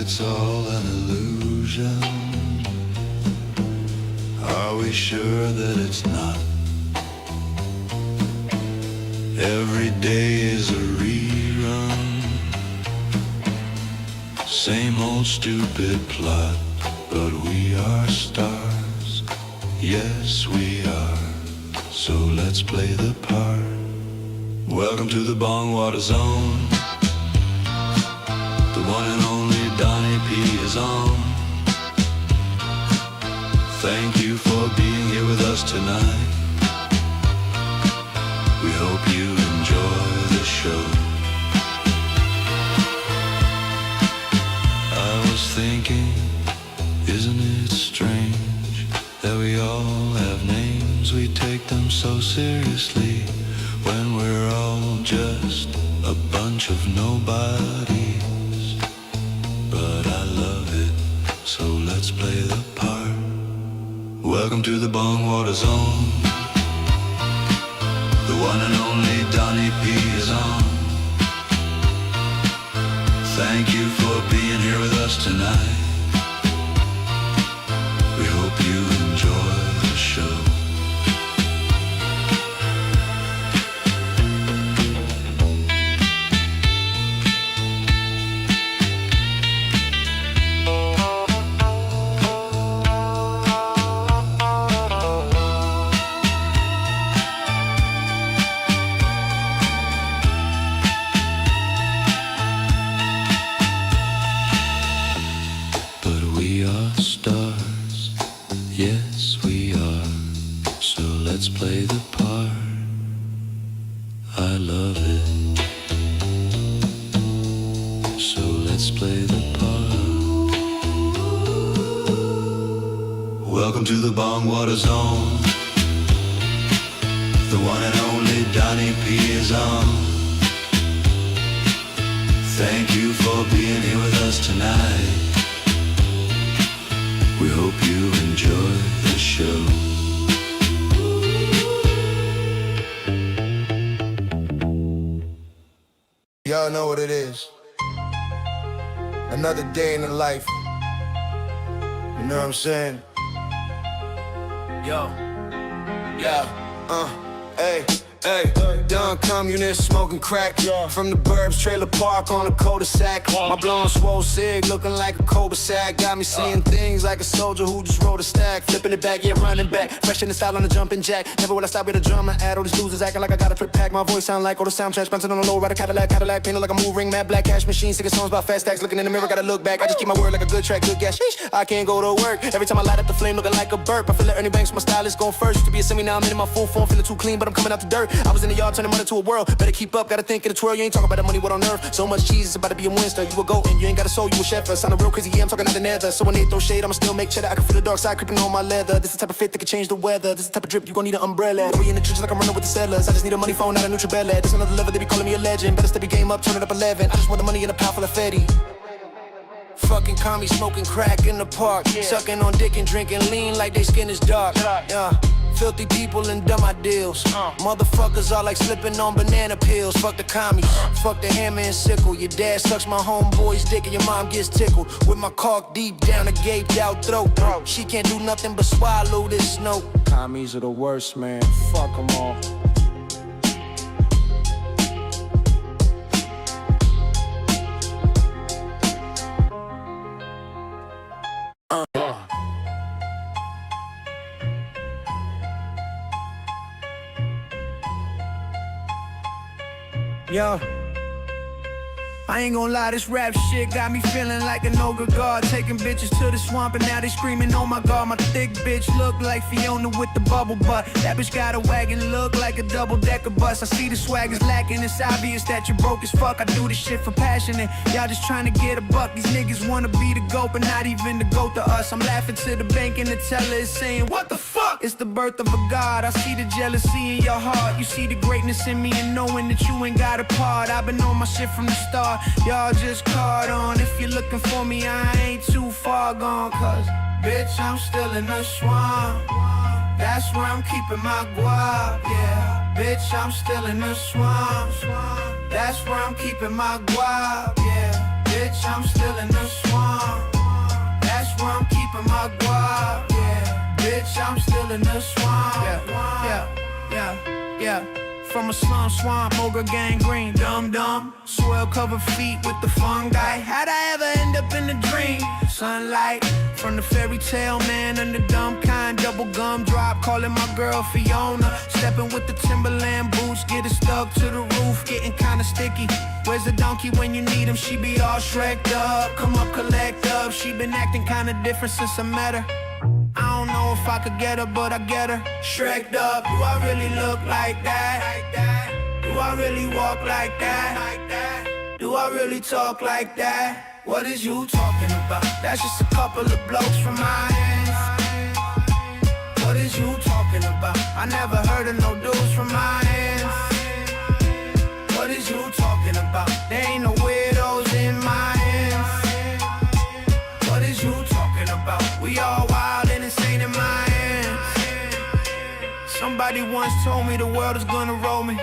it's all an illusion? Are we sure that it's not? Every day is a rerun, same old stupid plot. But we are stars, yes we are, so let's play the part. Welcome to the Bongwater Zone. The one and only Donnie P is on. Thank you for being here with us tonight. We hope you enjoy the show. I was thinking, isn't it strange that we all have names? We take them so seriously when we're all just a bunch of nobodies. But I love it, so let's play the part. Welcome to the Bongwater Zone. The one and only Donnie P is on. Thank you for being here with us tonight. We hope you enjoy the show. But we are stars, yes we are, so let's play the part. I love it, so let's play the part. Welcome to the Bongwater Zone. The one and only Donnie P is on. Thank you for being here with us tonight. We hope you enjoy the show. Y'all know what it is. Another day in the life. You know what I'm saying? Yo. Yeah. Hey. Hey, done communist smoking crack from the burbs, trailer park on a cul-de-sac. My blonde swole cig looking like a cobra sack. Got me seeing things like a soldier who just rode a stack. Flipping it back, yeah, running back. Fresh in the style on the jumping jack. Never will I stop with a drummer at all these losers acting like I got a trip pack. My voice sound like all the soundtracks bouncing on the low, ride a Cadillac, painted like a move ring, mad black cash machine, singing songs about fast stacks. Looking in the mirror, gotta look back. I just keep my word like a good track, good gas. Sheesh, I can't go to work. Every time I light up the flame, looking like a burp. I feel like Ernie Banks, my stylist going first. Used to be a semi, now I'm in my full form, feeling too clean, but I'm coming out the dirt. I was in the yard turning money to a world. Better keep up, gotta think in a twirl. You ain't talking about that money, what on earth? So much cheese, it's about to be a Winston. You a goat and you ain't got a soul, you a chef. Sound real crazy, yeah, I'm talking out the nether. So when they throw shade, I'ma still make cheddar. I can feel the dark side creeping on my leather. This is the type of fit that can change the weather. This is the type of drip, you gon' need an umbrella. We in the trenches like I'm running with the settlers. I just need a money phone, not a Nutribella. This another level, they be calling me a legend. Better step your game up, turn it up 11. I just want the money in a pile full of Fetty. Fucking commie smoking crack in the park, sucking on dick and drinking lean like they skin is dark. Yeah. Filthy people and dumb ideals. Motherfuckers are like slipping on banana peels. Fuck the commies, fuck the hammer and sickle. Your dad sucks my homeboy's dick and your mom gets tickled. With my cock deep down a gaped out throat. She can't do nothing but swallow this snow. Commies are the worst, man. Fuck them all. Yo, I ain't gon' lie, this rap shit got me feeling like an ogre god. Taking bitches to the swamp and now they screaming, oh my god. My thick bitch look like Fiona with the bubble butt. That bitch got a wagon, look like a double-decker bus. I see the swag is lacking, it's obvious that you broke as fuck. I do this shit for passion and y'all just trying to get a buck. These niggas wanna be the GOAT, but not even the GOAT to us. I'm laughing to the bank and the teller is saying, what the fuck? It's the birth of a god. I see the jealousy in your heart. You see the greatness in me and knowing that you ain't got a part. I've been on my shit from the start. Y'all just caught on. If you're looking for me, I ain't too far gone. Cause, bitch, I'm still in the swamp. That's where I'm keeping my guap, yeah. Bitch, I'm still in the swamp. That's where I'm keeping my guap, yeah. bitch, I'm still in the swamp. That's where I'm keeping my guap. Yeah, bitch, I'm still in the swamp. Yeah. From a slum swamp, ogre gangrene, dumb. Swell covered feet with the fungi. How'd I ever end up in a dream? Sunlight from the fairy tale man and the dumb kind. Double gum drop, calling my girl Fiona. Stepping with the Timberland boots, getting stuck to the roof, getting kinda sticky. Where's the donkey when you need him? She be all shreked up. Come up, collect up. She been acting kinda different since I met her. I don't know if I could get her, but I get her. Shreked up, do I really look like that? Do I really walk like that? Do I really talk like that? What is you talking about? That's just a couple of blokes from my ends. What is you talking about? I never heard of no dudes from my ends. What is you talking about? There ain't no weirdos in my ends. What is you talking about? We all wild and insane in my ends. Somebody once told me the world is gonna roll me.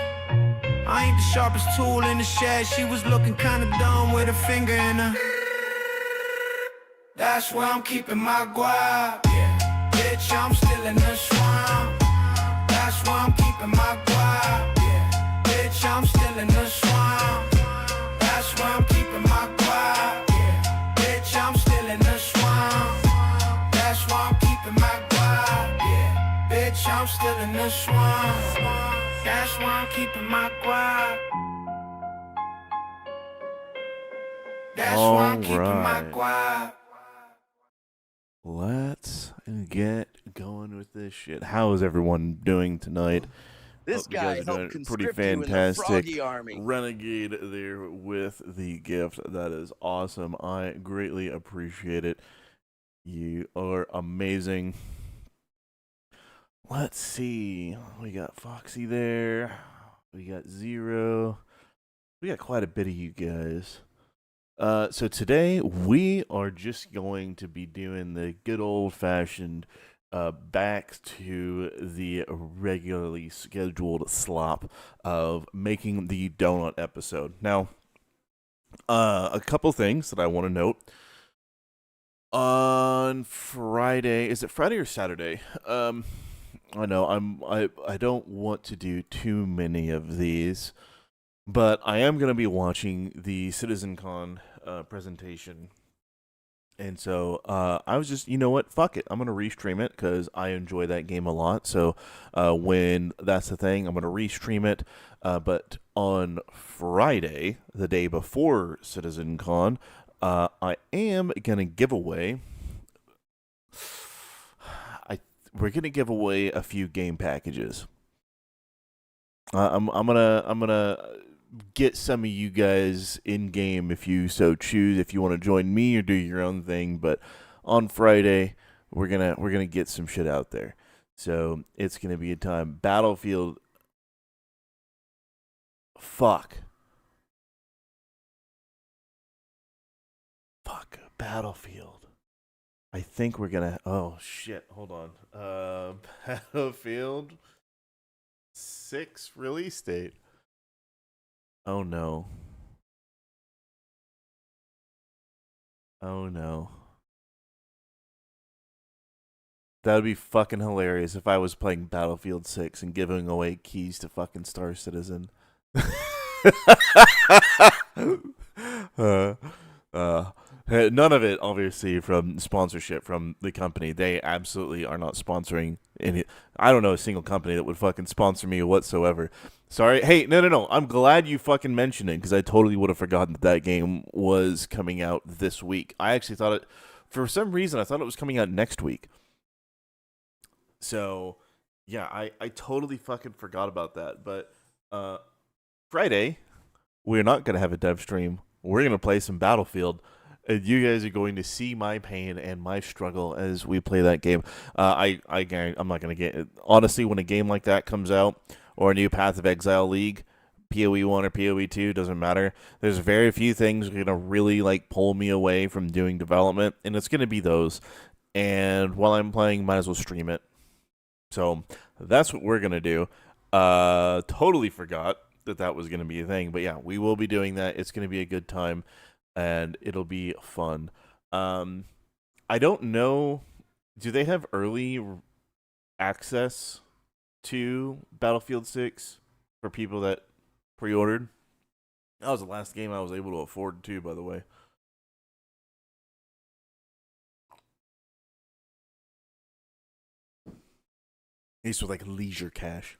I ain't the sharpest tool in the shed. She was looking kinda dumb with her finger in her. That's where I'm keeping my guap. Yeah, bitch, I'm still in the swamp. That's where I'm keeping my guap. Yeah, bitch, I'm still in the swamp. That's where I'm keeping my guap. Yeah, bitch, I'm still in the swamp. That's where I'm keeping my guap. Yeah, bitch, I'm still in the swamp. That's why I'm keeping my guap. That's why I'm keeping my guap. Let's get going with this shit. How is everyone doing tonight? This Hope you guy guys are helped doing pretty conscript you in the fantastic. Froggy Army. Renegade there with the gift. That is awesome. I greatly appreciate it. You are amazing. Let's see. We got Foxy there. We got Zero. We got quite a bit of you guys. So today we are just going to be doing the good old-fashioned back to the regularly scheduled slop of making the donut episode. Now, a couple things that I want to note. On Friday, is it Friday or Saturday? I know I don't want to do too many of these, but I am going to be watching the CitizenCon presentation. And so I was just, you know what, fuck it. I'm going to restream it because I enjoy that game a lot. So when that's the thing, I'm going to restream it. But on Friday, the day before CitizenCon, I am going to give away... We're gonna give away a few game packages. I'm gonna get some of you guys in game if you so choose. If you want to join me or do your own thing, but on Friday we're gonna get some shit out there. So it's gonna be a time. Battlefield. Fuck. Battlefield. I think we're gonna. Oh shit! Hold on. Battlefield 6 release date. Oh no. Oh no. That would be fucking hilarious if I was playing Battlefield 6 and giving away keys to fucking Star Citizen. None of it, obviously, from sponsorship from the company. They absolutely are not sponsoring any. I don't know a single company that would fucking sponsor me whatsoever. Sorry. Hey, no. I'm glad you fucking mentioned it because I totally would have forgotten that game was coming out this week. I actually thought it, for some reason, I thought it was coming out next week. So, yeah, I totally fucking forgot about that. But Friday, we're not going to have a dev stream. We're going to play some Battlefield. And you guys are going to see my pain and my struggle as we play that game. I guarantee I'm not going to get it. Honestly, when a game like that comes out, or a new Path of Exile League, PoE 1 or PoE 2, doesn't matter. There's very few things going to really like pull me away from doing development, and it's going to be those. And while I'm playing, might as well stream it. So that's what we're going to do. Totally forgot that was going to be a thing. But yeah, we will be doing that. It's going to be a good time. and it'll be fun. I don't know. Do they have early access to Battlefield 6 for people that pre-ordered? That was the last game I was able to afford too, by the way. These were like leisure cash.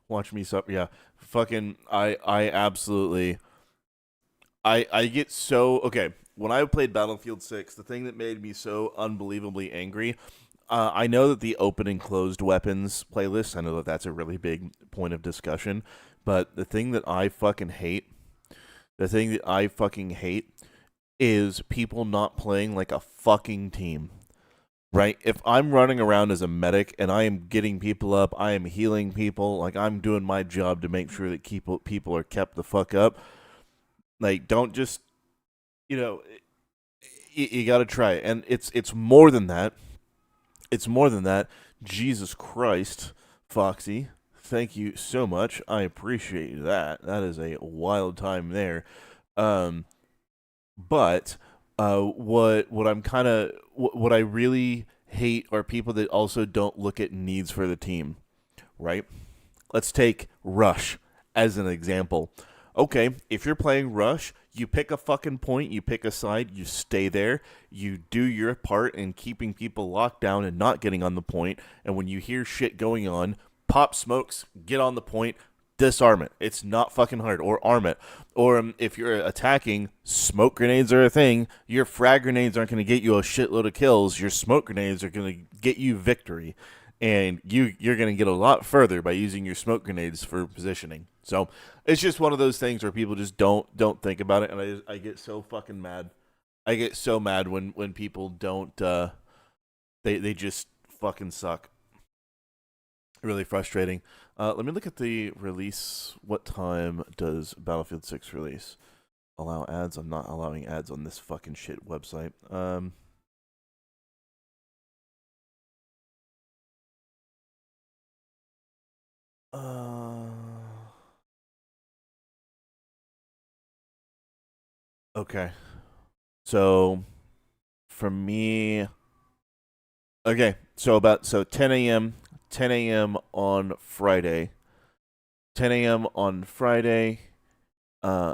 watch me suck. Yeah, fucking. I absolutely. I get so okay. When I played Battlefield 6, the thing that made me so unbelievably angry. I know that the open and closed weapons playlist. I know that that's a really big point of discussion, but the thing that I fucking hate, is people not playing like a fucking team. Right? If I'm running around as a medic and I am getting people up, I am healing people, like I'm doing my job to make sure that people are kept the fuck up. Like, don't just, you know, you got to try it. And it's more than that. It's more than that. Jesus Christ, Foxy, thank you so much. I appreciate that. That is a wild time there. Um, but what I'm kind of what I really hate are people that also don't look at needs for the team, right? Let's take Rush as an example. Okay, if you're playing Rush, you pick a fucking point, you pick a side, you stay there, you do your part in keeping people locked down and not getting on the point, and when you hear shit going on, pop smokes, get on the point, disarm it. It's not fucking hard. Or arm it. Or if you're attacking, smoke grenades are a thing. Your frag grenades aren't going to get you a shitload of kills. Your smoke grenades are going to get you victory. And you're going to get a lot further by using your smoke grenades for positioning. So it's just one of those things where people just don't think about it. And I get so fucking mad. I get so mad when people don't, they just fucking suck. Really frustrating. Let me look at the release. What time does Battlefield 6 release? Allow ads? I'm not allowing ads on this fucking shit website. Okay. So, for me, okay. So 10 a.m. 10 a.m. on Friday. 10 a.m. on Friday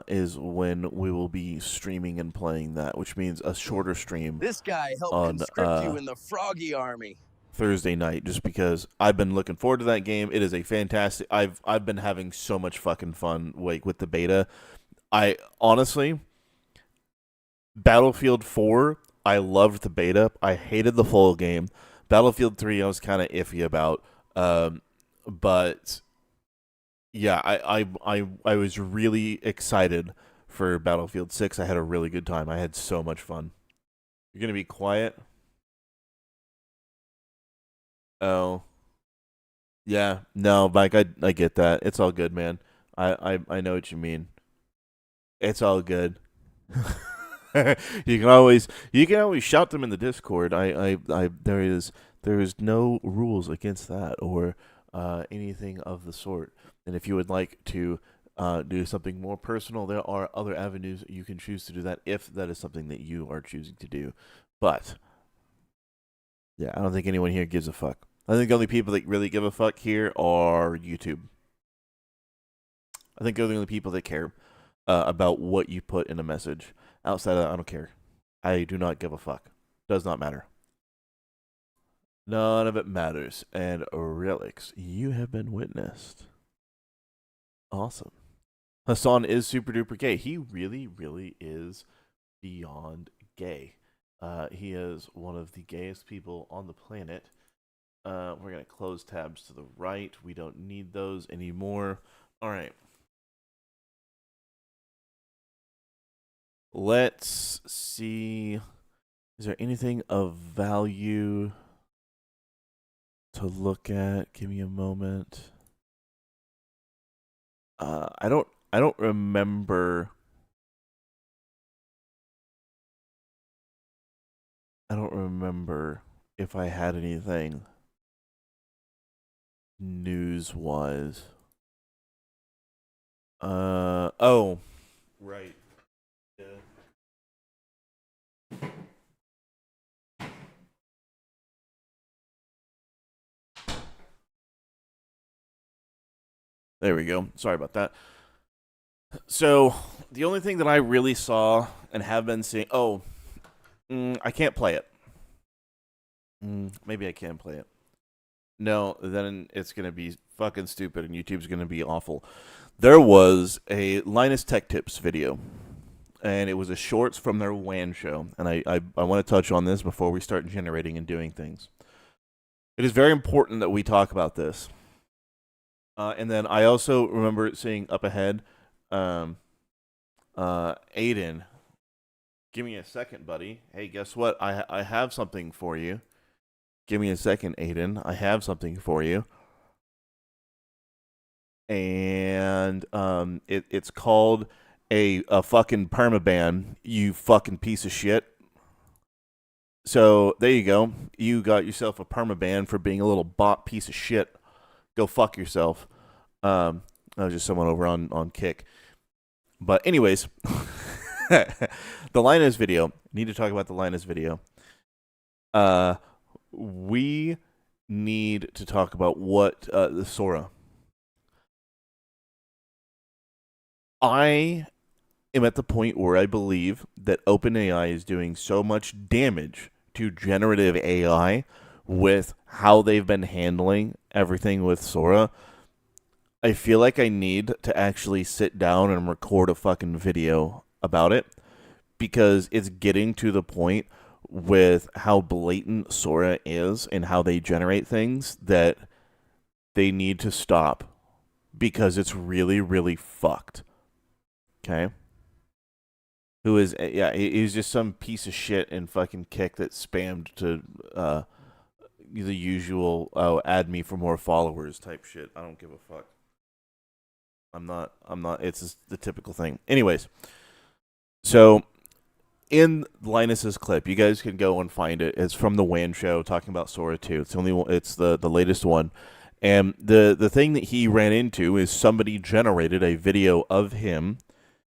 is when we will be streaming and playing that, which means a shorter stream. This guy helped on conscript you in the Froggy Army. Thursday night, just because I've been looking forward to that game. It is a fantastic. I've been having so much fucking fun like with the beta. I honestly, Battlefield 4, I loved the beta. I hated the full game. Battlefield 3, I was kind of iffy about. But yeah, I was really excited for Battlefield 6. I had a really good time. I had so much fun. You're gonna be quiet. Oh. Yeah, no, Mike, I get that. It's all good, man. I know what you mean. It's all good. You can always shout them in the Discord. There is no rules against that or anything of the sort. And if you would like to do something more personal, there are other avenues you can choose to do that if that is something that you are choosing to do. But yeah, I don't think anyone here gives a fuck. I think the only people that really give a fuck here are YouTube. I think they're the only people that care about what you put in a message. Outside of that, I don't care. I do not give a fuck. Does not matter. None of it matters. And Relics, you have been witnessed. Awesome. Hassan is super duper gay. He really, really is beyond gay. He is one of the gayest people on the planet. We're going to close tabs to the right. We don't need those anymore. All right. Let's see. Is there anything of value to look at? Give me a moment. I don't remember. I don't remember if I had anything news-wise. Oh, right. Yeah. There we go. Sorry about that. So, the only thing that I really saw and have been seeing. Oh, I can't play it. Maybe I can play it. No, then it's going to be fucking stupid and YouTube's going to be awful. There was a Linus Tech Tips video, and it was a shorts from their WAN show. And I want to touch on this before we start generating and doing things. It is very important that we talk about this. And then I also remember seeing up ahead, Aiden, give me a second, buddy. Hey, guess what? I have something for you. Give me a second, Aiden. I have something for you. And it's called a fucking permaban, you fucking piece of shit. So there you go. You got yourself a permaban for being a little bot piece of shit. Go fuck yourself. That was just someone over on Kick. But anyways, the Linus video. Need to talk about the Linus video. We need to talk about what the Sora. I am at the point where I believe that OpenAI is doing so much damage to generative AI with how they've been handling everything with Sora. I feel like I need to actually sit down and record a fucking video about it because it's getting to the point with how blatant Sora is and how they generate things that they need to stop because it's really, really fucked. Okay? Who is, yeah, he's just some piece of shit in fucking Kick that spammed to the usual, add me for more followers type shit. I don't give a fuck. I'm not, it's just the typical thing. Anyways, so in Linus's clip, you guys can go and find it. It's from the WAN show talking about Sora 2. It's it's the latest one. And the thing that he ran into is somebody generated a video of him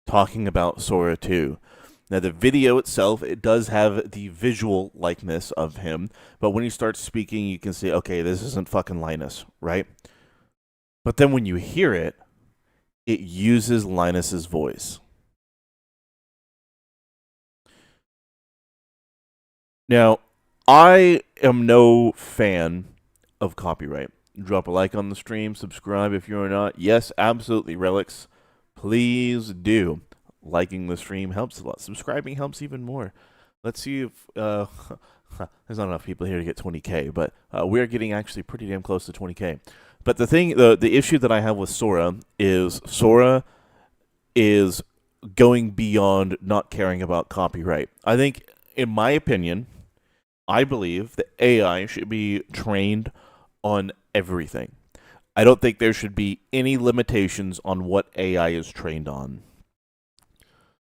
talking about Sora 2. Now, the video itself, it does have the visual likeness of him, but when he starts speaking, you can say, okay, this isn't fucking Linus, right? But then when you hear it, it uses Linus's voice. Now, I am no fan of copyright. Drop a like on the stream, subscribe if you're not. Yes, absolutely, Relics. Please do. Liking the stream helps a lot. Subscribing helps even more. Let's see if there's not enough people here to get 20K, but we're getting actually pretty damn close to 20K. But the issue that I have with Sora is going beyond not caring about copyright. I think, in my opinion, I believe that AI should be trained on everything. I don't think there should be any limitations on what AI is trained on.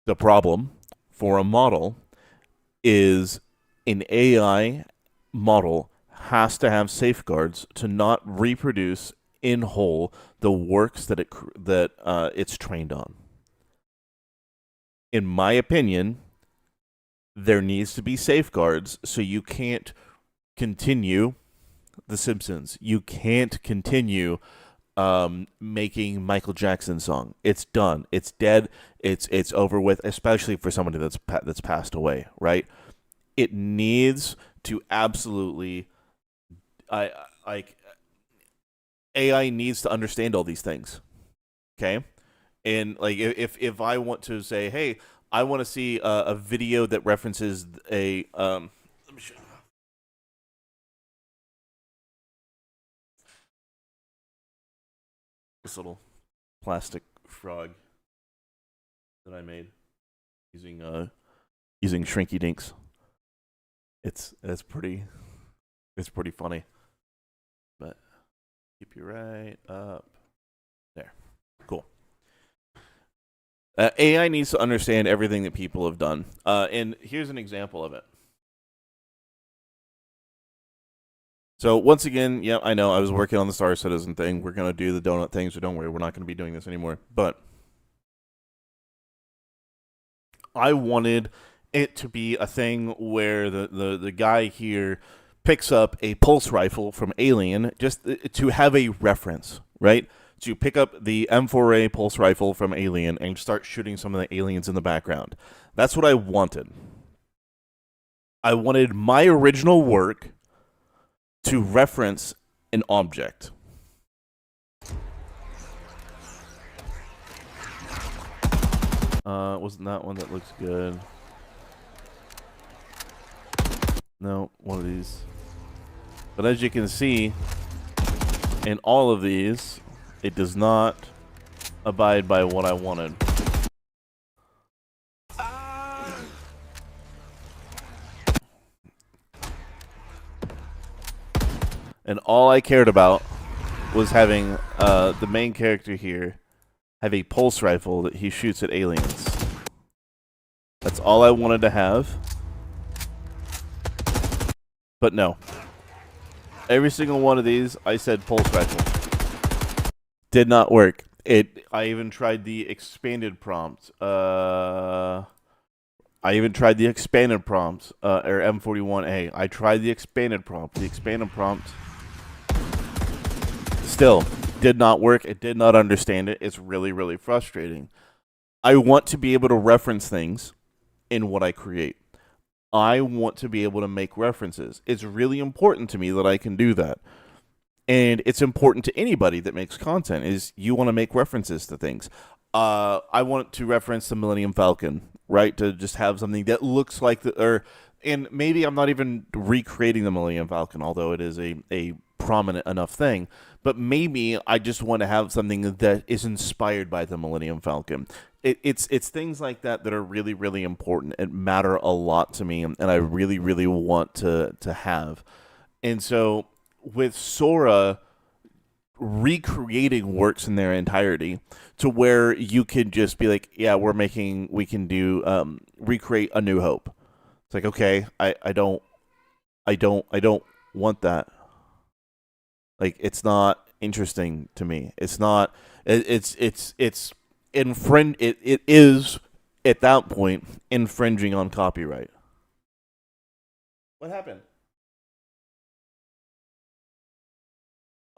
The problem for a model is an AI model has to have safeguards to not reproduce in whole the works that it's trained on. In my opinion, there needs to be safeguards so you can't continue The Simpsons. You can't continue making Michael Jackson song. It's done. It's dead. It's over with, especially for somebody that's passed away, right? It needs to absolutely AI needs to understand all these things. Okay? And like if I want to say, hey, I want to see a video that references a let me show you. This little plastic frog that I made using Shrinky Dinks. It's pretty funny. But keep you right up there. Cool. AI needs to understand everything that people have done. And here's an example of it. So once again, yeah, I know I was working on the Star Citizen thing. We're going to do the donut thing, so don't worry. We're not going to be doing this anymore. But I wanted it to be a thing where the guy here picks up a pulse rifle from Alien just to have a reference, right? To pick up the M4A pulse rifle from Alien and start shooting some of the aliens in the background. That's what I wanted. I wanted my original work to reference an object. Wasn't that one that looks good? No, one of these. But as you can see, in all of these, it does not abide by what I wanted. And all I cared about was having the main character here have a pulse rifle that he shoots at aliens. That's all I wanted to have. But no. Every single one of these, I said pulse rifle. Did not work. I even tried the expanded prompt. Or M41A. I tried the expanded prompt. The expanded prompt still did not work. It did not understand it. It's really, really frustrating. I want to be able to reference things in what I create. I want to be able to make references. It's really important to me that I can do that. And it's important to anybody that makes content is you want to make references to things. I want to reference the Millennium Falcon, right? To just have something that looks like and maybe I'm not even recreating the Millennium Falcon, although it is a prominent enough thing. But maybe I just want to have something that is inspired by the Millennium Falcon. It's things like that that are really, really important and matter a lot to me, and I really, really want to have. And so with Sora recreating works in their entirety to where you could just be like, yeah, we can do recreate A New Hope. It's like, okay, I don't want that. Like, it's not interesting to me. It's not. It is at that point infringing on copyright. What happened?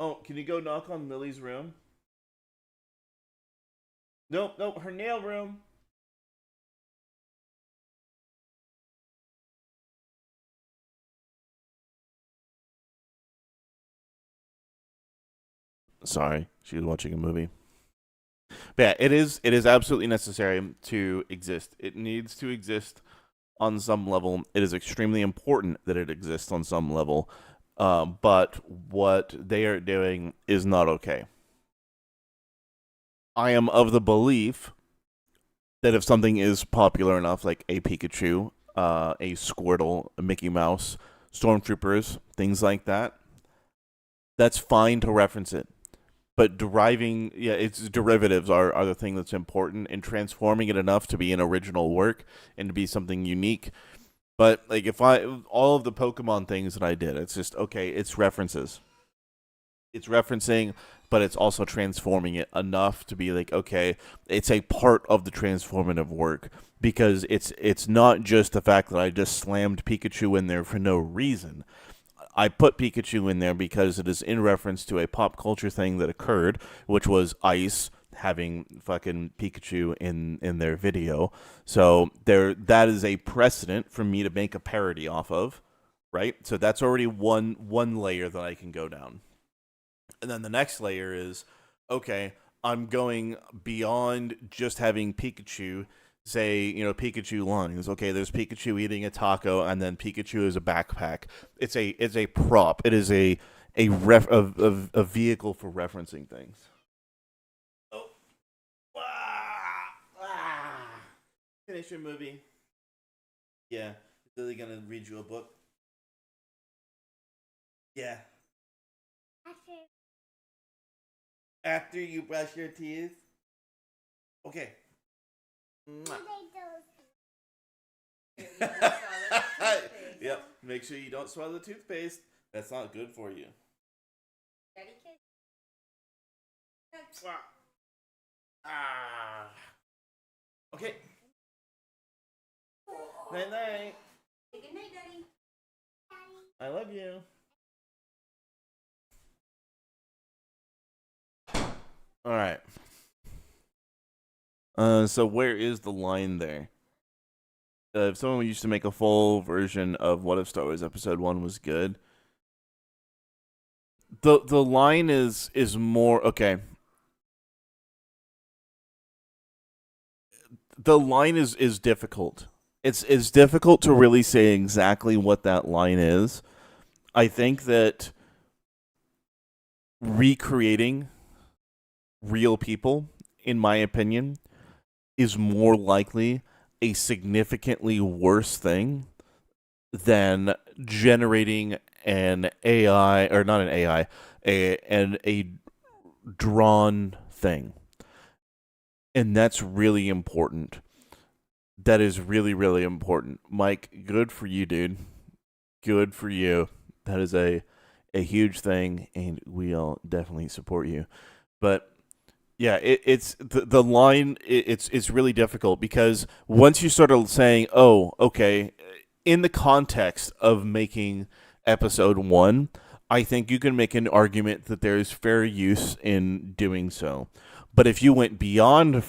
Oh, can you go knock on Lily's room? Nope, her nail room. Sorry, she was watching a movie. But yeah, it is absolutely necessary to exist. It needs to exist on some level. It is extremely important that it exists on some level. But what they are doing is not okay. I am of the belief that if something is popular enough, like a Pikachu, a Squirtle, a Mickey Mouse, Stormtroopers, things like that, that's fine to reference it. But its derivatives are the thing that's important, and transforming it enough to be an original work and to be something unique. But like all of the Pokemon things that I did, it's just okay. It's references. It's referencing, but it's also transforming it enough to be like, okay, it's a part of the transformative work because it's not just the fact that I just slammed Pikachu in there for no reason. I put Pikachu in there because it is in reference to a pop culture thing that occurred, which was Ice having fucking Pikachu in their video. So that is a precedent for me to make a parody off of, right? So that's already one layer that I can go down. And then the next layer is, okay, I'm going beyond just having Pikachu say, Pikachu lines. Okay, there's Pikachu eating a taco, and then Pikachu is a backpack. It's a prop. It is a vehicle for referencing things. Oh, finish your movie. Yeah, Lily gonna read you a book. Yeah. After you brush your teeth. Okay. Yep. Make sure you don't swallow the toothpaste. That's not good for you. Ready, kid? Okay. Night night. Say good night, Daddy. I love you. All right. So where is the line there? If someone used to make a full version of What If Star Wars Episode 1 was good, the line is more okay. The line is difficult. It's difficult to really say exactly what that line is. I think that recreating real people, in my opinion, is more likely a significantly worse thing than generating an AI, or not an AI, a drawn thing. And that's really important. That is really, really important. Mike, good for you, dude. Good for you. That is a huge thing, and we'll definitely support you. But yeah, it's the line. It's really difficult because once you start saying, "Oh, okay," in the context of making episode 1, I think you can make an argument that there is fair use in doing so. But if you went beyond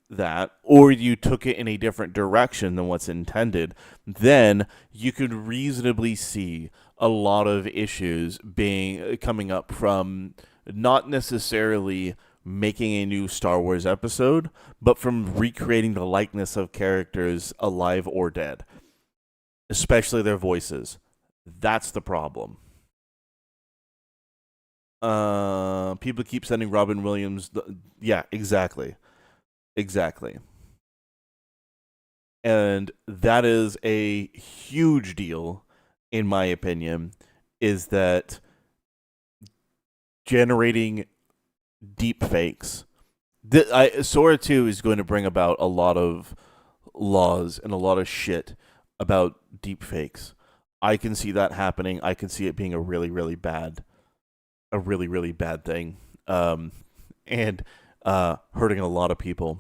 that, or you took it in a different direction than what's intended, then you could reasonably see a lot of issues coming up from not necessarily making a new Star Wars episode, but from recreating the likeness of characters alive or dead, especially their voices. That's the problem. People keep sending Robin Williams. Yeah, exactly. And that is a huge deal, in my opinion, is that generating deep fakes. Sora 2 is going to bring about a lot of laws and a lot of shit about deep fakes. I can see that happening. I can see it being a really, really bad thing, and hurting a lot of people.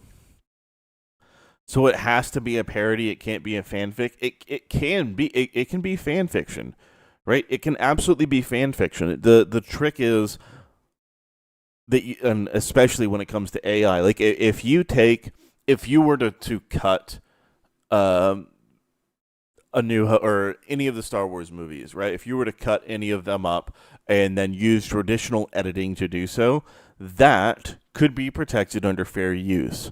So it has to be a parody. It can't be a fanfic. It can be fan fiction, right? It can absolutely be fan fiction. The trick is that and especially when it comes to AI, like if you were to cut a new or any of the Star Wars movies, right? If you were to cut any of them up and then use traditional editing to do so, that could be protected under fair use.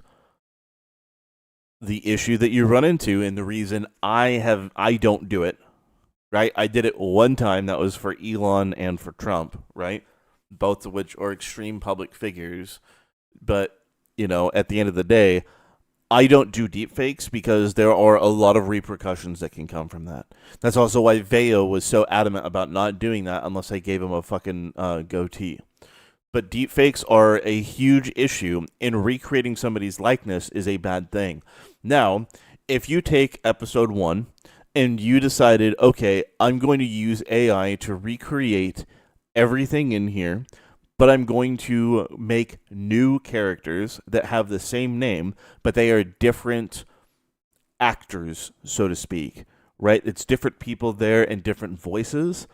The issue that you run into, and the reason I don't do it, right? I did it one time. That was for Elon and for Trump, right? Both of which are extreme public figures. But, at the end of the day, I don't do deepfakes because there are a lot of repercussions that can come from that. That's also why Veo was so adamant about not doing that unless I gave him a fucking goatee. But deepfakes are a huge issue, and recreating somebody's likeness is a bad thing. Now, if you take episode 1 and you decided, okay, I'm going to use AI to recreate everything in here, but I'm going to make new characters that have the same name, but they are different actors, so to speak, right? It's different people there and different voices.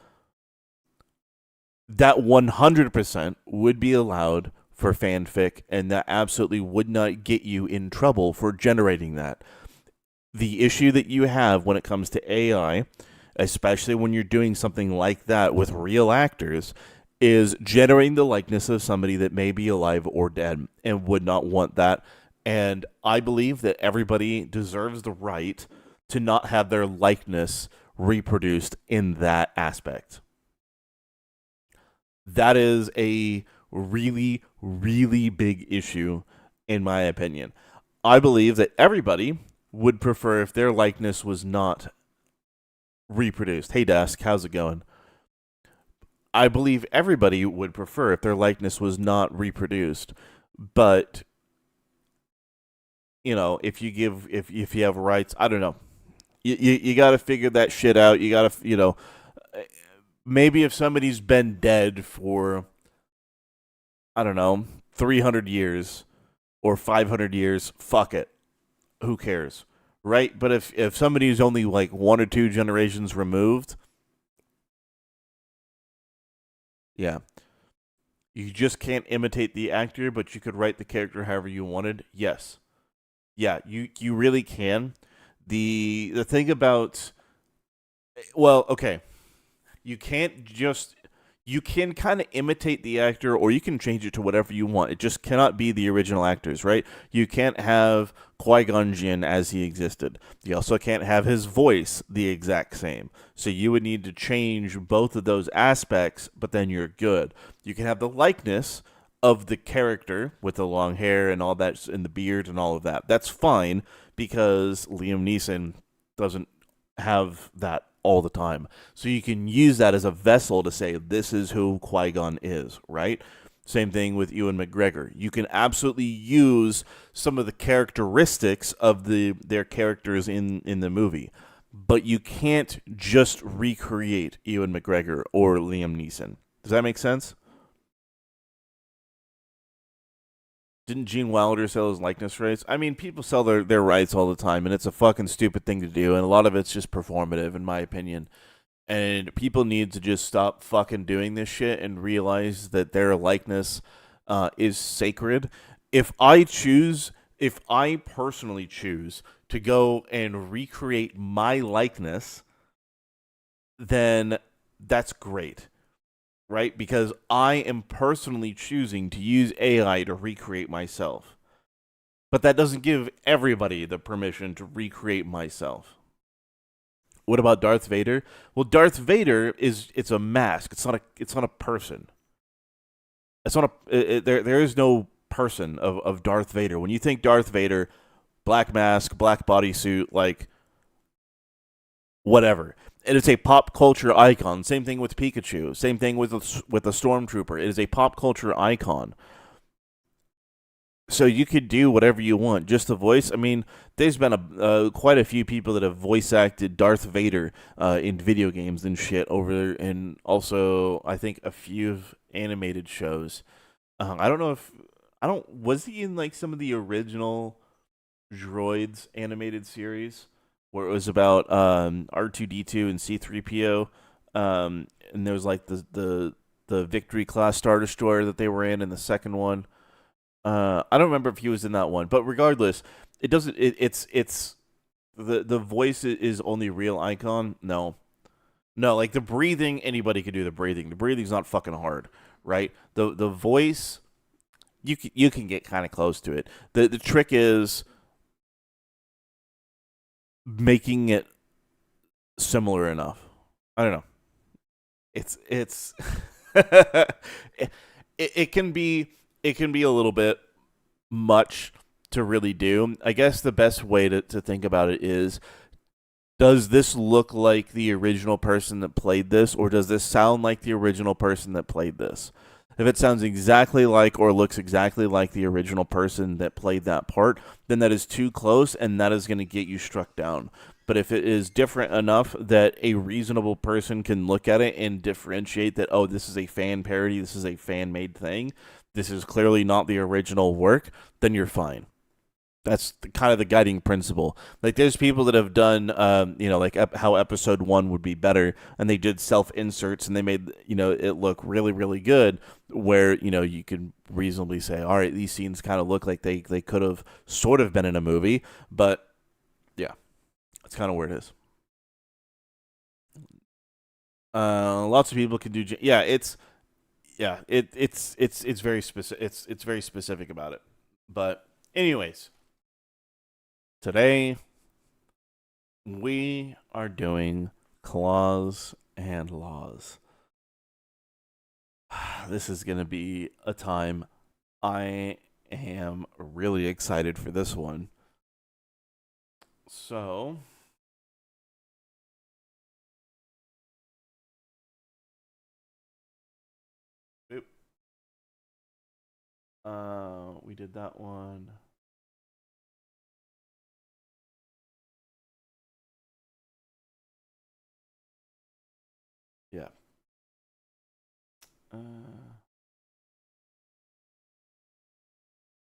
That 100% would be allowed for fanfic, and that absolutely would not get you in trouble for generating that. The issue that you have when it comes to AI, especially when you're doing something like that with real actors, is generating the likeness of somebody that may be alive or dead and would not want that. And I believe that everybody deserves the right to not have their likeness reproduced in that aspect. That is a really, really big issue, in my opinion. I believe that everybody would prefer if their likeness was not reproduced. Hey, Desk, how's it going? I believe everybody would prefer if their likeness was not reproduced. But, if you have rights, I don't know. You got to figure that shit out. You got to, maybe if somebody's been dead for, I don't know, 300 years or 500 years, fuck it. Who cares? right? But if somebody's only like 1 or 2 generations removed, yeah, you just can't imitate the actor, but you could write the character however you wanted. Yes, yeah, you really can. The thing about, well, okay, you can't just, you can kind of imitate the actor, or you can change it to whatever you want. It just cannot be the original actors, right? You can't have Qui-Gon Jinn as he existed. You also can't have his voice the exact same. So you would need to change both of those aspects, but then you're good. You can have the likeness of the character with the long hair and all that, and the beard and all of that. That's fine, because Liam Neeson doesn't have that all the time. So you can use that as a vessel to say, this is who Qui-Gon is, right? Same thing with Ewan McGregor. You can absolutely use some of the characteristics of their characters in the movie, but you can't just recreate Ewan McGregor or Liam Neeson. Does that make sense? Didn't Gene Wilder sell his likeness rights? I mean, people sell their rights all the time, and it's a fucking stupid thing to do, and a lot of it's just performative, in my opinion. And people need to just stop fucking doing this shit and realize that their likeness is sacred. If I personally choose to go and recreate my likeness, then that's great. Right? Because I am personally choosing to use AI to recreate myself. But that doesn't give everybody the permission to recreate myself. What about Darth Vader? Well, Darth Vader it's a mask. It's not a person. It's not there is no person of Darth Vader. When you think Darth Vader, black mask, black bodysuit, like whatever. It is a pop culture icon. Same thing with Pikachu. Same thing with the Stormtrooper. It is a pop culture icon. So you could do whatever you want. Just the voice. I mean, there's been quite a few people that have voice acted Darth Vader in video games and shit over there, and also I think a few animated shows. I don't know if was he in like some of the original Droids animated series, where it was about R2D2 and C3PO, and there was like the Victory class Star Destroyer that they were in the second one. I don't remember if he was in that one, but regardless, it doesn't. It's the voice is only real icon. No, like the breathing, anybody could do the breathing. The breathing's not fucking hard, right? The voice, you can get kind of close to it. The trick is making it similar enough. I don't know. It's it can be a little bit much to really do. I guess the best way to think about it is, does this look like the original person that played this, or does this sound like the original person that played this? If it sounds exactly like or looks exactly like the original person that played that part, then that is too close, and that is going to get you struck down. But if it is different enough that a reasonable person can look at it and differentiate that, oh, this is a fan parody, this is a fan-made thing, this is clearly not the original work, then you're fine. That's kind of the guiding principle. Like, there's people that have done, like how episode 1 would be better, and they did self-inserts, and they made, it look really, really good, where, you could reasonably say, all right, these scenes kind of look like they could have sort of been in a movie, but, yeah, that's kind of where it is. Lots of people can do, it's very specific. It's very specific about it. But anyways, today we are doing claws and laws. This is going to be a time. I am really excited for this one. So, we did that one. Yeah.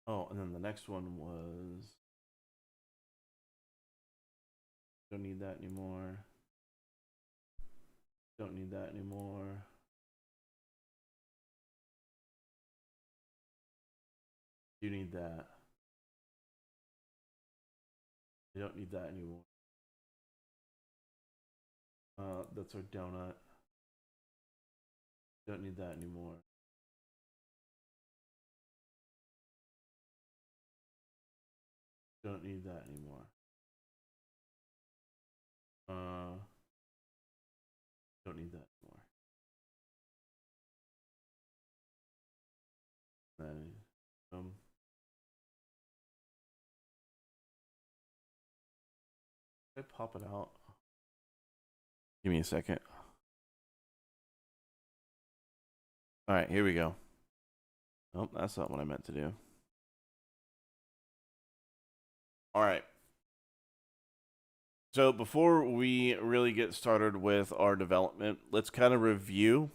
Oh, and then the next one was Don't need that anymore. Don't need that anymore. You need that. You don't need that anymore. That's our donut. Don't need that anymore. Don't need that anymore. Don't need that anymore. Then, I pop it out. Give me a second. All right, here we go. Nope, that's not what I meant to do. All right. So before we really get started with our development, let's kind of review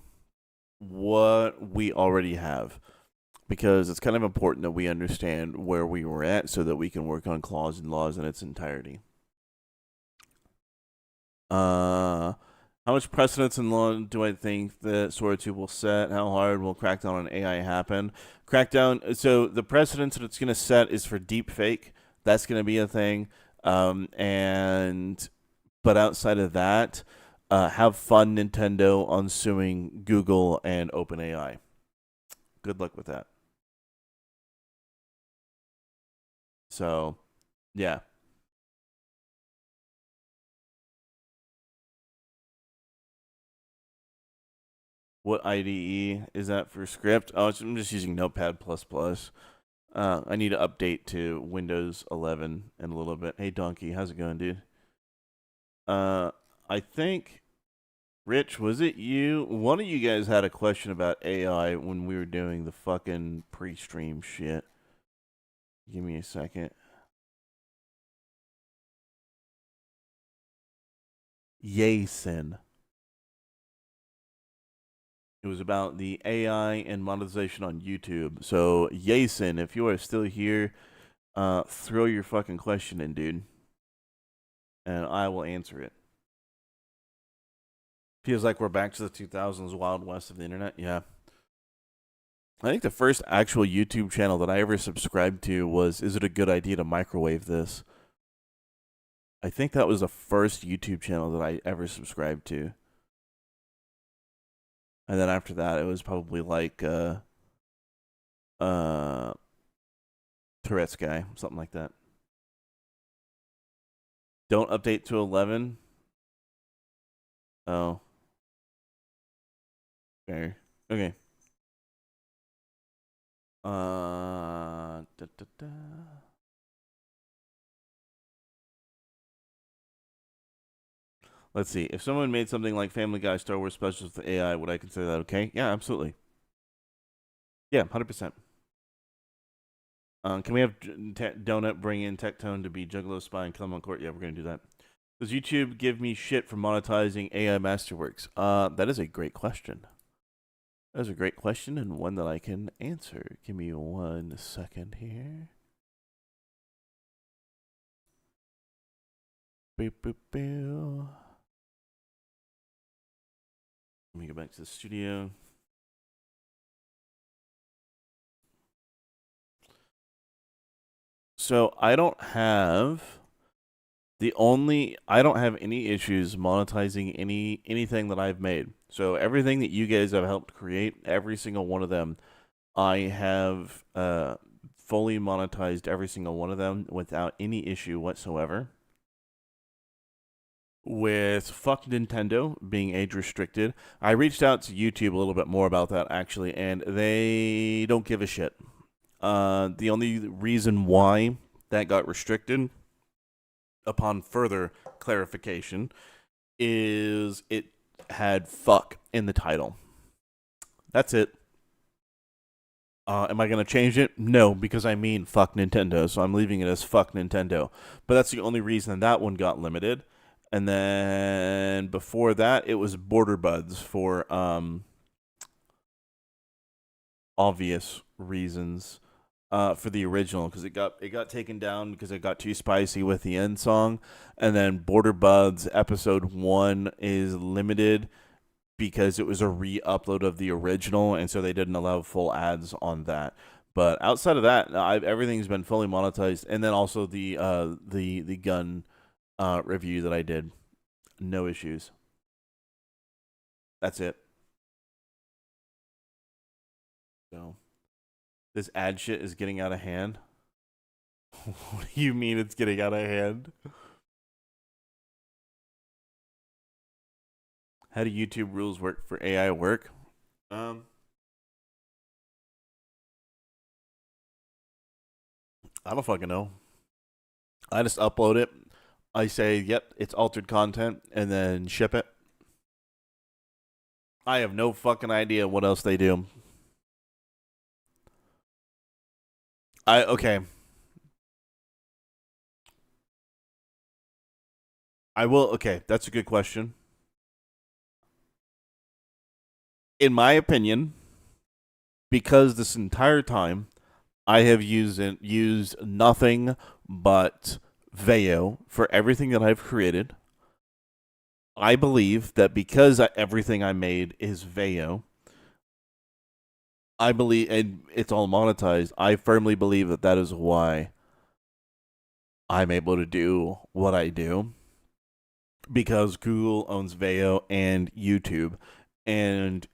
what we already have, because it's kind of important that we understand where we were at so that we can work on clause and laws in its entirety. How much precedence in law do I think that Sora 2 will set? How hard will Crackdown on AI happen? Crackdown, so the precedence that it's going to set is for deepfake. That's going to be a thing. But outside of that, have fun, Nintendo, on suing Google and OpenAI. Good luck with that. So, yeah. What IDE is that for script? Oh, I'm just using Notepad++. I need to update to Windows 11 in a little bit. Hey, Donkey, how's it going, dude? I think, Rich, was it you? One of you guys had a question about AI when we were doing the fucking pre-stream shit. Give me a second. Yasin. It was about the AI and monetization on YouTube. So, Yasin, if you are still here, throw your fucking question in, dude. And I will answer it. Feels like we're back to the 2000s Wild West of the internet. Yeah. I think the first actual YouTube channel that I ever subscribed to was, Is It a Good Idea to Microwave This? I think that was the first YouTube channel that I ever subscribed to. And then after that, it was probably like Tourette's guy, something like that. Don't update to 11. Oh. Fair. Okay. Let's see. If someone made something like Family Guy Star Wars Specials with AI, would I consider that okay? Yeah, absolutely. Yeah, 100%. Can we have Donut bring in Tectone to be Juggalo Spy and kill him on court? Yeah, we're going to do that. Does YouTube give me shit for monetizing AI Masterworks? That is a great question. That is a great question, and one that I can answer. Give me 1 second here. Boop, boop, boop. Let me go back to the studio. So I don't have any issues monetizing anything that I've made. So everything that you guys have helped create, every single one of them, I have fully monetized every single one of them without any issue whatsoever. With fuck Nintendo being age restricted, I reached out to YouTube a little bit more about that actually, and they don't give a shit. The only reason why that got restricted, upon further clarification, is it had fuck in the title. That's it. Am I going to change it? No, because I mean fuck Nintendo, so I'm leaving it as fuck Nintendo. But that's the only reason that one got limited. And then before that, it was Border Buds for obvious reasons. for the original because it got taken down because it got too spicy with the end song, and then Border Buds episode 1 is limited because it was a re-upload of the original, and so they didn't allow full ads on that. But outside of that, everything's been fully monetized, and then also the gun review that I did, no issues. That's it. So, this ad shit is getting out of hand. What do you mean it's getting out of hand? How do YouTube rules work for AI work? I don't fucking know. I just upload it. I say, yep, it's altered content, and then ship it. I have no fucking idea what else they do. Okay. Okay, that's a good question. In my opinion, because this entire time I have used nothing but Veo for everything that I've created, I believe that because everything I made is Veo, I believe, and it's all monetized, I firmly believe that that is why I'm able to do what I do. Because Google owns Veo and YouTube, and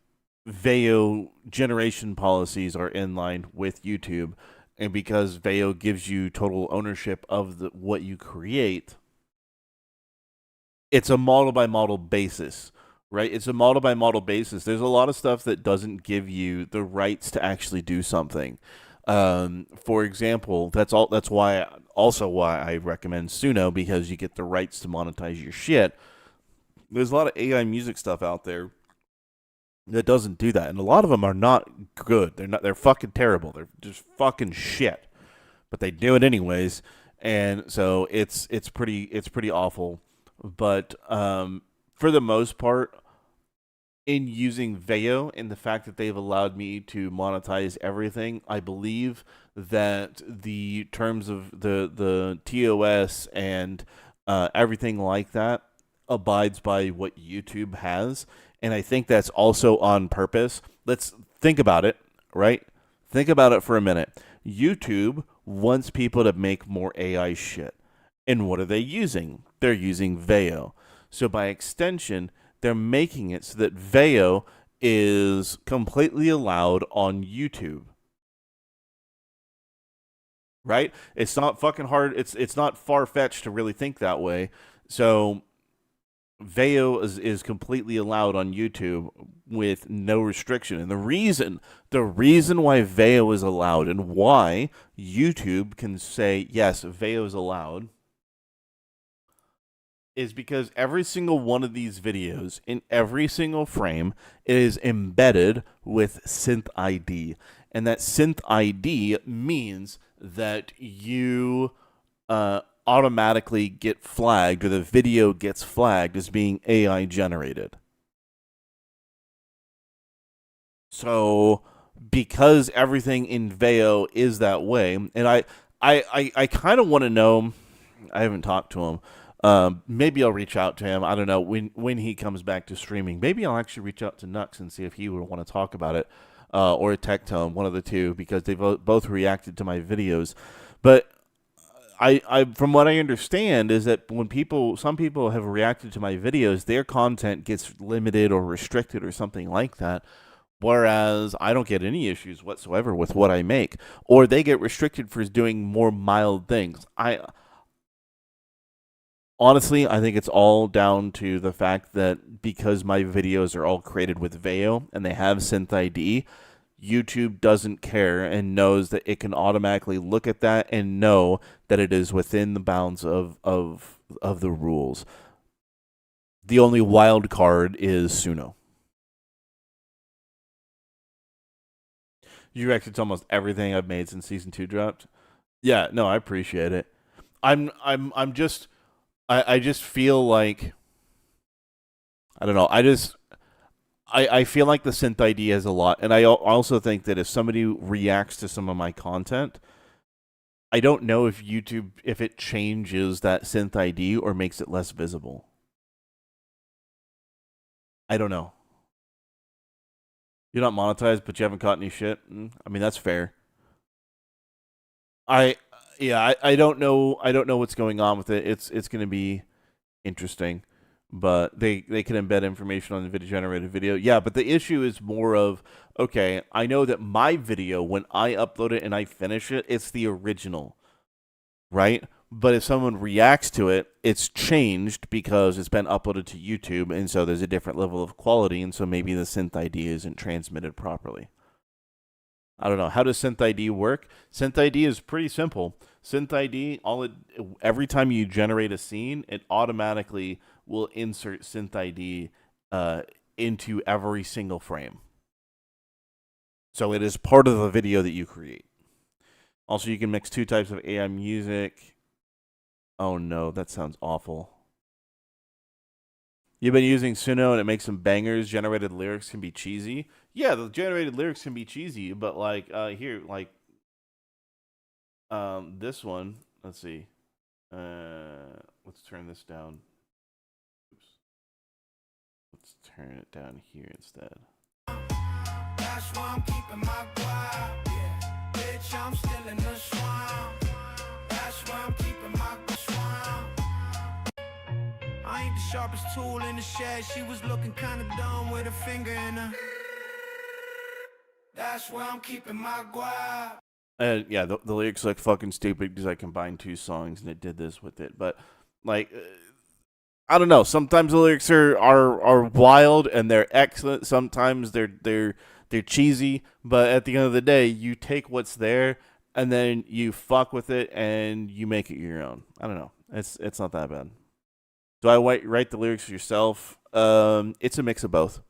Veo generation policies are in line with YouTube, and because Veo gives you total ownership of what you create, it's a model by model basis, right? It's a model by model basis. There's a lot of stuff that doesn't give you the rights to actually do something. For example, that's why I recommend Suno, because you get the rights to monetize your shit. There's a lot of AI music stuff out there that doesn't do that, and a lot of them are not good. They're fucking terrible. They're just fucking shit. But they do it anyways, and so it's pretty awful. But for the most part, in using Veo and the fact that they've allowed me to monetize everything, I believe that the terms of the TOS and everything like that abides by what YouTube has. And I think that's also on purpose. Let's think about it, right? Think about it for a minute. YouTube wants people to make more AI shit. And what are they using? They're using Veo. So by extension, they're making it so that Veo is completely allowed on YouTube. Right? It's not fucking hard. It's not far-fetched to really think that way. So Veo is completely allowed on YouTube with no restriction. And the reason why Veo is allowed and why YouTube can say, yes, Veo is allowed, is because every single one of these videos, in every single frame, is embedded with Synth ID. And that Synth ID means that you automatically get flagged, or the video gets flagged as being AI generated. So because everything in Veo is that way, and I kind of want to know, I haven't talked to him, maybe I'll reach out to him. I don't know when he comes back to streaming. Maybe I'll actually reach out to Nux and see if he would want to talk about it, or Tectone, one of the two, because they both reacted to my videos. But I from what I understand is that when some people have reacted to my videos, their content gets limited or restricted or something like that. Whereas I don't get any issues whatsoever with what I make, or they get restricted for doing more mild things. Honestly, I think it's all down to the fact that because my videos are all created with Veo and they have Synth ID, YouTube doesn't care and knows that it can automatically look at that and know that it is within the bounds of the rules. The only wild card is Suno. You reacted to almost everything I've made since season 2 dropped. Yeah, no, I appreciate it. I just feel like, I don't know. I feel like the synth ID has a lot, and I also think that if somebody reacts to some of my content, I don't know if YouTube, if it changes that synth ID or makes it less visible. I don't know. You're not monetized, but you haven't caught any shit. I mean, that's fair. I don't know. I don't know what's going on with it. It's going to be interesting, but they can embed information on the video generated video. Yeah, but the issue is more of, okay, I know that my video, when I upload it and I finish it, it's the original, right? But if someone reacts to it, it's changed because it's been uploaded to YouTube, and so there's a different level of quality, and so maybe the synth ID isn't transmitted properly. I don't know. How does synth ID work? Synth ID is pretty simple. Synth ID, every time you generate a scene, it automatically will insert synth ID into every single frame. So it is part of the video that you create. Also, you can mix 2 types of AI music. Oh no, that sounds awful. You've been using Suno and it makes some bangers. Generated lyrics can be cheesy. Yeah, the generated lyrics can be cheesy, but like here, like this one. Let's see. Let's turn this down. Oops. Let's turn it down here instead. That's why I'm keeping my guap. Yeah. Bitch, I'm still in the swamp. That's why I'm keeping my swamp. I ain't the sharpest tool in the shed. She was looking kinda dumb with a finger in her. That's why I'm keeping my guap. And yeah, the lyrics look fucking stupid because I combined 2 songs and it did this with it. But like, I don't know. Sometimes the lyrics are wild and they're excellent. Sometimes they're cheesy. But at the end of the day, you take what's there and then you fuck with it and you make it your own. I don't know. It's not that bad. Do I write the lyrics yourself? It's a mix of both.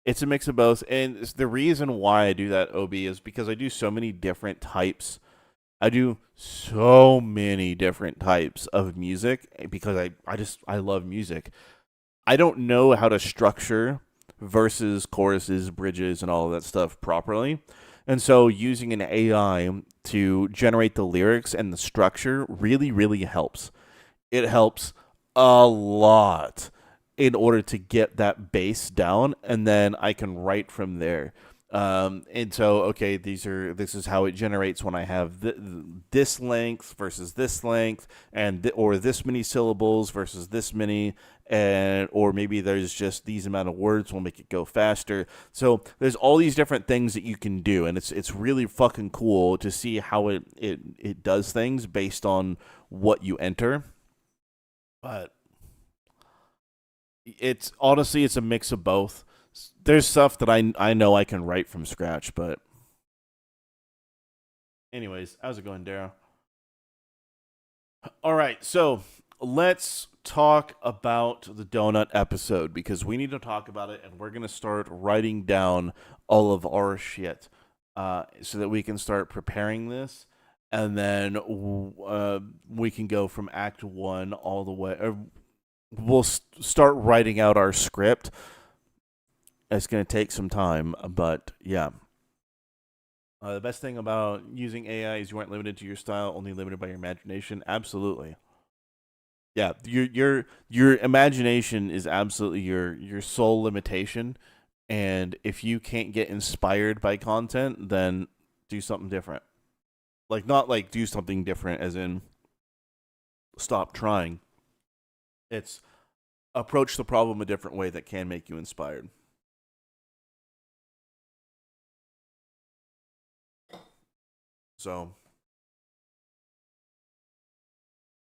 It's a mix of both, and the reason why I do that, OB, is because I do so many different types. I do so many different types of music because I love music. I don't know how to structure verses, choruses, bridges, and all of that stuff properly. And so using an AI to generate the lyrics and the structure really, really helps. It helps a lot in order to get that bass down, and then I can write from there. And so, okay, this is how it generates when I have this length versus this length, and or this many syllables versus this many, and or maybe there's just these amount of words will make it go faster. So there's all these different things that you can do, and it's really fucking cool to see how it does things based on what you enter. But it's honestly, it's a mix of both. There's stuff that I know I can write from scratch, but anyways, how's it going, Darrow? All right, so let's talk about the donut episode because we need to talk about it, and we're gonna start writing down all of our shit so that we can start preparing this, and then we can go from Act 1 all the way. We'll start writing out our script. It's going to take some time, but yeah. The best thing about using AI is you aren't limited to your style, only limited by your imagination. Absolutely. Yeah, your imagination is absolutely your sole limitation, and if you can't get inspired by content, then do something different. Like, not like do something different as in stop trying. It's approach the problem a different way that can make you inspired. So,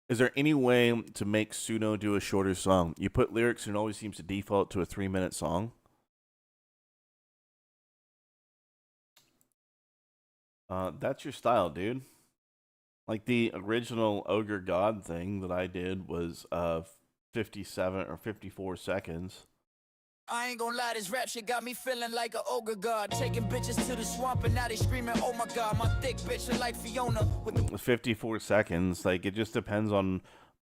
is there any way to make Suno do a shorter song? You put lyrics and it always seems to default to a 3-minute song. That's your style, dude. Like the original Ogre God thing that I did was 57 or 54 seconds. I ain't gonna lie, this rap shit got me feeling like an ogre god. Taking bitches to the swamp and now they screaming, oh my god, my thick bitch look like Fiona with the 54 seconds. Like, it just depends on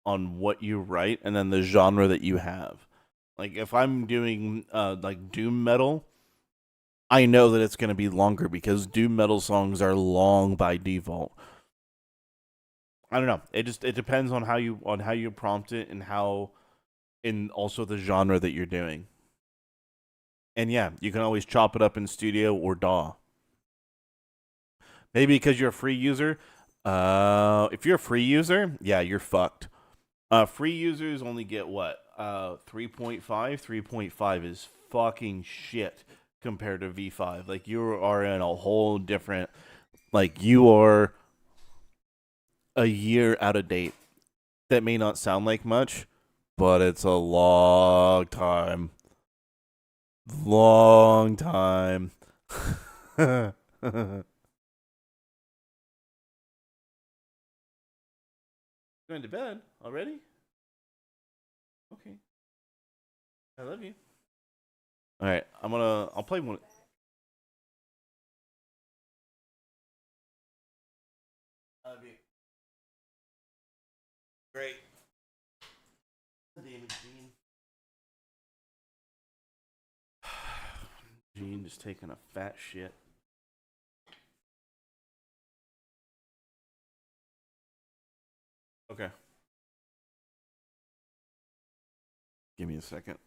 what you write and then the genre that you have. Like if I'm doing like doom metal, I know that it's going to be longer because doom metal songs are long by default. I don't know. It depends on how you prompt it and how in also the genre that you're doing. And yeah, you can always chop it up in studio or DAW. Maybe because you're a free user. If you're a free user, yeah, you're fucked. Free users only get what? 3.5? 3.5 is fucking shit compared to V5. Like, you are in a whole different... Like, you are a year out of date. That may not sound like much, but it's a long time. Long time. Going to bed already? Okay. I love you. All right, I'll play one. I love you. Great. Damn it, Gene. Gene just taking a fat shit. Okay. Give me a second.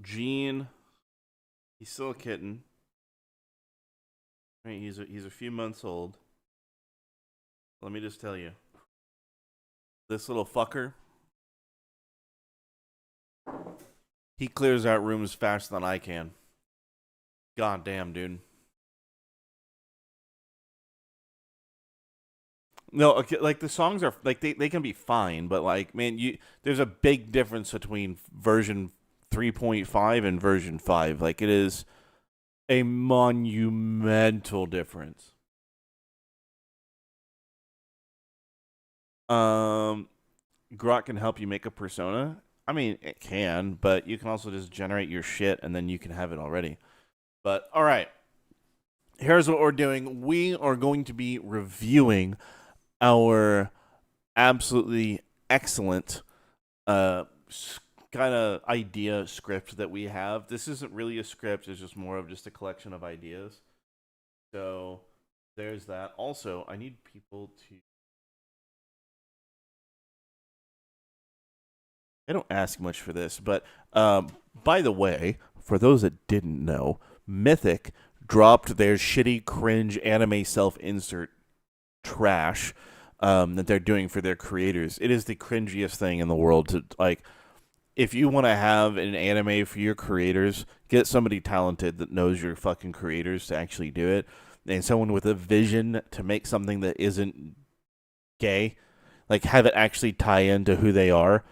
Gene, he's still a kitten. Right, he's a few months old. Let me just tell you, this little fucker, he clears out rooms faster than I can. God damn, dude. No, okay, like the songs are like they can be fine, but like man, there's a big difference between version 3.5 and version 5. Like it is a monumental difference. Grok can help you make a persona. I mean, it can, but you can also just generate your shit and then you can have it already. But all right. Here's what we're doing. We are going to be reviewing our absolutely excellent kind of idea script that we have. This isn't really a script, it's just more of just a collection of ideas. So there's that. Also, I need people to... I don't ask much for this, but by the way, for those that didn't know, Mythic dropped their shitty, cringe anime self-insert trash that they're doing for their creators. It is the cringiest thing in the world to, like, if you want to have an anime for your creators, get somebody talented that knows your fucking creators to actually do it, and someone with a vision to make something that isn't gay, like have it actually tie into who they are.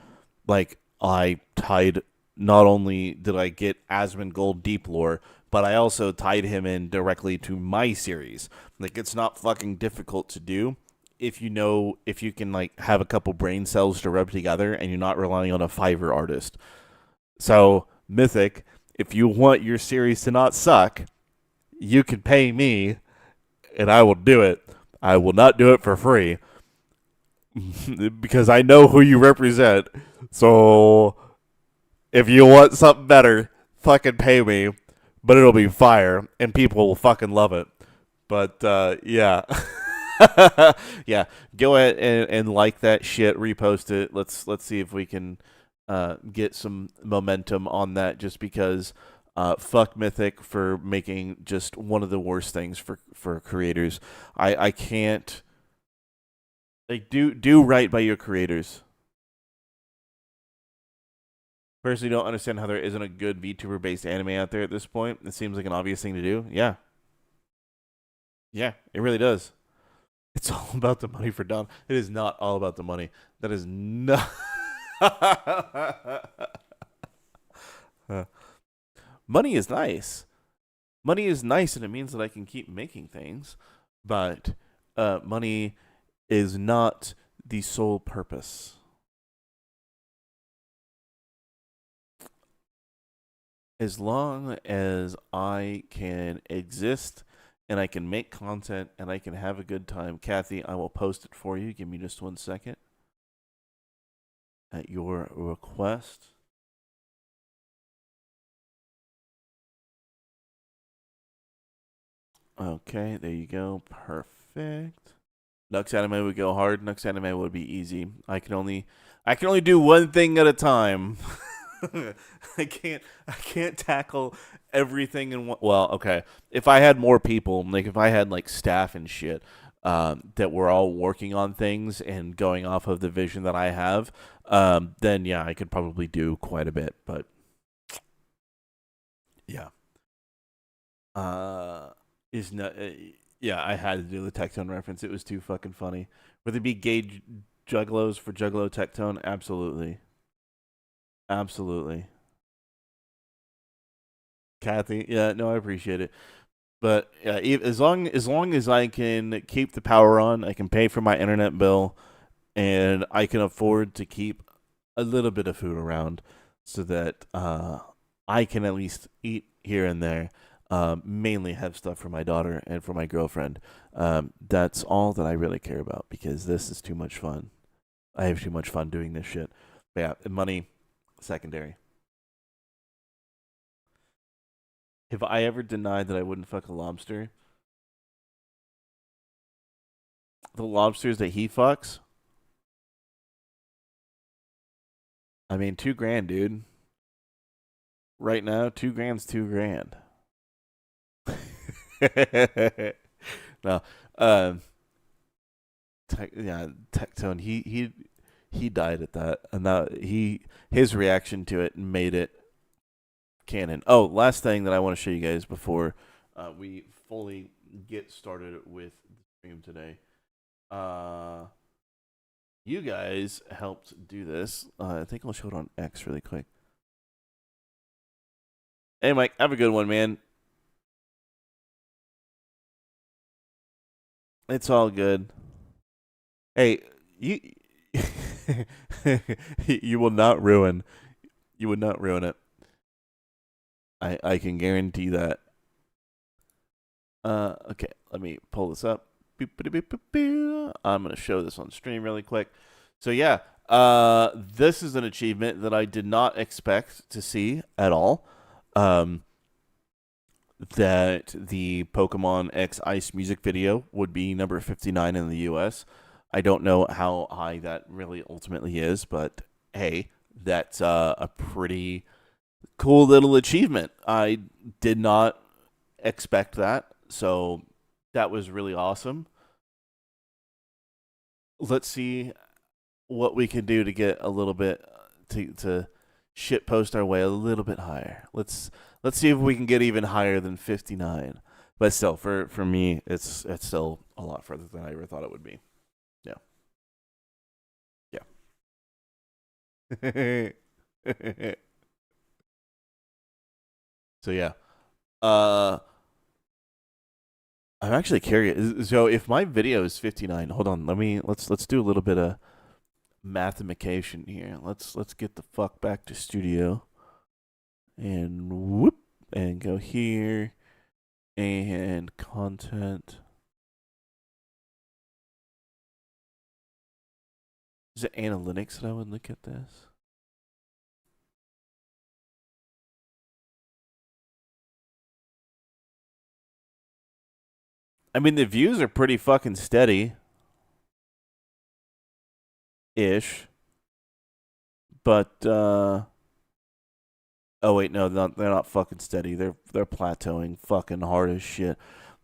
Like, I tied, not only did I get Asmongold Deep Lore, but I also tied him in directly to my series. Like, it's not fucking difficult to do if you know, if you can, like, have a couple brain cells to rub together and you're not relying on a Fiverr artist. So, Mythic, if you want your series to not suck, you can pay me, and I will do it. I will not do it for free. Because I know who you represent. So if you want something better, fucking pay me. But it'll be fire, and people will fucking love it. But yeah. Yeah, go ahead and like that shit, repost it. Let's see if we can get some momentum on that, just because fuck Mythic for making just one of the worst things for creators. I can't... Like, do right by your creators. Personally, don't understand how there isn't a good VTuber-based anime out there at this point. It seems like an obvious thing to do. Yeah. Yeah, it really does. It's all about the money for Dom. It is not all about the money. That is not... Money is nice. Money is nice, and it means that I can keep making things. But money is not the sole purpose. as long as I can exist and I can make content and I can have a good time, Kathy, I will post it for you. Give me just 1 second. At your request. Okay, there you go. Perfect. Nux anime would go hard. Nux anime would be easy. I can only do one thing at a time. I can't tackle everything in one. Well, okay. If I had more people, like if I had like staff and shit, that were all working on things and going off of the vision that I have, then yeah, I could probably do quite a bit. But yeah, is not. Yeah, I had to do the Tectone reference. It was too fucking funny. Would it be gay juggalos for Juggalo Tectone? Absolutely. Absolutely. Kathy, yeah, no, I appreciate it. But yeah, as long as I can keep the power on, I can pay for my internet bill, and I can afford to keep a little bit of food around, so that I can at least eat here and there. Mainly have stuff for my daughter and for my girlfriend. That's all that I really care about, because this is too much fun. I have too much fun doing this shit. But yeah, money secondary. Have I ever denied that I wouldn't fuck a lobster? The lobsters that he fucks? I mean, $2,000, dude. Right now, $2,000's $2,000. No, Tectone. He died at that, and now his reaction to it made it canon. Oh, last thing that I want to show you guys before we fully get started with the stream today. You guys helped do this. I think I'll show it on X really quick. Hey, Mike, have a good one, man. It's all good. Hey, you you will not ruin. You would not ruin it. I can guarantee that. Okay, let me pull this up. I'm gonna show this on stream really quick. So yeah, this is an achievement that I did not expect to see at all. That the Pokemon X Ice music video would be number 59 in the US. I don't know how high that really ultimately is, but hey, that's a pretty cool little achievement. I did not expect that, so that was really awesome. Let's see what we can do to get a little bit to shit post our way a little bit higher. Let's see if we can get even higher than 59. But still, for me, it's still a lot further than I ever thought it would be. Yeah. So yeah. I'm actually curious. So if my video is 59, hold on. Let's do a little bit of mathematication here. Let's get the fuck back to studio. And whoop, and go here, and content. Is it analytics that I would look at this? I mean, the views are pretty fucking steady. Ish. But, oh wait, no, they're not fucking steady. They're plateauing fucking hard as shit.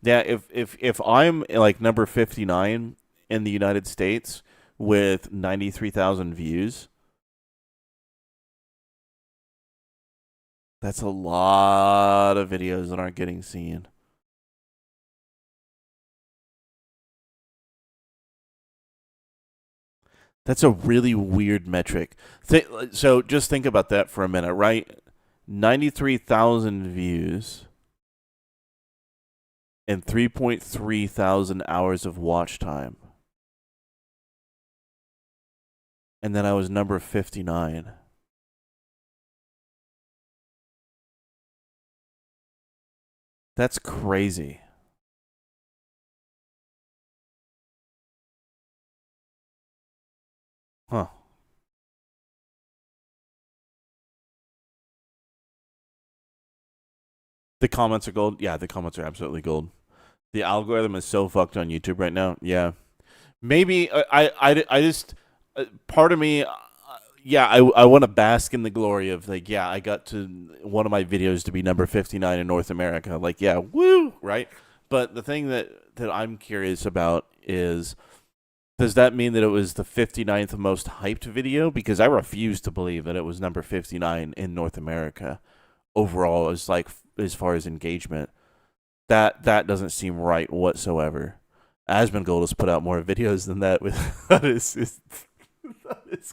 Yeah, if I'm like number 59 in the United States with 93,000 views, that's a lot of videos that aren't getting seen. That's a really weird metric. So just think about that for a minute, right? 93,000 views and 3.3 thousand hours of watch time. And then I was number 59. That's crazy. Huh. The comments are gold. Yeah, the comments are absolutely gold. The algorithm is so fucked on YouTube right now. Yeah. Maybe I just part of me yeah, I want to bask in the glory of like, yeah, I got to one of my videos to be number 59 in North America. Like, yeah, woo, right? But the thing that I'm curious about is, does that mean that it was the 59th most hyped video? Because I refuse to believe that it was number 59 in North America overall, as like as far as engagement. That doesn't seem right whatsoever. Asmongold has put out more videos than that with his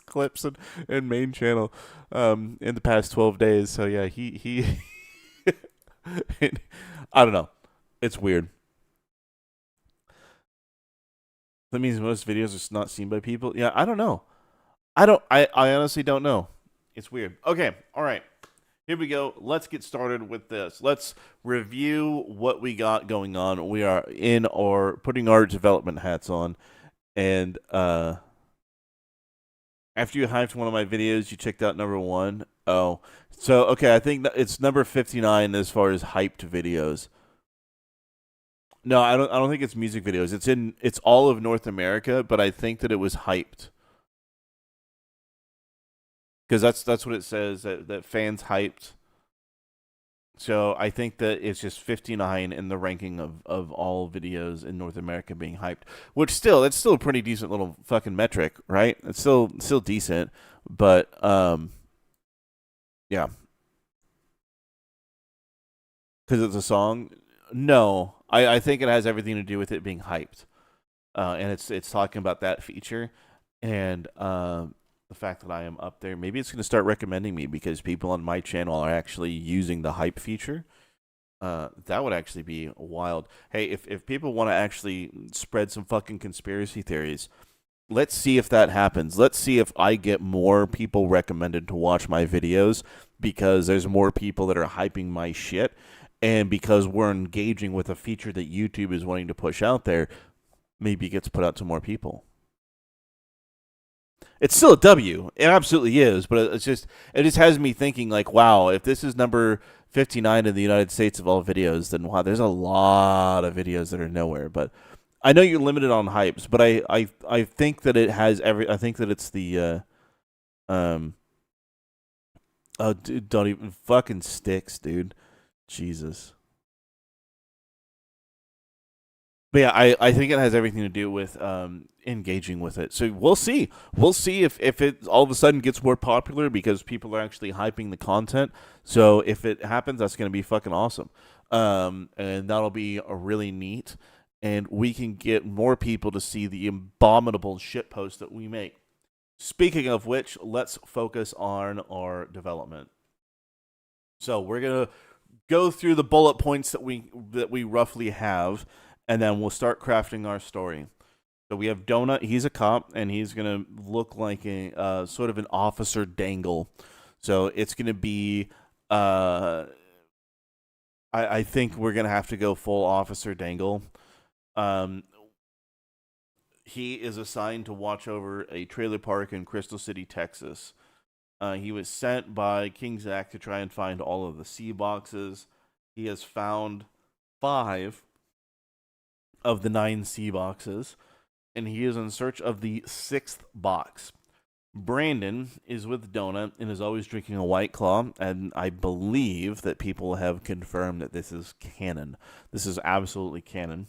clips and main channel in the past 12 days. So yeah, he I don't know. It's weird. That means most videos are not seen by people. Yeah, I don't know. I honestly don't know. It's weird. Okay, all right. Here we go. Let's get started with this. Let's review what we got going on. We are in our putting our development hats on, and after you hyped one of my videos, you checked out number 1. Oh, so okay. I think it's number 59 as far as hyped videos. No, I don't think it's music videos. It's all of North America, but I think that it was hyped. Because that's what it says, that fans hyped. So I think that it's just 59 in the ranking of all videos in North America being hyped. Which it's still a pretty decent little fucking metric, right? It's still decent, but yeah. Because it's a song. No, I think it has everything to do with it being hyped, and it's talking about that feature, and the fact that I am up there. Maybe it's going to start recommending me because people on my channel are actually using the hype feature. That would actually be wild. Hey, if people want to actually spread some fucking conspiracy theories, let's see if that happens. Let's see if I get more people recommended to watch my videos because there's more people that are hyping my shit, and because we're engaging with a feature that YouTube is wanting to push out there, maybe it gets put out to more people. It's still a W. It absolutely is, but it just has me thinking like, wow, if this is number 59 in the United States of all videos, then wow, there's a lot of videos that are nowhere. But I know you're limited on hypes, but I think that it has I think that it's the oh, dude, don't even fucking sticks, dude. Jesus. But yeah, I think it has everything to do with engaging with it. So we'll see. We'll see if it all of a sudden gets more popular because people are actually hyping the content. So if it happens, that's going to be fucking awesome. And that'll be really neat. And we can get more people to see the abominable shit posts that we make. Speaking of which, let's focus on our development. So we're going to go through the bullet points that we roughly have, and then we'll start crafting our story. So we have Donut. He's a cop, and he's going to look like a sort of an Officer Dangle. So it's going to be, I think we're going to have to go full Officer Dangle. He is assigned to watch over a trailer park in Crystal City, Texas. He was sent by King Zach to try and find all of the C boxes. He has found 5 of the 9 C boxes, and he is in search of the 6th box. Brandon is with Donut and is always drinking a White Claw, and I believe that people have confirmed that this is canon. This is absolutely canon.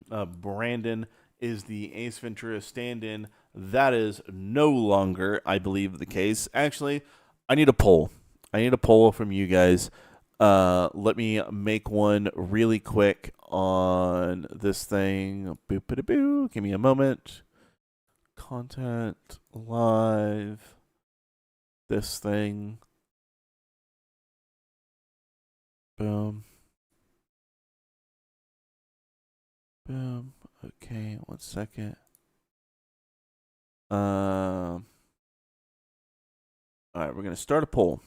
Brandon is the Ace Ventura stand-in. That is no longer, I believe, the case. Actually, I need a poll. I need a poll from you guys. Let me make one really quick on this thing. Boop-a-da-boo. Give me a moment. Content live. This thing. Boom. Boom. Okay, 1 second. All right, we're gonna start a poll.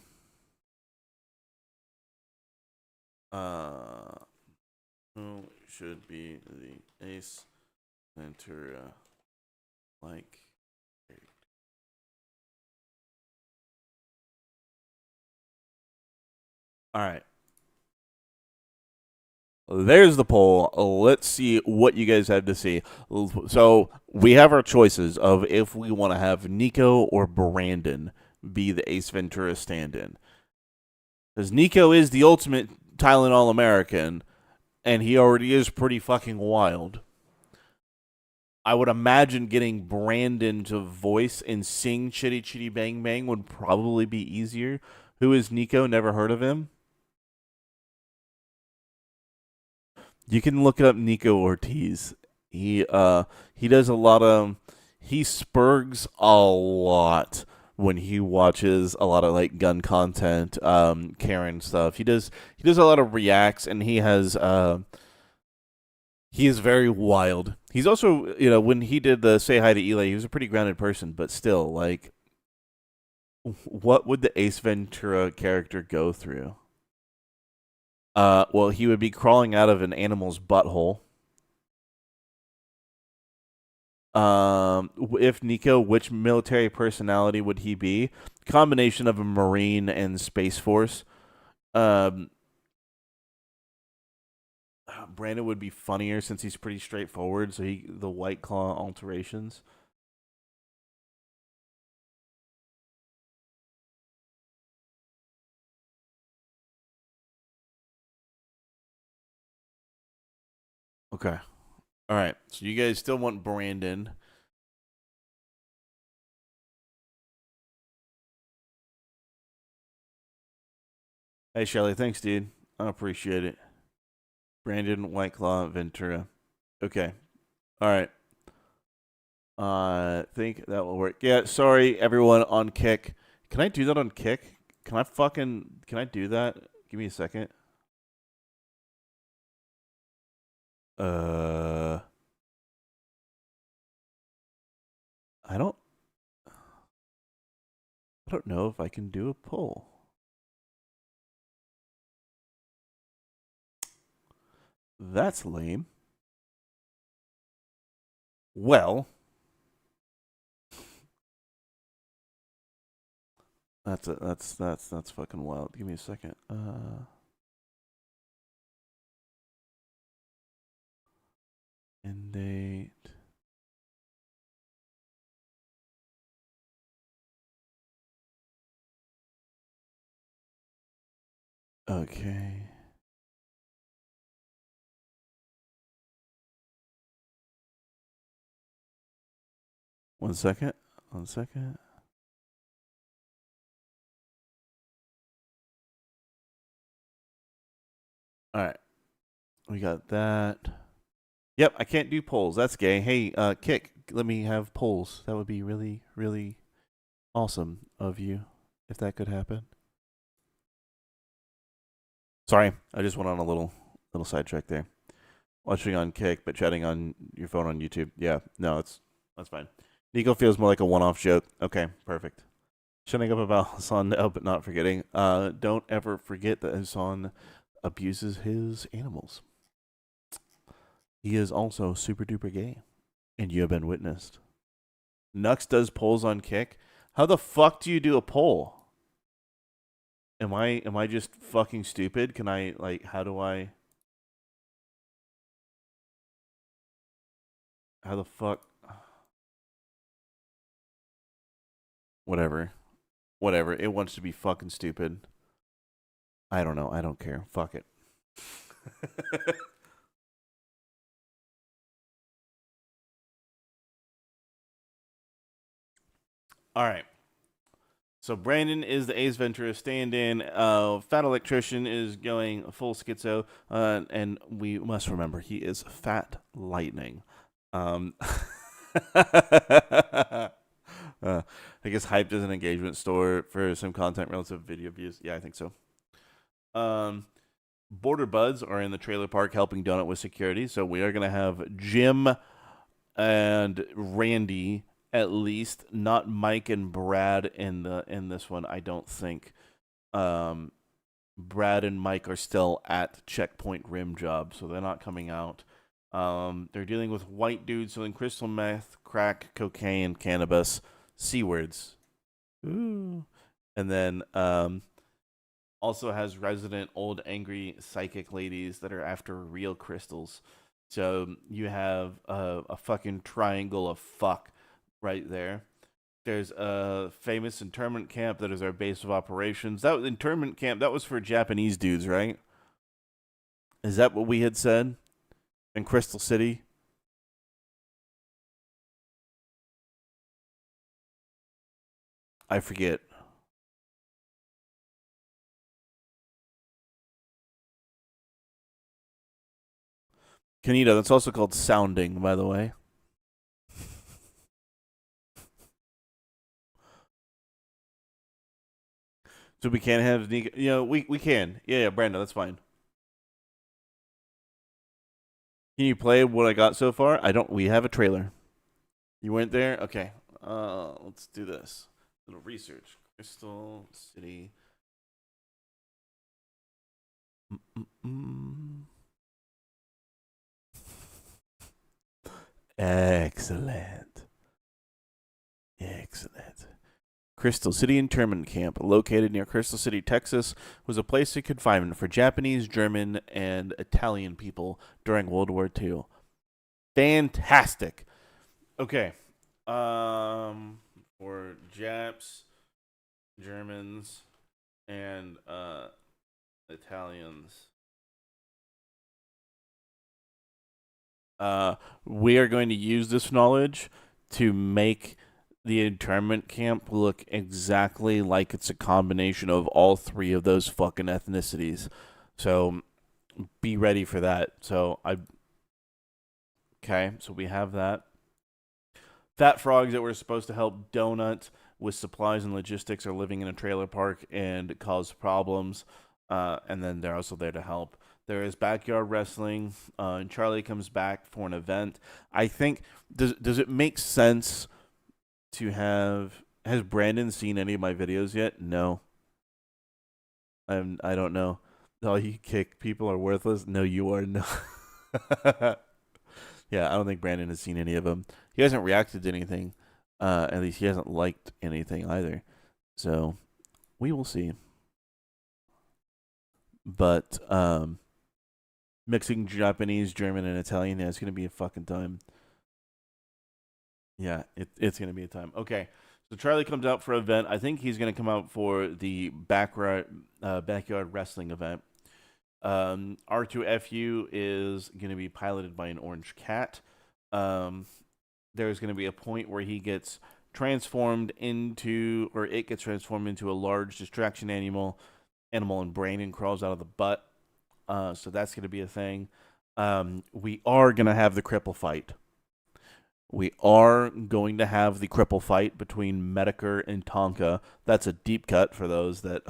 Who should be the Ace Ventura like? All right. There's the poll. Let's see what you guys have to see. So we have our choices of if we want to have Nico or Brandon be the Ace Ventura stand-in. Because Nico is the ultimate Tylenol American, and he already is pretty fucking wild. I would imagine getting Brandon to voice and sing Chitty Chitty Bang Bang would probably be easier. Who is Nico? Never heard of him. You can look up Nico Ortiz. He does a lot of, he spurgs a lot when he watches a lot of like gun content, Karen stuff. He does a lot of reacts, and he is very wild. He's also, when he did the Say Hi to Eli, he was a pretty grounded person, but still, like, what would the Ace Ventura character go through? Well, he would be crawling out of an animal's butthole. If Nico, which military personality would he be? Combination of a Marine and Space Force. Brandon would be funnier since he's pretty straightforward, so the White Claw alterations. Okay. All right. So you guys still want Brandon. Hey, Shelly. Thanks, dude. I appreciate it. Brandon, White Claw, Ventura. Okay. All right. I think that will work. Yeah, sorry, everyone on Kick. Can I do that on Kick? Can I do that? Give me a second. I don't know if I can do a poll. That's lame. Well, that's fucking wild. Give me a second. End date. Okay. One second. All right. We got that. Yep, I can't do polls. That's gay. Hey, Kick, let me have polls. That would be really, really awesome of you if that could happen. Sorry, I just went on a little sidetrack there. Watching on Kick, but chatting on your phone on YouTube. Yeah, no, that's fine. Nico feels more like a one-off joke. Okay, perfect. Shutting up about Hassan now, but not forgetting. Don't ever forget that Hassan abuses his animals. He is also super duper gay, and you have been witnessed. Nux does polls on Kick. How the fuck do you do a poll? Am I just fucking stupid? Can I, like, how the fuck? Whatever. It wants to be fucking stupid. I don't know. I don't care. Fuck it. All right. So Brandon is the Ace Ventura stand-in. Fat Electrician is going full schizo. And we must remember, he is Fat Lightning. I guess Hyped is an engagement store for some content relative video views. Yeah, I think so. Border Buds are in the trailer park helping Donut with security. So we are going to have Jim and Randy, at least, not Mike and Brad in this one, I don't think. Brad and Mike are still at Checkpoint Rim Job, so they're not coming out. They're dealing with white dudes selling crystal meth, crack, cocaine, cannabis, C words. Ooh. And then also has resident old angry psychic ladies that are after real crystals. So you have a fucking triangle of fuck right there. There's a famous internment camp that is our base of operations. That internment camp, that was for Japanese dudes, right? Is that what we had said in Crystal City? I forget. Kanita, that's also called sounding, by the way. So we can't have Nika. You know, we can. Yeah, Brando, that's fine. Can you play what I got so far? I don't. We have a trailer. You weren't there? Okay. Let's do this. Little research. Crystal City. Excellent. Excellent. Crystal City Internment Camp, located near Crystal City, Texas, was a place of confinement for Japanese, German, and Italian people during World War II. Fantastic. Okay. For Japs, Germans, and Italians. We are going to use this knowledge to make the internment camp look exactly like it's a combination of all three of those fucking ethnicities. So be ready for that. Okay, so we have that. Fat frogs that were supposed to help Donut with supplies and logistics are living in a trailer park and cause problems. And then they're also there to help. There is backyard wrestling, and Charlie comes back for an event. I think does it make sense to have? Has Brandon seen any of my videos yet? No. I don't know. All you kick people are worthless. No, you are no. Yeah, I don't think Brandon has seen any of them. He hasn't reacted to anything. At least he hasn't liked anything either. So we will see. But mixing Japanese, German, and Italian, yeah, it's gonna be a fucking time. Yeah, it's gonna be a time. Okay, so Charlie comes out for an event. I think he's gonna come out for the backyard wrestling event. R2FU is gonna be piloted by an orange cat. There's gonna be a point where he gets transformed into, or it gets transformed into a large distraction animal, and Brandon crawls out of the butt. So that's gonna be a thing. We are gonna have the cripple fight. We are going to have the cripple fight between Medicare and Tonka. That's a deep cut for those that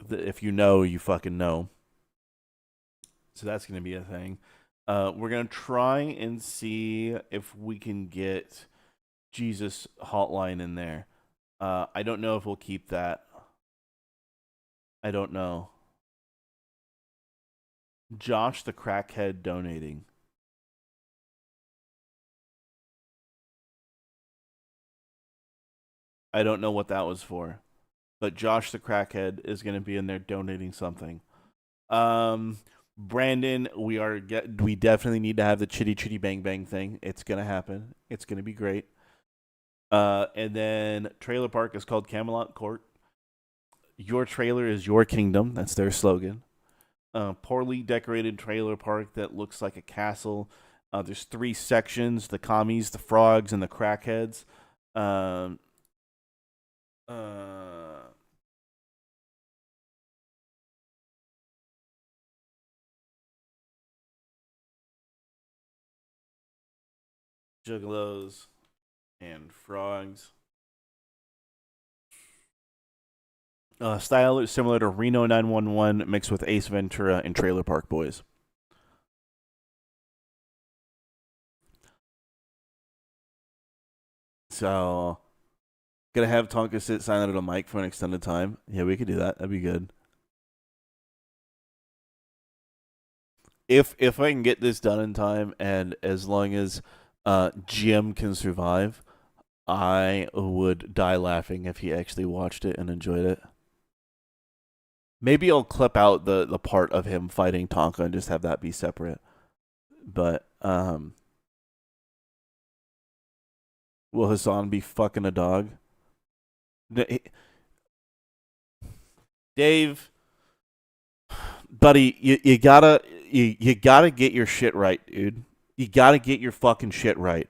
if you know, you fucking know. So that's going to be a thing. We're going to try and see if we can get Jesus Hotline in there. I don't know if we'll keep that. I don't know. Josh the Crackhead donating. I don't know what that was for. But Josh the Crackhead is going to be in there donating something. Brandon, we definitely need to have the Chitty Chitty Bang Bang thing. It's going to happen. It's going to be great. And then Trailer Park is called Camelot Court. Your trailer is your kingdom. That's their slogan. Poorly decorated trailer park that looks like a castle. There's 3 sections: the commies, the frogs, and the crackheads. Juggalos and frogs. Style is similar to Reno 911 mixed with Ace Ventura and Trailer Park Boys. So Gonna have Tonka sit silent at a mic for an extended time. Yeah, we could do that. That'd be good. If I can get this done in time, and as long as Jim can survive, I would die laughing if he actually watched it and enjoyed it. Maybe I'll clip out the part of him fighting Tonka and just have that be separate. But will Hassan be fucking a dog? Dave, buddy, you gotta get your shit right, dude. You gotta get your fucking shit right.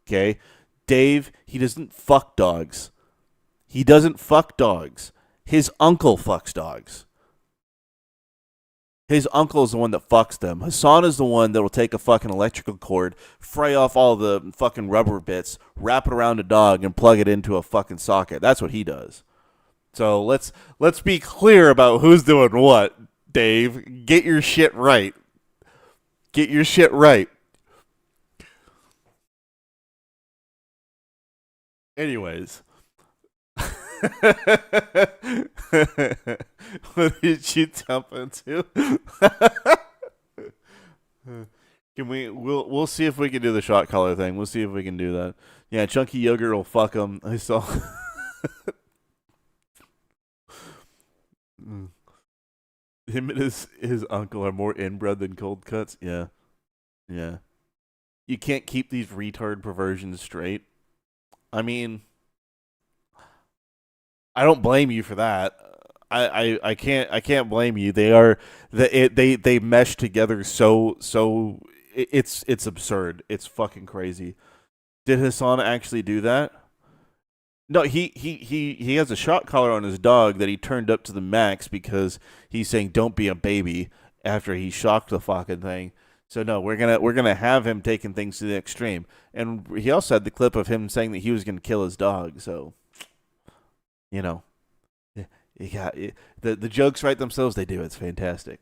Okay? Dave, he doesn't fuck dogs. He doesn't fuck dogs. His uncle fucks dogs. His uncle is the one that fucks them. Hassan is the one that will take a fucking electrical cord, fray off all the fucking rubber bits, wrap it around a dog, and plug it into a fucking socket. That's what he does. So let's be clear about who's doing what, Dave. Get your shit right. Get your shit right. Anyways. What did you jump into? Can we'll see if we can do the shot collar thing. We'll see if we can do that. Yeah, Chunky Yogurt will fuck him. I saw. Him and his uncle are more inbred than cold cuts. Yeah. Yeah. You can't keep these retard perversions straight. I mean, I don't blame you for that. I can't blame you. They mesh together so it's absurd. It's fucking crazy. Did Hassan actually do that? No, he has a shot collar on his dog that he turned up to the max because he's saying don't be a baby after he shocked the fucking thing. So no, we're gonna have him taking things to the extreme. And he also had the clip of him saying that he was gonna kill his dog. So, you know, you got the jokes write themselves. They do. It's fantastic.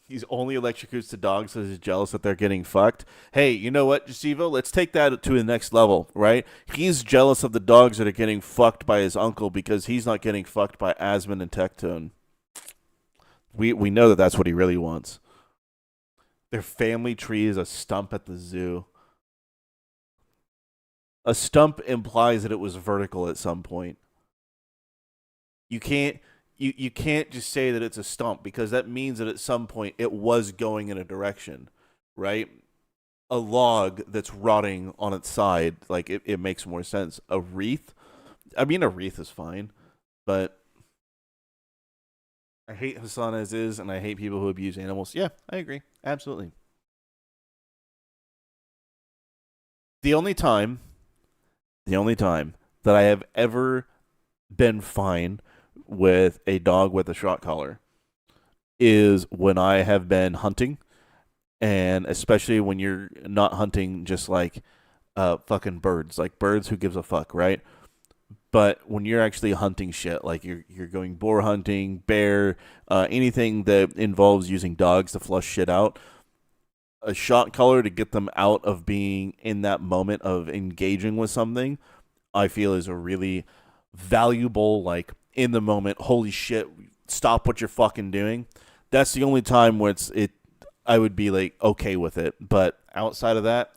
He's only electrocutes to dogs because he's jealous that they're getting fucked. Hey, you know what, Jasivo? Let's take that to the next level, right? He's jealous of the dogs that are getting fucked by his uncle because he's not getting fucked by Asmon and Tectone. We know that that's what he really wants. Their family tree is a stump at the zoo. A stump implies that it was vertical at some point. You can't just say that it's a stump because that means that at some point it was going in a direction, right? A log that's rotting on its side, like it makes more sense. A wreath? I mean, a wreath is fine, but I hate Hassan as is, and I hate people who abuse animals. Yeah, I agree. Absolutely. The only time that I have ever been fine with a dog with a shot collar is when I have been hunting, and especially when you're not hunting just like fucking birds, like birds, who gives a fuck, right? But when you're actually hunting shit, like you're going boar hunting, bear, anything that involves using dogs to flush shit out, a shot collar to get them out of being in that moment of engaging with something, I feel is a really valuable, like, in the moment, holy shit, stop what you're fucking doing. That's the only time where I would be like okay with it. But outside of that,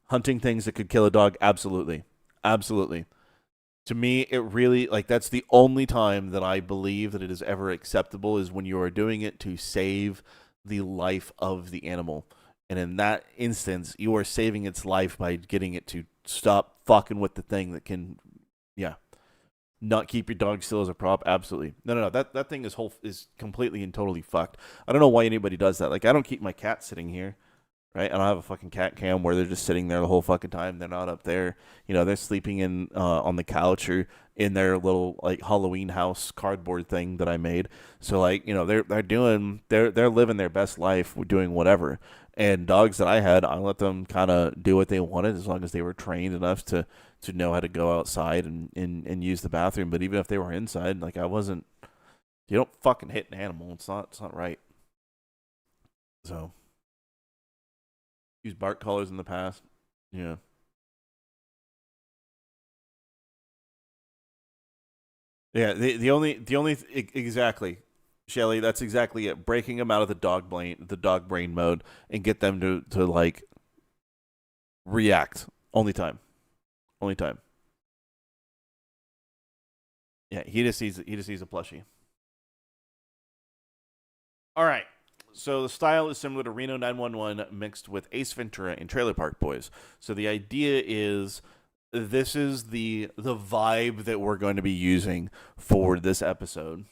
hunting things that could kill a dog, absolutely. Absolutely. To me, it really, like, that's the only time that I believe that it is ever acceptable, is when you are doing it to save the life of the animal. And in that instance, you are saving its life by getting it to stop fucking with the thing that can, yeah, not keep your dog still as a prop. Absolutely. No. That thing is completely and totally fucked. I don't know why anybody does that. Like, I don't keep my cat sitting here, right? I don't have a fucking cat cam where they're just sitting there the whole fucking time. They're not up there. You know, they're sleeping in on the couch or in their little, like, Halloween house cardboard thing that I made. So, like, you know, they're living their best life, doing whatever. And dogs that I had, I let them kind of do what they wanted as long as they were trained enough to know how to go outside and use the bathroom. But even if they were inside, like, I wasn't. You don't fucking hit an animal. It's not right. So, use bark collars in the past. Yeah. Yeah, exactly, Shelly. That's exactly it. Breaking them out of the dog brain mode, and get them to like react. Only time. Yeah, he just needs a plushie. All right. So the style is similar to Reno 911 mixed with Ace Ventura and Trailer Park Boys. So the idea is this is the vibe that we're going to be using for this episode.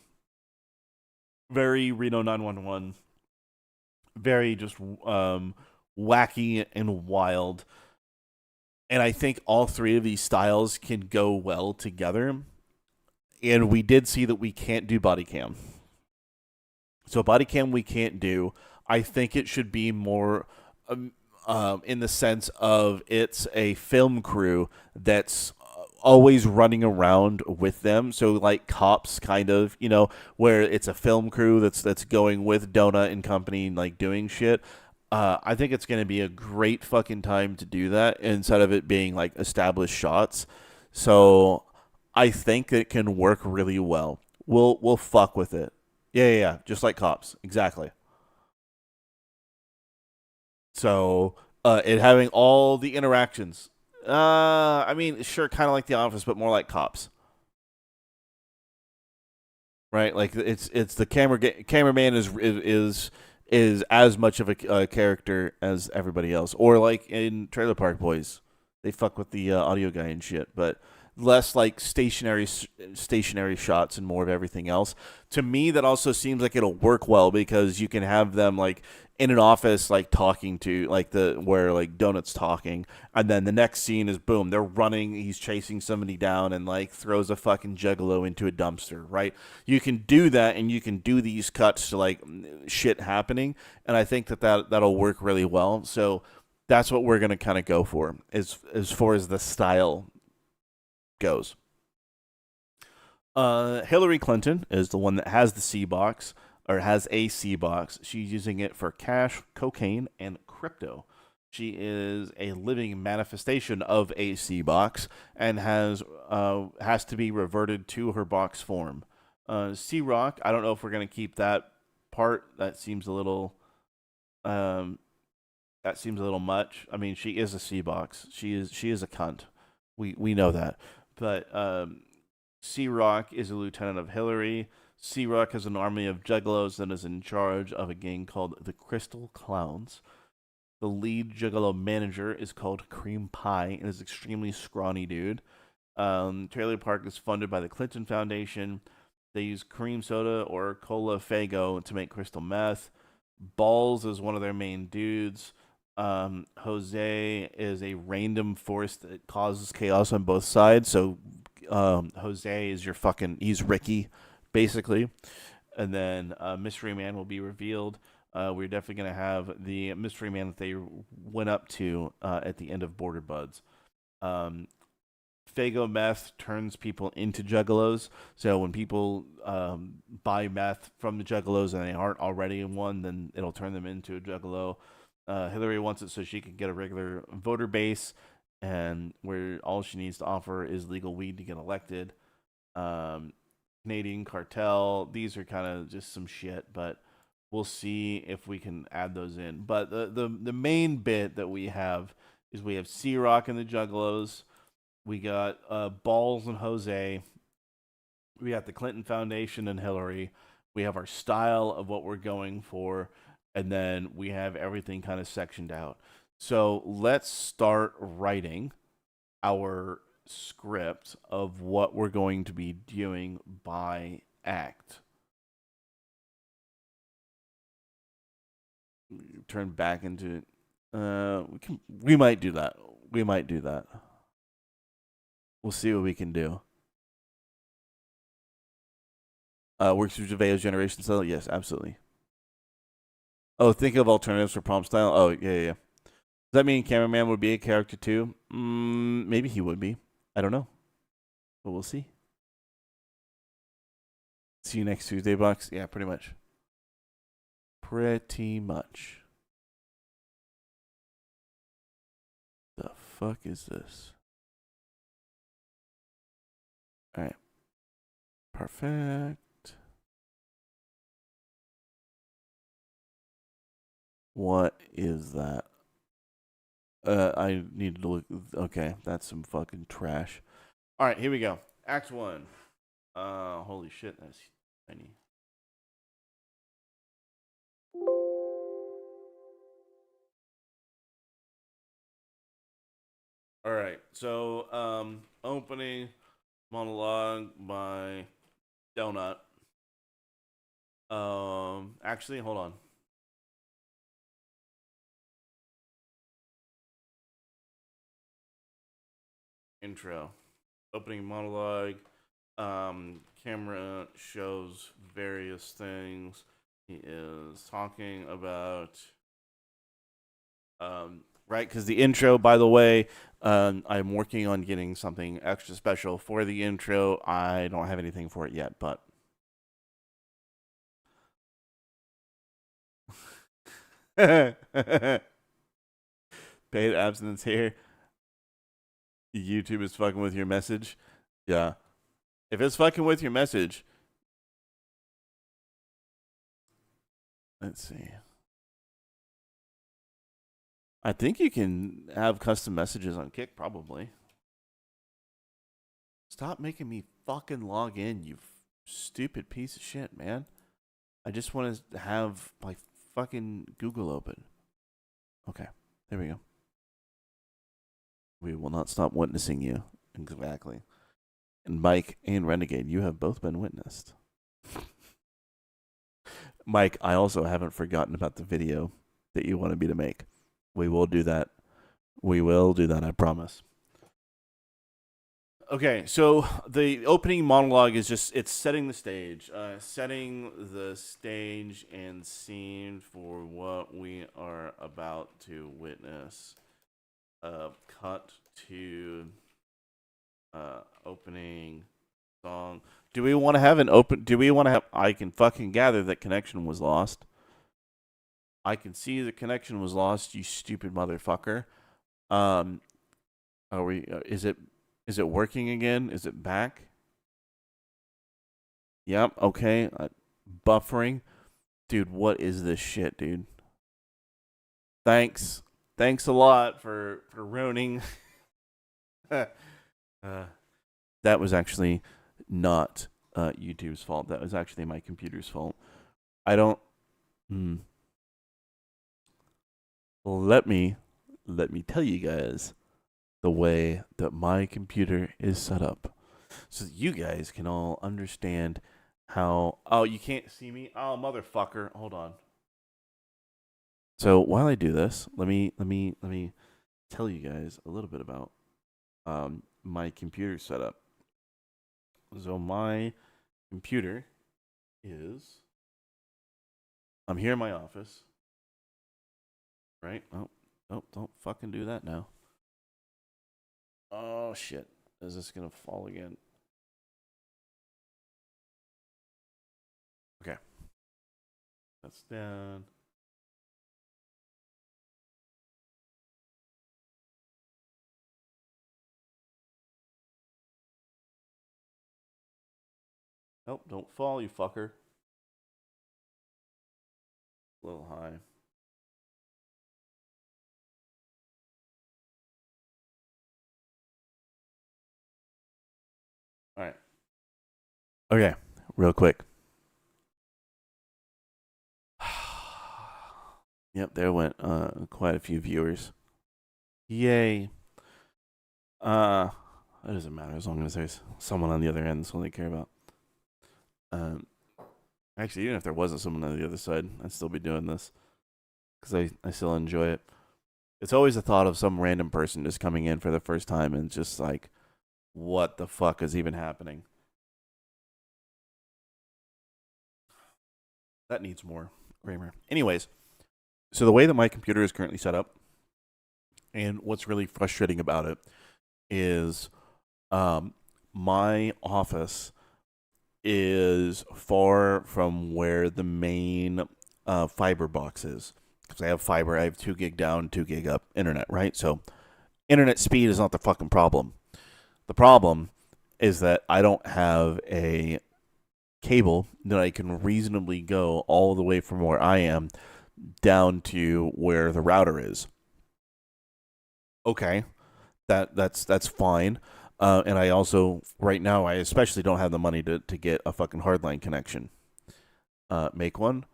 Very Reno 911, very just wacky and wild. And I think all three of these styles can go well together. And we did see that we can't do body cam. So body cam we can't do. I think it should be more in the sense of it's a film crew that's always running around with them. So like Cops, kind of, where it's a film crew that's going with Donut and company, like doing shit. I think it's going to be a great fucking time to do that instead of it being like established shots. So I think it can work really well. We'll fuck with it. Yeah. Just like Cops. Exactly. So, it having all the interactions. I mean, sure, kind of like The Office, but more like Cops. Right? Like it's the cameraman is as much of a character as everybody else, or like in Trailer Park Boys, they fuck with the audio guy and shit, but less like stationary shots and more of everything else. To me, that also seems like it'll work well because you can have them like in an office, like talking to like where like Donut's talking, and then the next scene is boom, they're running, he's chasing somebody down and like throws a fucking juggalo into a dumpster, right? You can do that, and you can do these cuts to like shit happening, and I think that'll work really well. So that's what we're gonna kind of go for as far as the style goes. Hillary Clinton is the one that has the C box, or has a C box. She's using it for cash, cocaine, and crypto. She is a living manifestation of a C box and has to be reverted to her box form. C Rock, I don't know if we're gonna keep that part. That seems a little much. I mean, she is a C box. She is a cunt. We know that. But C Rock is a lieutenant of Hillary. C Rock has an army of juggalos and is in charge of a gang called the Crystal Clowns. The lead juggalo manager is called Cream Pie and is an extremely scrawny dude. Trailer Park is funded by the Clinton Foundation. They use cream soda or cola Fago to make crystal meth. Balls is one of their main dudes. Jose is a random force that causes chaos on both sides. So Jose is he's Ricky, basically. And then Mystery Man will be revealed. We're definitely going to have the Mystery Man that they went up to at the end of Border Buds. Fago meth turns people into juggalos. So when people buy meth from the juggalos and they aren't already in one, then it'll turn them into a juggalo. Hillary wants it so she can get a regular voter base, and where all she needs to offer is legal weed to get elected. Canadian cartel, these are kind of just some shit, but we'll see if we can add those in. But the main bit that we have is we have C Rock and the Juggalos. We got Balls and Jose. We got the Clinton Foundation and Hillary. We have our style of what we're going for. And then we have everything kind of sectioned out. So let's start writing our script of what we're going to be doing by act. Turn back into we might do that. We'll see what we can do. Works through Javeo's generation style? Yes, absolutely. Oh, think of alternatives for prompt style? Oh, yeah. Does that mean Cameraman would be a character too? Maybe he would be. I don't know. But we'll see. See you next Tuesday, Box? Yeah, pretty much. The fuck is this? Alright. Perfect. What is that? I need to look. Okay, that's some fucking trash. All right, here we go. Act 1. Holy shit, that's tiny. All right, so opening monologue by Donut. Actually, hold on. Intro. Opening monologue. Camera shows various things. He is talking about right, because the intro, by the way, I'm working on getting something extra special for the intro. I don't have anything for it yet, but paid abstinence here. YouTube is fucking with your message. Yeah. If it's fucking with your message, let's see. I think you can have custom messages on Kick, probably. Stop making me fucking log in, you stupid piece of shit, man. I just want to have my fucking Google open. Okay, there we go. We will not stop witnessing you. Exactly. And Mike and Renegade, you have both been witnessed. Mike, I also haven't forgotten about the video that you wanted me to make. We will do that. We will do that, I promise. Okay, so the opening monologue is just, it's setting the stage. Setting the stage and scene for what we are about to witness. Cut to opening song. Do we want to have an open... Do we want to have... I can fucking gather that connection was lost. I can see the connection was lost, you stupid motherfucker. Are we... Is it working again? Is it back? Yep, okay. Buffering. Dude, what is this shit, dude? Thanks. Thanks a lot for ruining. That was actually not YouTube's fault. That was actually my computer's fault. I don't... Let me tell you guys the way that my computer is set up, so that you guys can all understand how... Oh, you can't see me? Oh, motherfucker. Hold on. So while I do this, let me tell you guys a little bit about my computer setup. So my computer is... I'm here in my office. Right? Oh, don't fucking do that now. Oh, shit. Is this going to fall again? Okay. That's down. Nope, don't fall, you fucker. A little high. All right. Okay, real quick. Yep, there went quite a few viewers. Yay. It doesn't matter as long as there's someone on the other end. That's all they care about. Actually, even if there wasn't someone on the other side, I'd still be doing this because I still enjoy it. It's always the thought of some random person just coming in for the first time and just like, what the fuck is even happening? That needs more grammar. Anyways, so the way that my computer is currently set up, and what's really frustrating about it, is my office is far from where the main fiber box is. Because I have fiber, I have 2 gig down, 2 gig up internet, right? So internet speed is not the fucking problem. The problem is that I don't have a cable that I can reasonably go all the way from where I am down to where the router is. Okay, that's fine. And I also, right now, I especially don't have the money to get a fucking hardline connection. Make one.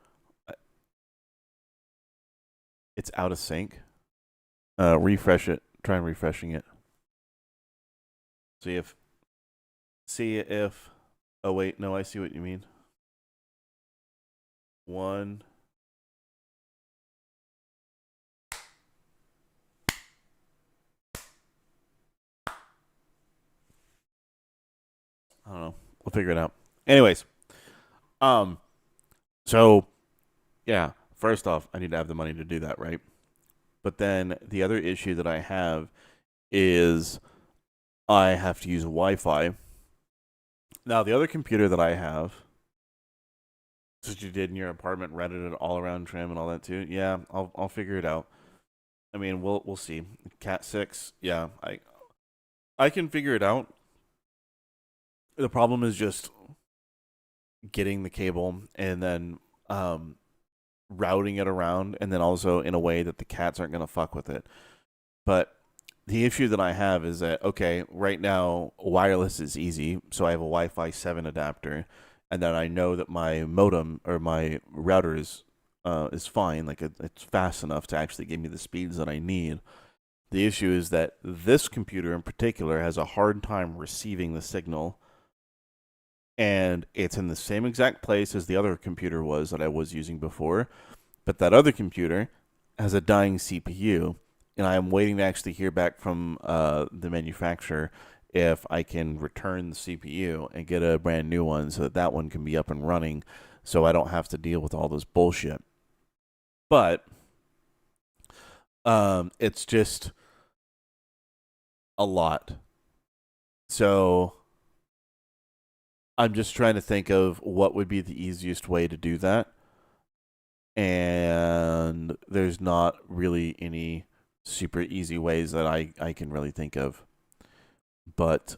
It's out of sync. Refresh it. Try and refreshing it. See if. Oh wait, no, I see what you mean. One. I don't know. We'll figure it out. Anyways, so yeah, first off, I need to have the money to do that, right? But then the other issue that I have is I have to use Wi-Fi. Now, the other computer that I have, since you did in your apartment, rented it all around trim and all that too. Yeah, I'll figure it out. I mean, we'll see. Cat 6, yeah, I can figure it out. The problem is just getting the cable and then routing it around, and then also in a way that the cats aren't going to fuck with it. But the issue that I have is that, okay, right now wireless is easy, so I have a Wi-Fi 7 adapter, and then I know that my modem or my router is fine, like it's fast enough to actually give me the speeds that I need. The issue is that this computer in particular has a hard time receiving the signal, and it's in the same exact place as the other computer was that I was using before, but that other computer has a dying CPU, and I am waiting to actually hear back from the manufacturer if I can return the CPU and get a brand new one so that that one can be up and running so I don't have to deal with all this bullshit. But it's just a lot. So I'm just trying to think of what would be the easiest way to do that. And there's not really any super easy ways that I can really think of. But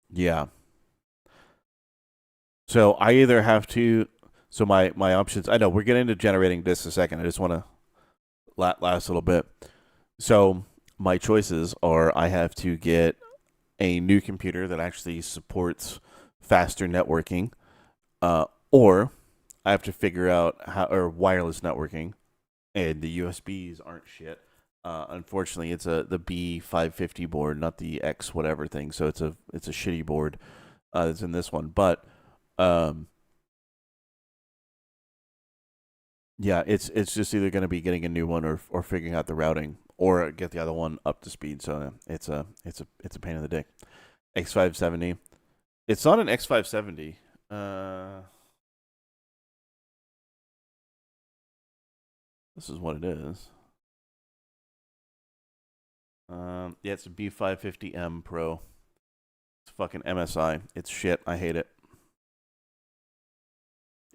yeah. So I either have to, so my options, I know we're getting into generating this in a second. I just want to last a little bit. So my choices are I have to get a new computer that actually supports faster networking, or I have to figure out how, or wireless networking, and the USBs aren't shit. Unfortunately, it's the B550 board, not the X whatever thing. So it's a shitty board that's in this one. But yeah, it's just either going to be getting a new one or figuring out the routing or get the other one up to speed. So it's a pain in the dick. X570. It's not an X570. This is what it is. Yeah, it's a B550M Pro. It's fucking MSI. It's shit. I hate it.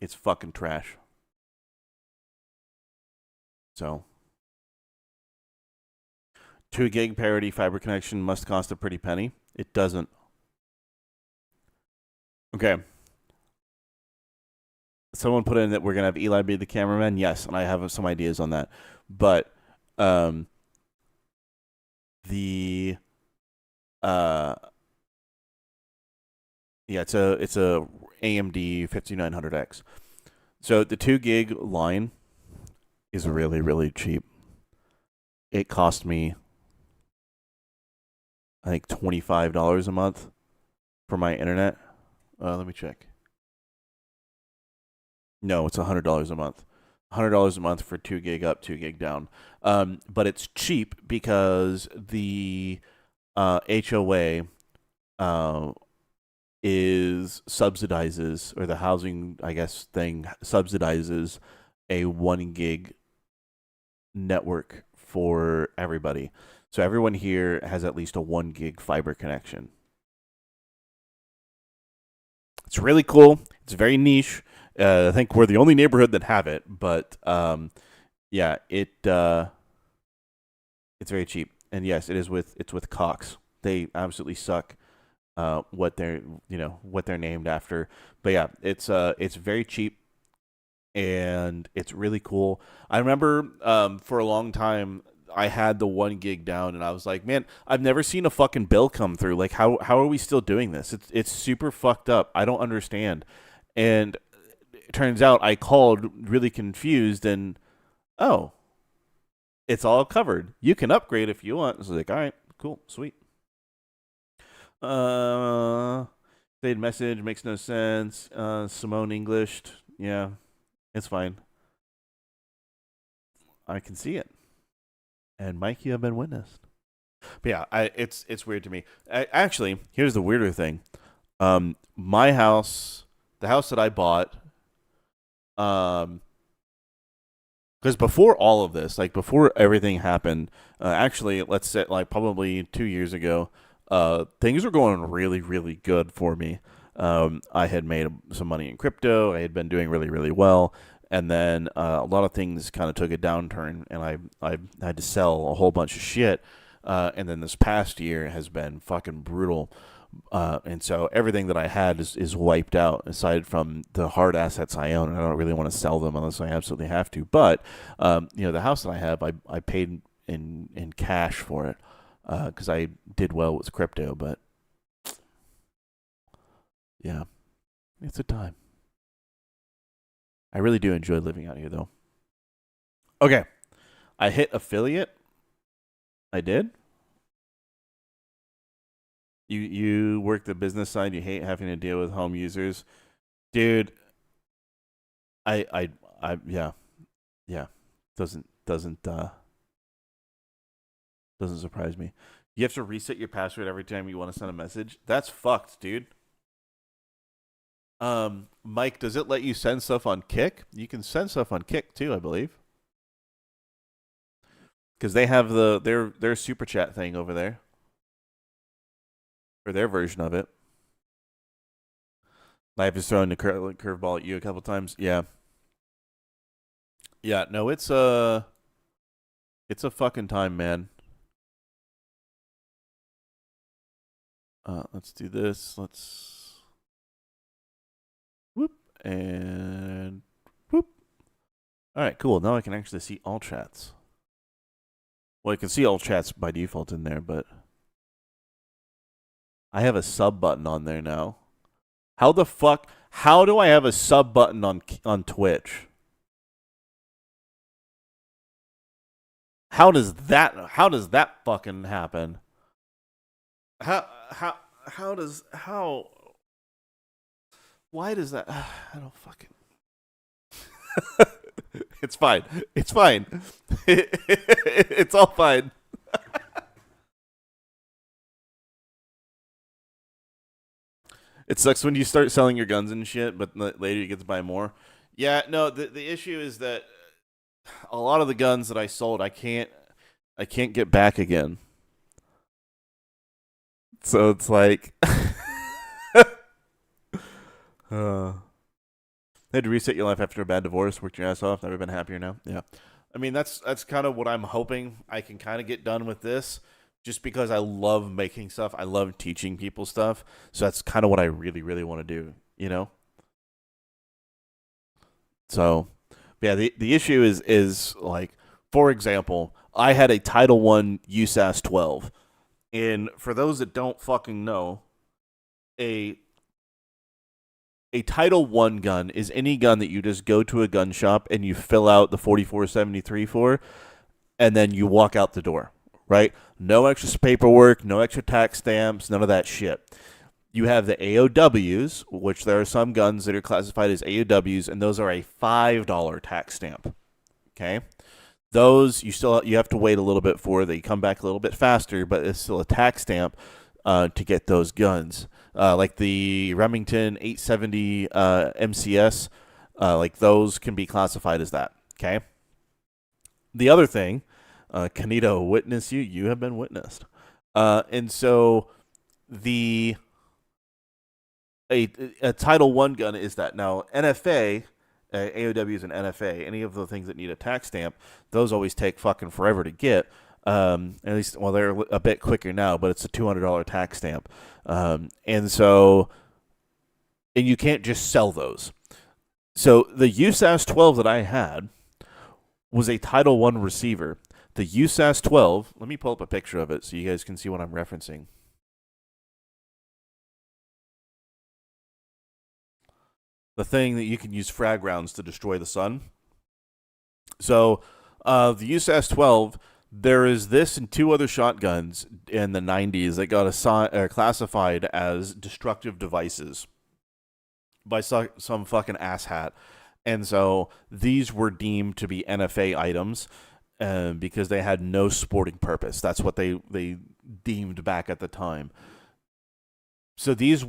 It's fucking trash. So 2 gig parity fiber connection must cost a pretty penny. It doesn't. Okay. Someone put in that we're gonna have Eli be the cameraman. Yes, and I have some ideas on that. But yeah, it's a AMD 5900X. So the 2 gig line is really, really cheap. It cost me, I think, $25 a month for my internet. Let me check. No, it's $100 a month. $100 a month for 2 gig up, 2 gig down. But it's cheap because the HOA subsidizes, or the housing, I guess, thing subsidizes a 1 gig network for everybody. So everyone here has at least a 1 gig fiber connection. It's really cool. It's very niche. I think we're the only neighborhood that have it, but yeah, it's very cheap. And yes, it's with Cox. They absolutely suck. what they're named after. But yeah, it's very cheap and it's really cool. I remember for a long time I had the 1 gig down and I was like, man, I've never seen a fucking bill come through. Like how are we still doing this? It's super fucked up. I don't understand. And it turns out I called really confused and oh, it's all covered. You can upgrade if you want. It's like, all right, cool, sweet. Fade message makes no sense. Simone English, yeah, it's fine. I can see it. And Mike, you have been witnessed. But yeah, it's weird to me. Actually, here's the weirder thing. My house, the house that I bought, because before all of this, like before everything happened, actually, let's say like probably 2 years ago, things were going really, really good for me. I had made some money in crypto. I had been doing really, really well. And then a lot of things kind of took a downturn, and I had to sell a whole bunch of shit. And then this past year has been fucking brutal. And so everything that I had is wiped out, aside from the hard assets I own. And I don't really want to sell them unless I absolutely have to. But the house that I have, I paid in cash for it because I did well with crypto. But yeah, it's a time. I really do enjoy living out here, though. Okay, I hit affiliate. I did. You work the business side. You hate having to deal with home users, dude. Yeah. Doesn't surprise me. You have to reset your password every time you want to send a message. That's fucked, dude. Mike, does it let you send stuff on Kick? You can send stuff on Kick too, I believe. Because they have their super chat thing over there. Or their version of it. Life is throwing the curveball at you a couple times. Yeah. Yeah, no, it's a fucking time, man. Let's do this. Let's whoop and whoop. All right, cool. Now I can actually see all chats. Well, I can see all chats by default in there, but I have a sub button on there now. How the fuck? How do I have a sub button on Twitch? How does that fucking happen? Why does that? I don't fucking. It's fine. It's fine. It's all fine. It sucks when you start selling your guns and shit, but later you get to buy more. Yeah, no, the issue is that a lot of the guns that I sold, I can't get back again. So it's like had to reset your life after a bad divorce, worked your ass off, never been happier now. Yeah. I mean, that's kind of what I'm hoping I can kind of get done with this, just because I love making stuff. I love teaching people stuff. So that's kind of what I really, really want to do, you know? So, yeah, the issue is like, for example, I had a Title I USAS 12. And for those that don't fucking know, a Title I gun is any gun that you just go to a gun shop and you fill out the 4473 for, and then you walk out the door, right? No extra paperwork, no extra tax stamps, none of that shit. You have the AOWs, which there are some guns that are classified as AOWs, and those are a $5 tax stamp. Okay? Those you have to wait a little bit for. They come back a little bit faster, but it's still a tax stamp to get those guns. Like the Remington 870 MCS, like those can be classified as that. Okay? The other thing, Canito, witness you have been witnessed. And so a Title I gun is that. Now, NFA, AOWs and NFA, any of the things that need a tax stamp, those always take fucking forever to get. At least, well, they're a bit quicker now, but it's a $200 tax stamp. And so, and you can't just sell those. So the USAS 12 that I had was a Title I receiver. The USAS 12, let me pull up a picture of it so you guys can see what I'm referencing. The thing that you can use frag rounds to destroy the sun. So the USAS 12, there is this and two other shotguns in the 90s that got classified as destructive devices by some fucking asshat. And so these were deemed to be NFA items because they had no sporting purpose. That's what they deemed back at the time. So these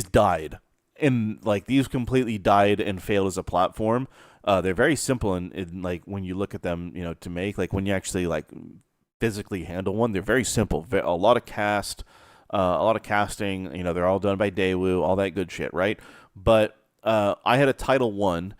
died. And like these completely died and failed as a platform. They're very simple in like when you look at them, you know, to make, like when you actually like physically handle one, they're very simple. A lot of casting, you know, they're all done by Daewoo, all that good shit, right? But I had a Title I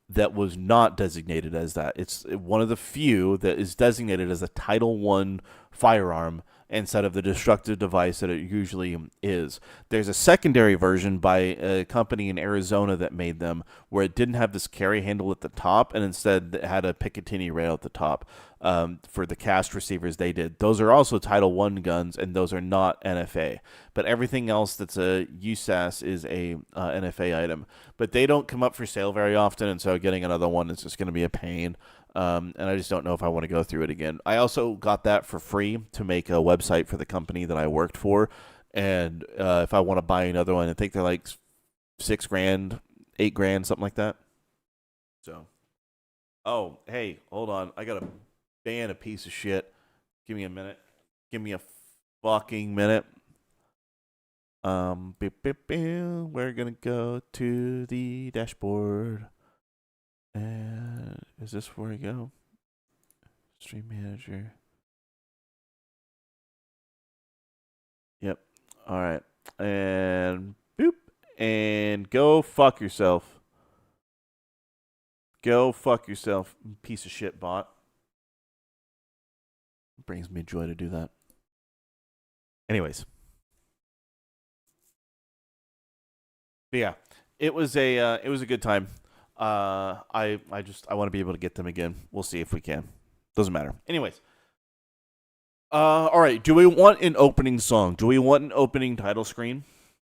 that was not designated as that. It's one of the few that is designated as a Title I firearm instead of the destructive device that it usually is. There's a secondary version by a company in Arizona that made them where it didn't have this carry handle at the top and instead it had a Picatinny rail at the top. For the cast receivers they did. Those are also Title I guns, and those are not NFA. But everything else that's a USAS is a NFA item. But they don't come up for sale very often, and so getting another one is just going to be a pain. And I just don't know if I want to go through it again. I also got that for free to make a website for the company that I worked for. And if I want to buy another one, I think they're like $6,000, $8,000, something like that. So, oh, hey, hold on. I got to ban a piece of shit. Give me a minute. Give me a fucking minute. We're gonna go to the dashboard. And is this where we go? Stream manager. Yep. All right. And boop. And go fuck yourself. Go fuck yourself, piece of shit bot. Brings me joy to do that. Anyways. But yeah, it was a good time. I want to be able to get them again. We'll see if we can. Doesn't matter. Anyways. All right. Do we want an opening song? Do we want an opening title screen?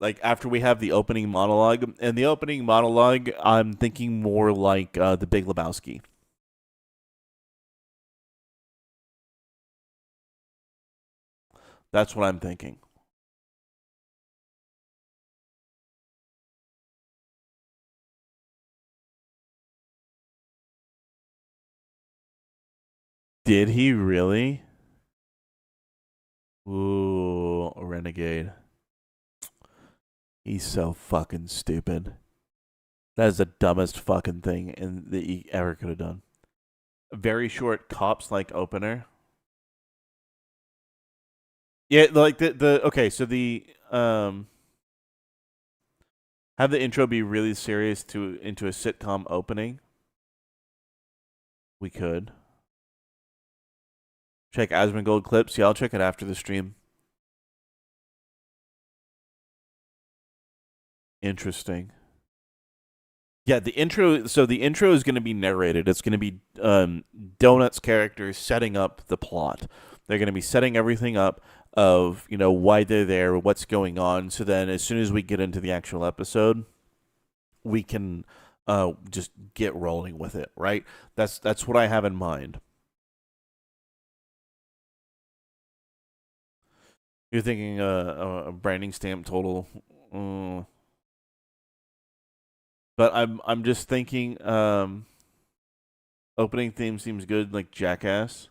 Like after we have the opening monologue, and the opening monologue, I'm thinking more like the Big Lebowski. That's what I'm thinking. Did he really? Ooh, Renegade. He's so fucking stupid. That is the dumbest fucking thing that he ever could have done. A very short cops-like opener. Yeah, like the okay, so the have the intro be really serious into a sitcom opening. We could. Check Asmongold clips. Yeah, I'll check it after the stream. Interesting. Yeah, the intro. So the intro is going to be narrated. It's going to be Donut's characters setting up the plot. They're going to be setting everything up of, you know, why they're there, what's going on. So then as soon as we get into the actual episode, we can just get rolling with it, right? That's what I have in mind. You're thinking a branding stamp total. But I'm just thinking opening theme seems good, like Jackass.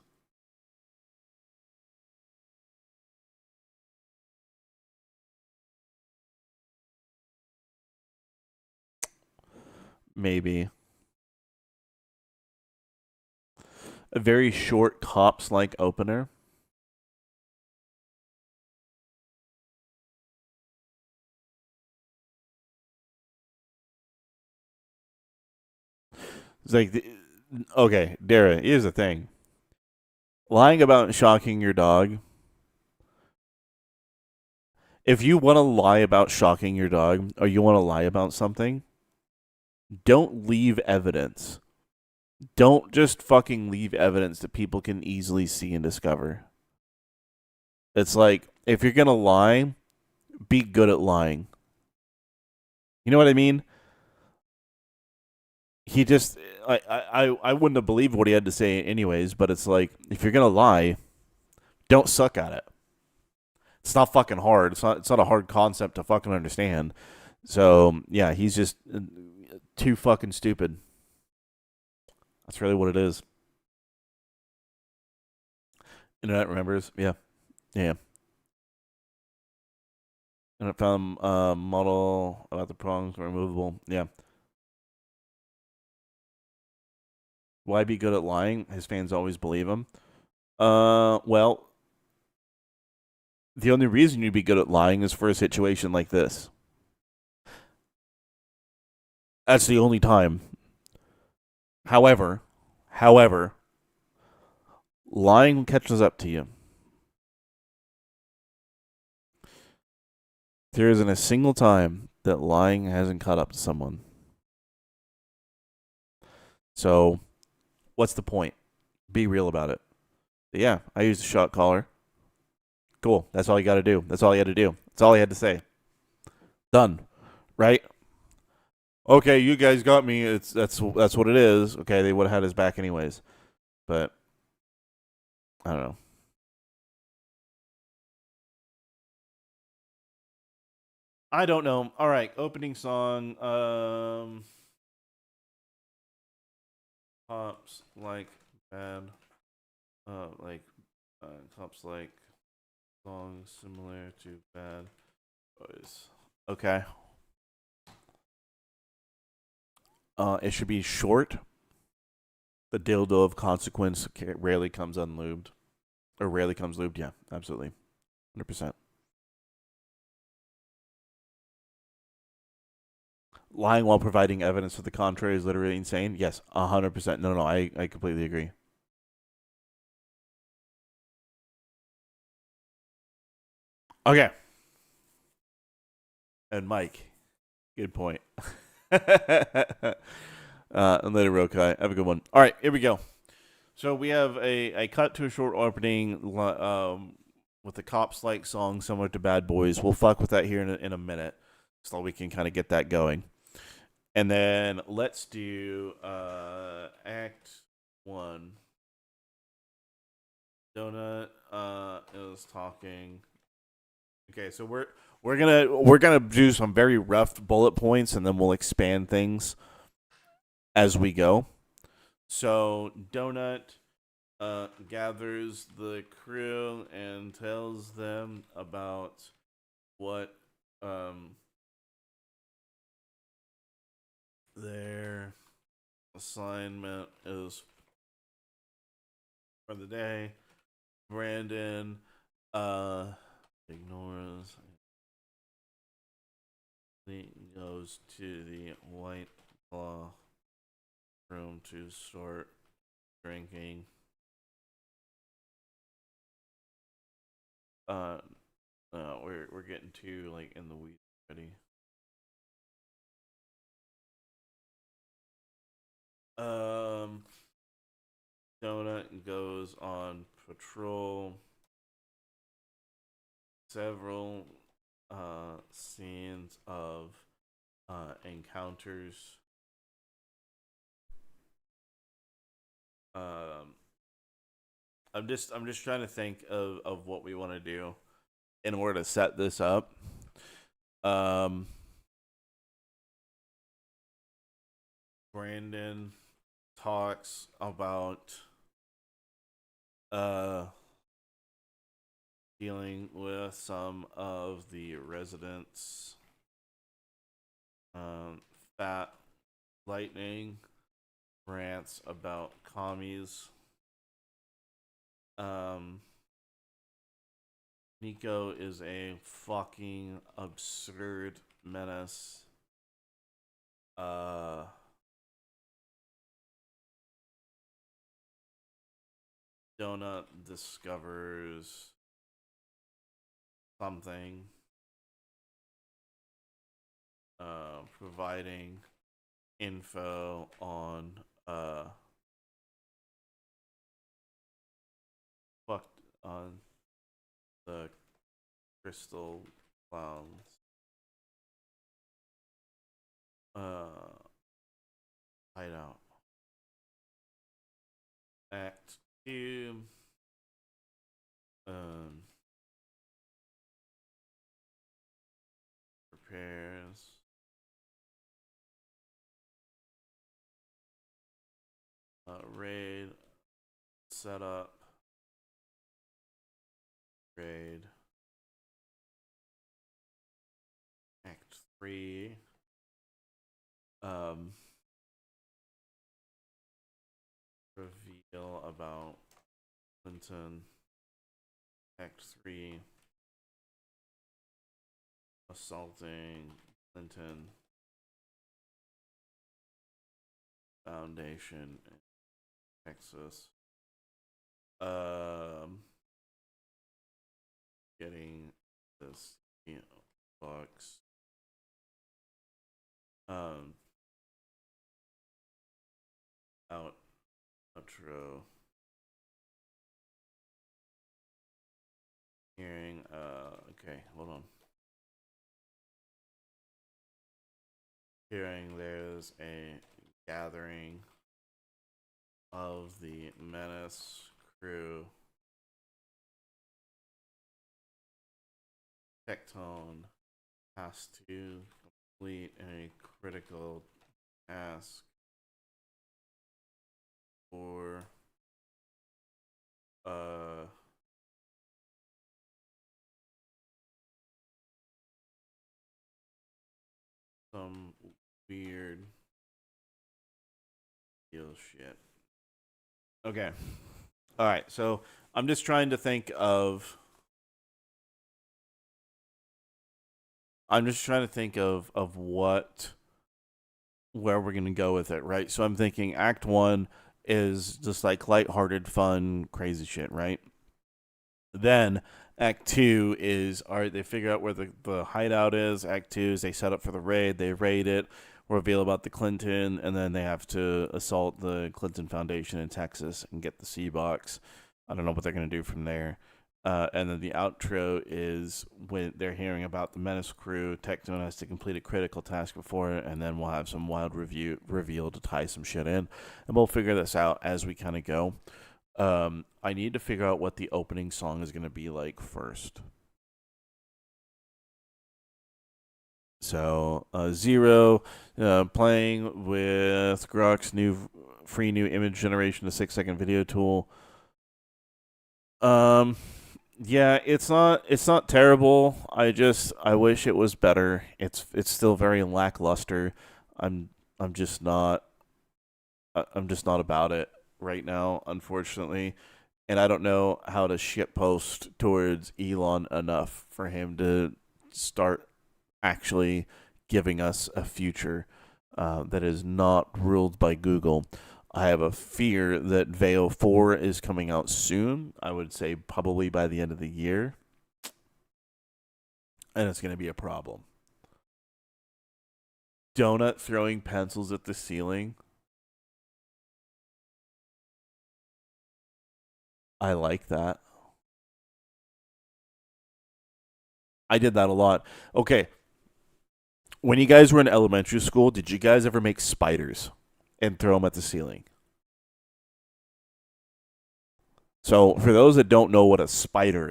Maybe. A very short cops-like opener. It's like, okay, Dara, here's the thing. Lying about shocking your dog. If you want to lie about shocking your dog, or you want to lie about something, don't leave evidence. Don't just fucking leave evidence that people can easily see and discover. It's like, if you're going to lie, be good at lying. You know what I mean? He just, I wouldn't have believed what he had to say anyways, but it's like, if you're going to lie, don't suck at it. It's not fucking hard. It's not a hard concept to fucking understand. So, yeah, he's just too fucking stupid. That's really what it is. Internet remembers? Yeah. Yeah. And it found model about the prongs removable. Yeah. Why be good at lying? His fans always believe him. Well, the only reason you'd be good at lying is for a situation like this. That's the only time. However, lying catches up to you. There isn't a single time that lying hasn't caught up to someone. So, what's the point? Be real about it. But yeah, I used a shot collar. Cool. That's all you got to do. That's all you had to do. That's all he had to say. Done. Right? Okay, you guys got me. That's what it is. Okay, they would have had his back anyways. But I don't know. I don't know. All right, opening song. Cops like bad. Cops like songs similar to Bad Boys. Okay. It should be short. The dildo of consequence rarely comes unlubed. Or rarely comes lubed. Yeah, absolutely. 100%. Lying while providing evidence to the contrary is literally insane. Yes, 100%. No, I completely agree. Okay. And Mike, good point. And later, Rokai. Have a good one. All right, here we go. So we have a cut to a short opening with the Cops like song similar to Bad Boys. We'll fuck with that here in a minute so we can kind of get that going. And then let's do Act 1. Donut is talking. Okay, so we're gonna do some very rough bullet points, and then we'll expand things as we go. So Donut gathers the crew and tells them about what their assignment is for the day. Brandon ignores. He goes to the White Claw room to start drinking. We're getting too like in the weeds already. Donut goes on patrol. Several scenes of encounters. I'm just trying to think of what we want to do in order to set this up. Brandon talks about dealing with some of the residents. Fat Lightning rants about commies. Nico is a fucking absurd menace. Donut discovers something, providing info on on the crystal clowns. Hideout. Act 2. Prepares. Raid. Setup. Raid. Act 3. Reveal about Clinton. Act 3. Assaulting Clinton Foundation in Texas. Getting this box. Outro. Hearing, okay, hold on. Hearing there's a gathering of the Menace crew. Tectone has to complete a critical task for some weird deal shit. Okay. All right. So I'm just trying to think of. What, where we're gonna go with it, right? So I'm thinking Act 1 is just like lighthearted, fun, crazy shit, right? Then Act 2 is, all right, they figure out where the hideout is. Act 2 is they set up for the raid, they raid it, reveal about the Clinton, and then they have to assault the Clinton Foundation in Texas and get the C-Box. I don't know what they're going to do from there. And then the outro is when they're hearing about the Menace crew. Tectone has to complete a critical task before it, and then we'll have some wild reveal to tie some shit in. And we'll figure this out as we kind of go. I need to figure out what the opening song is going to be like first. So, Zero, playing with Grok's free new image generation, a 6-second video tool. Yeah, it's not terrible. I wish it was better. It's still very lackluster. I'm just not about it right now, unfortunately. And I don't know how to shitpost towards Elon enough for him to start actually giving us a future that is not ruled by Google. I have a fear that Veo 4 is coming out soon. I would say probably by the end of the year. And it's going to be a problem. Donut throwing pencils at the ceiling. I like that. I did that a lot. Okay. When you guys were in elementary school, did you guys ever make spiders and throw them at the ceiling? So, for those that don't know what a spider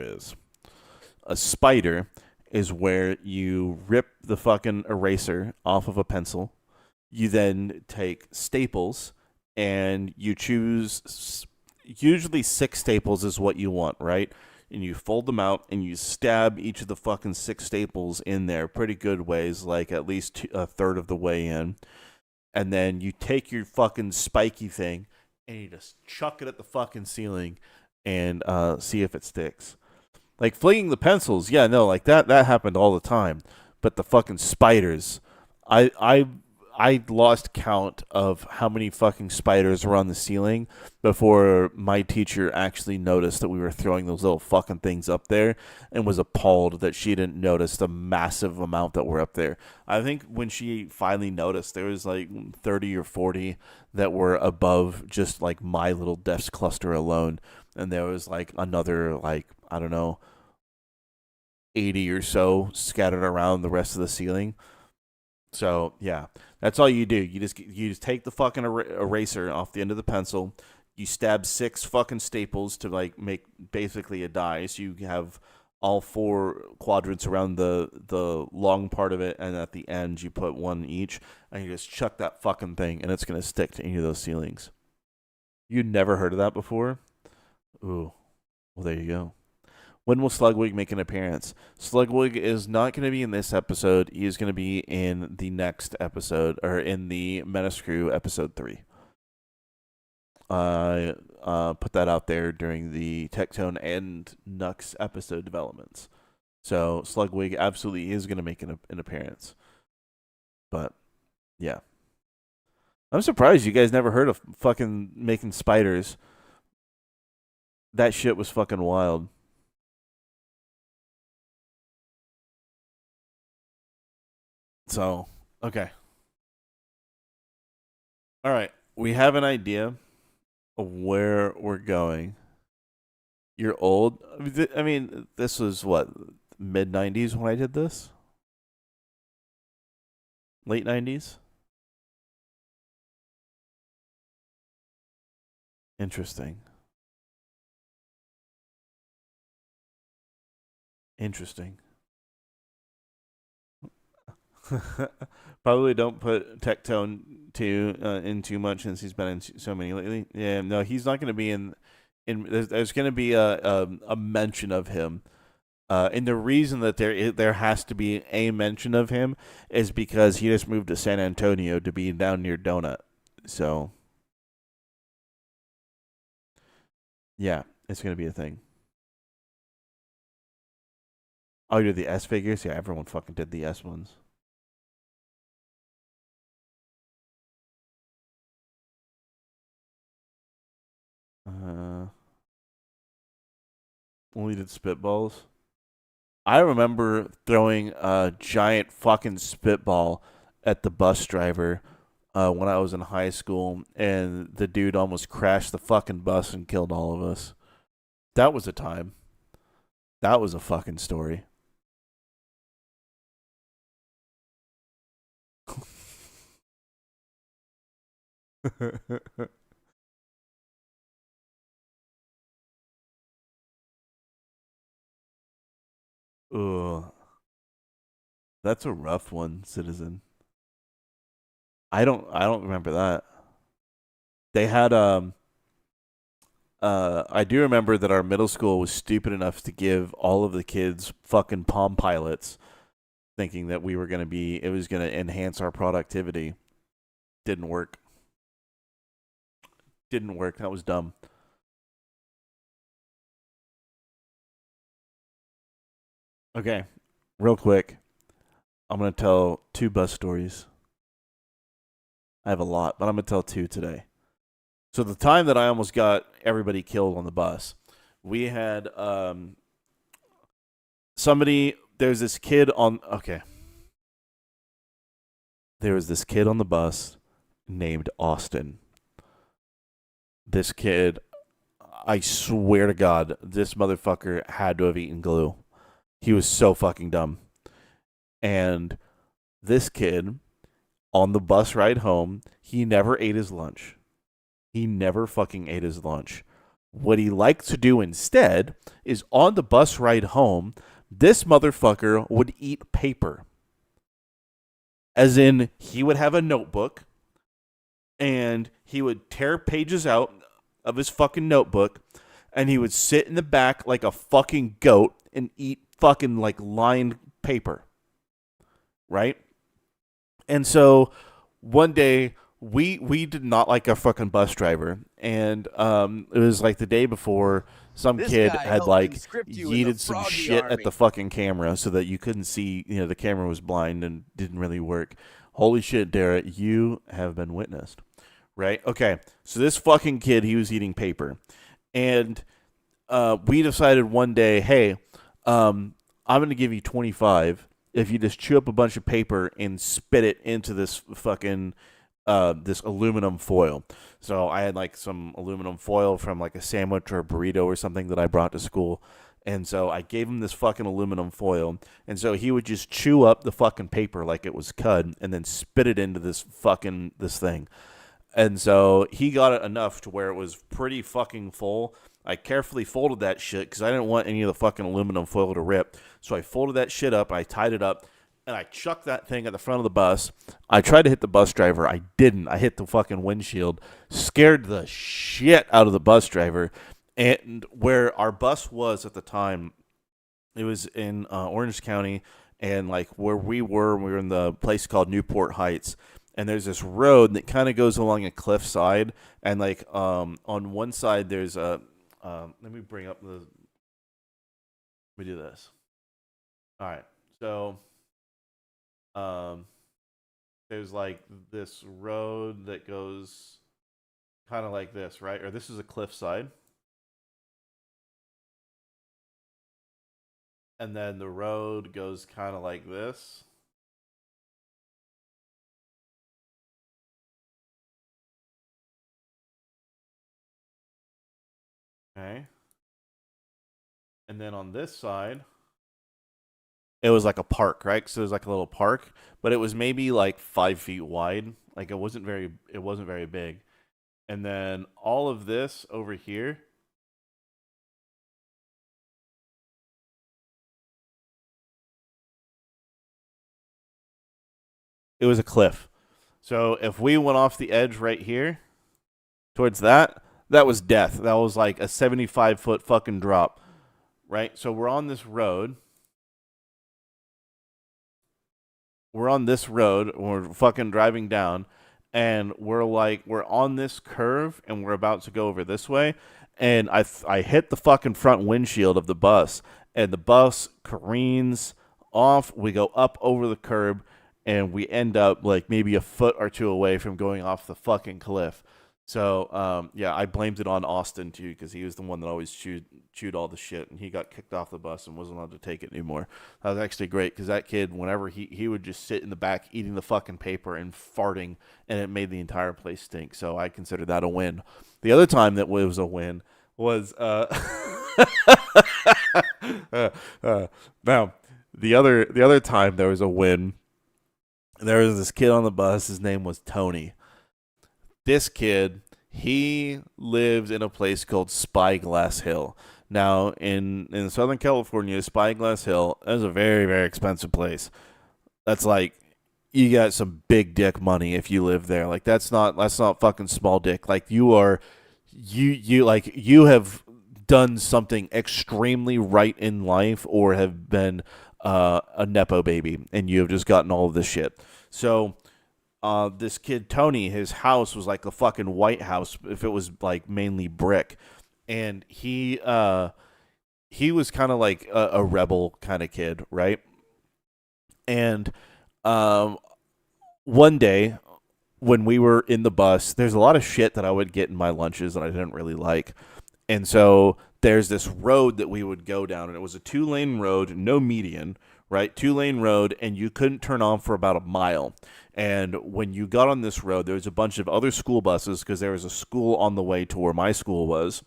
is where you rip the fucking eraser off of a pencil. You then take staples and you choose, usually 6 staples is what you want, right? And you fold them out and you stab each of the fucking 6 staples in there pretty good ways, like at least a third of the way in. And then you take your fucking spiky thing and you just chuck it at the fucking ceiling and see if it sticks. Like flinging the pencils, yeah, no, like that happened all the time. But the fucking spiders, I I lost count of how many fucking spiders were on the ceiling before my teacher actually noticed that we were throwing those little fucking things up there, and was appalled that she didn't notice the massive amount that were up there. I think when she finally noticed, there was like 30 or 40 that were above just like my little desk cluster alone, and there was like another, like, I don't know, 80 or so scattered around the rest of the ceiling. So yeah, that's all you do. You just take the fucking eraser off the end of the pencil. You stab 6 fucking staples to like make basically a die. So you have all 4 quadrants around the long part of it, and at the end you put 1 each, and you just chuck that fucking thing, and it's gonna stick to any of those ceilings. You never heard of that before? Ooh, well there you go. When will Slugwig make an appearance? Slugwig is not going to be in this episode. He is going to be in the next episode, or in the Menace Crew episode 3. Put that out there during the Tectone and Nux episode developments. So Slugwig absolutely is going to make an appearance. But, yeah. I'm surprised you guys never heard of fucking making spiders. That shit was fucking wild. So, okay. All right. We have an idea of where we're going. You're old. I mean, this was what, mid-90s when I did this? Late 90s? Interesting. Probably don't put Tectone 2 in too much since he's been in so many lately. Yeah, no, he's not going to be in. There's going to be a mention of him, and the reason that there has to be a mention of him is because he just moved to San Antonio to be down near Donut. So, yeah, it's going to be a thing. Oh, you did the S figures? Yeah, everyone fucking did the S ones. Only did spitballs. I remember throwing a giant fucking spitball at the bus driver when I was in high school, and the dude almost crashed the fucking bus and killed all of us. That was a time. That was a fucking story. Ugh. That's a rough one, Citizen. I don't remember that. They had I do remember that our middle school was stupid enough to give all of the kids fucking Palm Pilots, thinking that it was gonna enhance our productivity. Didn't work. That was dumb. Okay, real quick. I'm going to tell 2 bus stories. I have a lot, but I'm going to tell 2 today. So the time that I almost got everybody killed on the bus, we had there's this kid on the bus named Austin. This kid, I swear to God, this motherfucker had to have eaten glue. He was so fucking dumb. And this kid, on the bus ride home, he never ate his lunch. He never fucking ate his lunch. What he liked to do instead is on the bus ride home, this motherfucker would eat paper. As in, he would have a notebook, and he would tear pages out of his fucking notebook, and he would sit in the back like a fucking goat and eat fucking like lined paper. Right? And so one day we did not like our fucking bus driver, and it was like the day before some This kid guy had helped like conscript you in the yeeted some Froggy shit Army. at the fucking camera so that you couldn't see, the camera was blind and didn't really work. Holy shit, Dara, you have been witnessed. Right? Okay. So this fucking kid, he was eating paper. And we decided one day, hey, I'm going to give you 25 if you just chew up a bunch of paper and spit it into this fucking this aluminum foil. So I had like some aluminum foil from like a sandwich or a burrito or something that I brought to school. And so I gave him this fucking aluminum foil. And so he would just chew up the fucking paper like it was cud and then spit it into this thing. And so he got it enough to where it was pretty fucking full. I carefully folded that shit because I didn't want any of the fucking aluminum foil to rip. So I folded that shit up, I tied it up, and I chucked that thing at the front of the bus. I tried to hit the bus driver. I didn't. I hit the fucking windshield, scared the shit out of the bus driver. And where our bus was at the time, it was in Orange County, and like where we were in the place called Newport Heights. And there's this road that kind of goes along a cliff side, and like on one side there's a let me do this. All right, so there's like this road that goes kind of like this, right? Or this is a cliff side, and then the road goes kind of like this. Okay. And then on this side, it was like a park, right? So it was like a little park, but it was maybe like 5 feet wide. Like it wasn't very big. And then all of this over here, it was a cliff. So if we went off the edge right here towards that was death. That was like a 75-foot fucking drop, right? So we're on this road. We're fucking driving down, and we're on this curve, and we're about to go over this way, and I hit the fucking front windshield of the bus, and the bus careens off. We go up over the curb, and we end up like maybe a foot or two away from going off the fucking cliff. So, yeah, I blamed it on Austin, too, because he was the one that always chewed all the shit, and he got kicked off the bus and wasn't allowed to take it anymore. That was actually great, because that kid, whenever he would just sit in the back eating the fucking paper and farting, and it made the entire place stink. So I consider that a win. The other time that was a win was, now, the other time there was a win, there was this kid on the bus, his name was Tony. This kid, he lives in a place called Spyglass Hill. Now, in Southern California, Spyglass Hill is a very, very expensive place. That's like, you got some big dick money if you live there. Like, that's not fucking small dick. Like, you have done something extremely right in life, or have been a Nepo baby, and you have just gotten all of this shit. So, this kid, Tony, his house was like a fucking White House if it was like mainly brick. And he was kind of like a rebel kind of kid, right? And one day when we were in the bus, there's a lot of shit that I would get in my lunches that I didn't really like. And so there's this road that we would go down, and it was a 2-lane road, no median, right? 2-lane road, and you couldn't turn on for about a mile. And when you got on this road, there was a bunch of other school buses, because there was a school on the way to where my school was.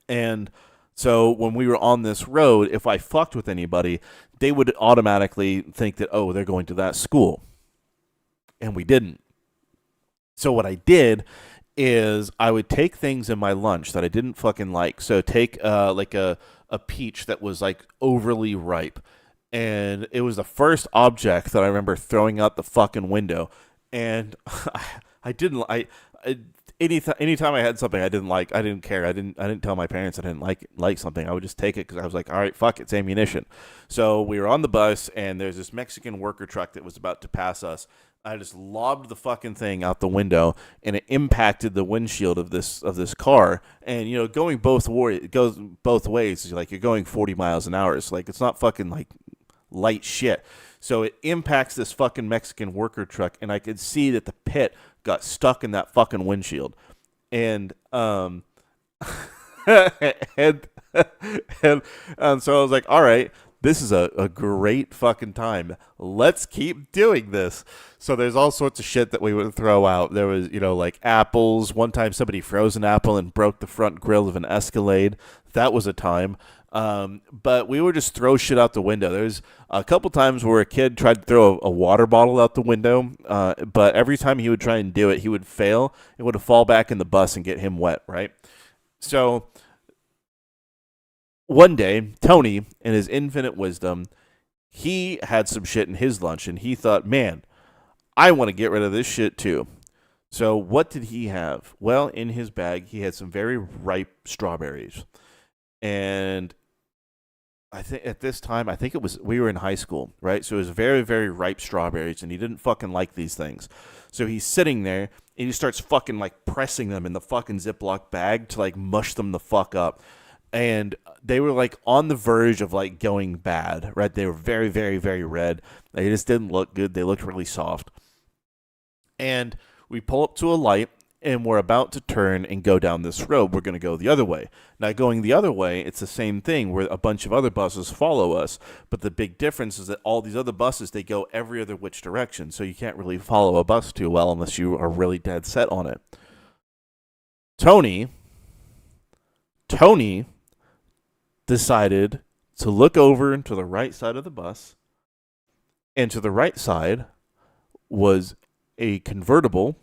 And so when we were on this road, if I fucked with anybody, they would automatically think that, oh, they're going to that school. And we didn't. So what I did is I would take things in my lunch that I didn't fucking like. So take like a peach that was like overly ripe. And it was the first object that I remember throwing out the fucking window. And anytime I had something I didn't like, I didn't care. I didn't tell my parents I didn't like something. I would just take it because I was like, all right, fuck, it's ammunition. So we were on the bus, and there's this Mexican worker truck that was about to pass us. I just lobbed the fucking thing out the window, and it impacted the windshield of this car. And it goes both ways. Like, you're going 40 miles an hour. So like, it's not fucking like light shit. So it impacts this fucking Mexican worker truck, and I could see that the pit got stuck in that fucking windshield. And and, and so I was like, all right, this is a great fucking time. Let's keep doing this. So there's all sorts of shit that we would throw out. There was, like apples. One time somebody froze an apple and broke the front grill of an Escalade. That was a time. But we would just throw shit out the window. There's a couple times where a kid tried to throw a water bottle out the window, but every time he would try and do it, he would fail. It would fall back in the bus and get him wet, right? So one day, Tony, in his infinite wisdom, he had some shit in his lunch, and he thought, man, I want to get rid of this shit too. So what did he have? Well, in his bag, he had some very ripe strawberries. And I think at this time, we were in high school, right? So it was very, very ripe strawberries, and he didn't fucking like these things. So he's sitting there, and he starts fucking like pressing them in the fucking Ziploc bag to like mush them the fuck up. And they were like on the verge of like going bad, right? They were very, very, very red. They just didn't look good. They looked really soft. And we pull up to a light, and we're about to turn and go down this road. We're going to go the other way. Now, going the other way, it's the same thing where a bunch of other buses follow us. But the big difference is that all these other buses, they go every other which direction. So you can't really follow a bus too well unless you are really dead set on it. Tony decided to look over to the right side of the bus. And to the right side was a convertible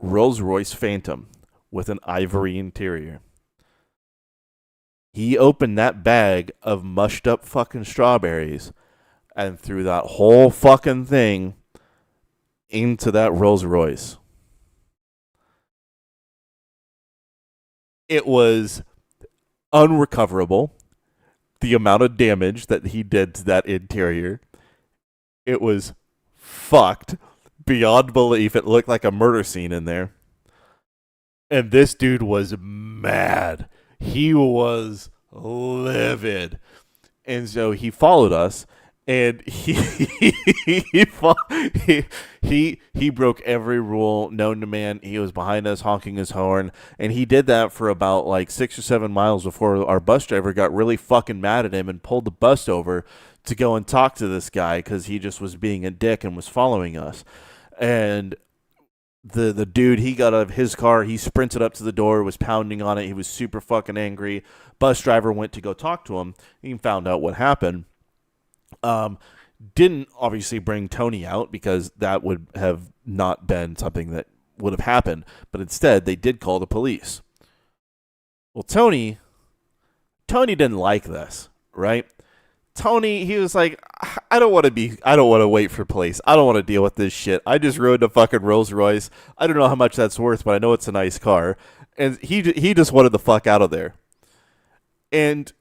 Rolls-Royce Phantom with an ivory interior. He opened that bag of mushed up fucking strawberries and threw that whole fucking thing into that Rolls-Royce. It was unrecoverable, the amount of damage that he did to that interior. It was fucked beyond belief. It looked like a murder scene in there. And this dude was mad. He was livid. And so he followed us, and he broke every rule known to man. He was behind us honking his horn, and he did that for about like 6 or 7 miles before our bus driver got really fucking mad at him and pulled the bus over to go and talk to this guy because he just was being a dick and was following us. And the dude, he got out of his car, he sprinted up to the door, was pounding on it. He was super fucking angry. Bus driver went to go talk to him. He found out what happened. Didn't obviously bring Tony out because that would have not been something that would have happened. But instead, they did call the police. Well, Tony didn't like this, right? Tony, he was like, I don't want to wait for police. I don't want to deal with this shit. I just ruined a fucking Rolls Royce. I don't know how much that's worth, but I know it's a nice car. And he just wanted the fuck out of there. And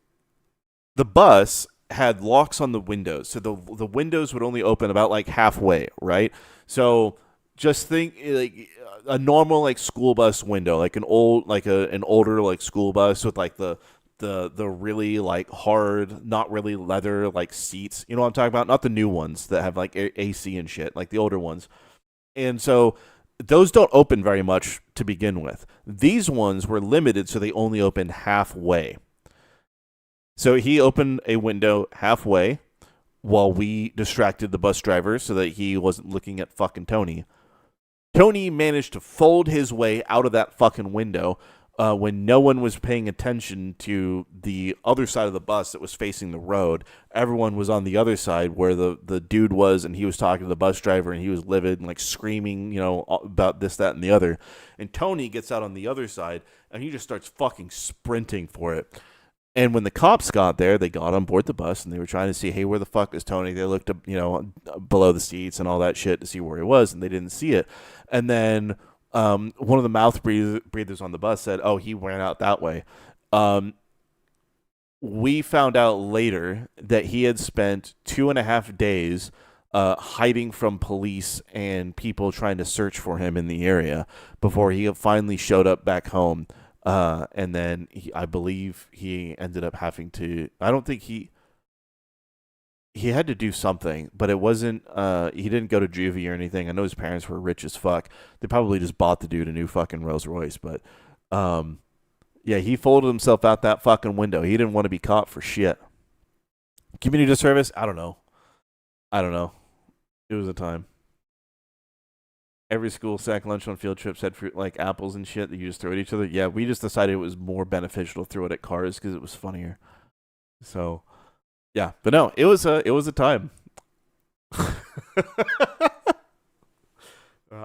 the bus had locks on the windows. So the windows would only open about like halfway, right? So just think like a normal like school bus window, like an older like school bus with like the really like hard, not really leather like seats. You know what I'm talking about? Not the new ones that have like AC and shit, like the older ones. And so those don't open very much to begin with. These ones were limited, so they only opened halfway. So he opened a window halfway while we distracted the bus driver so that he wasn't looking at fucking Tony. Tony managed to fold his way out of that fucking window when no one was paying attention to the other side of the bus that was facing the road. Everyone was on the other side where the dude was, and he was talking to the bus driver, and he was livid and like screaming, you know, about this, that, and the other. And Tony gets out on the other side, and he just starts fucking sprinting for it. And when the cops got there, they got on board the bus, and they were trying to see, hey, where the fuck is Tony? They looked up, you know, below the seats and all that shit to see where he was, and they didn't see it. And then one of the mouth breathers on the bus said, oh, he ran out that way. We found out later that he had spent 2.5 days hiding from police and people trying to search for him in the area before he finally showed up back home. And then I believe he ended up having to, I don't think he he had to do something, but it wasn't. He didn't go to juvie or anything. I know his parents were rich as fuck. They probably just bought the dude a new fucking Rolls Royce. But, yeah, he folded himself out that fucking window. He didn't want to be caught for shit. Community service? I don't know. It was a time. Every school sack lunch on field trips had fruit like apples and shit that you just throw at each other. Yeah, we just decided it was more beneficial to throw it at cars because it was funnier. So, yeah, but no, it was a time.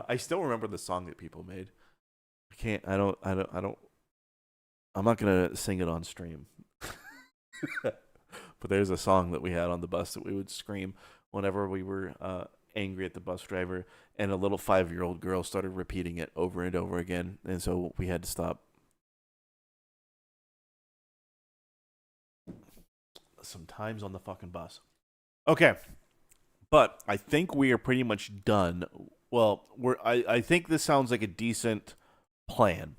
I still remember the song that people made. I'm not gonna sing it on stream. But there's a song that we had on the bus that we would scream whenever we were angry at the bus driver, and a little 5-year-old girl started repeating it over and over again, and so we had to stop. Sometimes on the fucking bus. Okay, but I think we are pretty much done. Well, I think this sounds like a decent plan.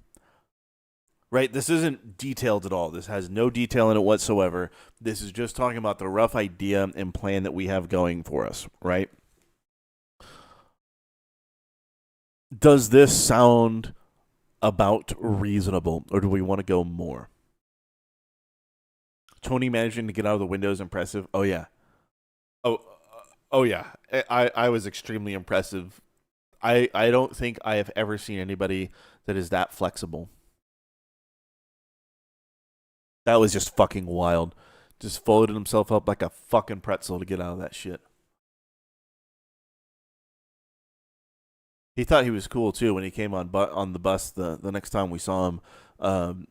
Right? This isn't detailed at all. This has no detail in it whatsoever. This is just talking about the rough idea and plan that we have going for us, right? Does this sound about reasonable, or do we want to go more? Tony managing to get out of the window is impressive. Oh, yeah. Oh yeah. I was extremely impressive. I don't think I have ever seen anybody that is that flexible. That was just fucking wild. Just folded himself up like a fucking pretzel to get out of that shit. He thought he was cool too when he came on the bus the next time we saw him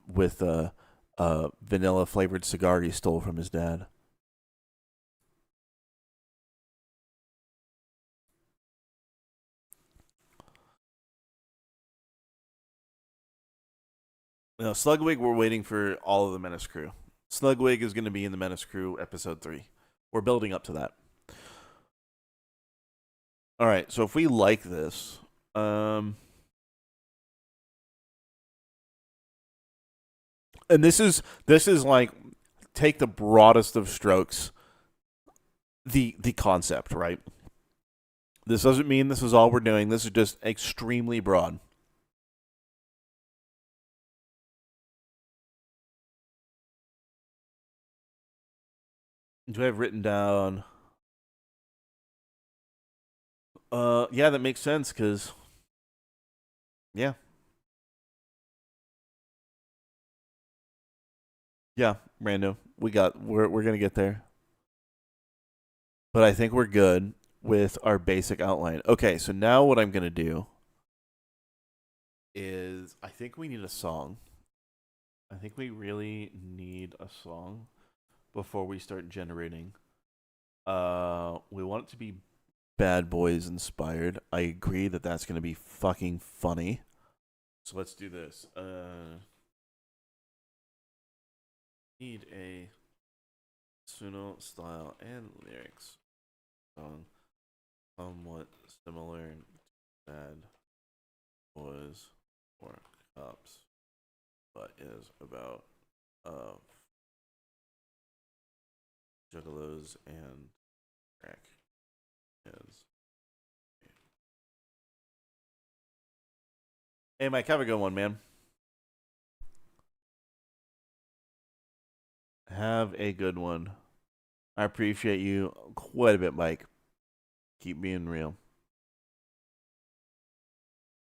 with a vanilla flavored cigar he stole from his dad. No, Slugwig, we're waiting for all of the Menace crew. Slugwig is going to be in the Menace crew episode 3. We're building up to that. All right, so if we like this, and this is like, take the broadest of strokes, the concept, right? This doesn't mean this is all we're doing. This is just extremely broad. Do I have written down? Yeah, that makes sense, because, yeah. Yeah, Rando, we're going to get there. But I think we're good with our basic outline. Okay, so now what I'm going to do is, I think we need a song. I think we really need a song before we start generating. We want it to be Bad Boys inspired. I agree that that's going to be fucking funny. So let's do this. Need a Suno style and lyrics song somewhat similar to Bad Boys or Cops, but is about juggalos and crack heads. Hey Mike, have a good one, man. Have a good one. I appreciate you quite a bit, Mike. Keep being real.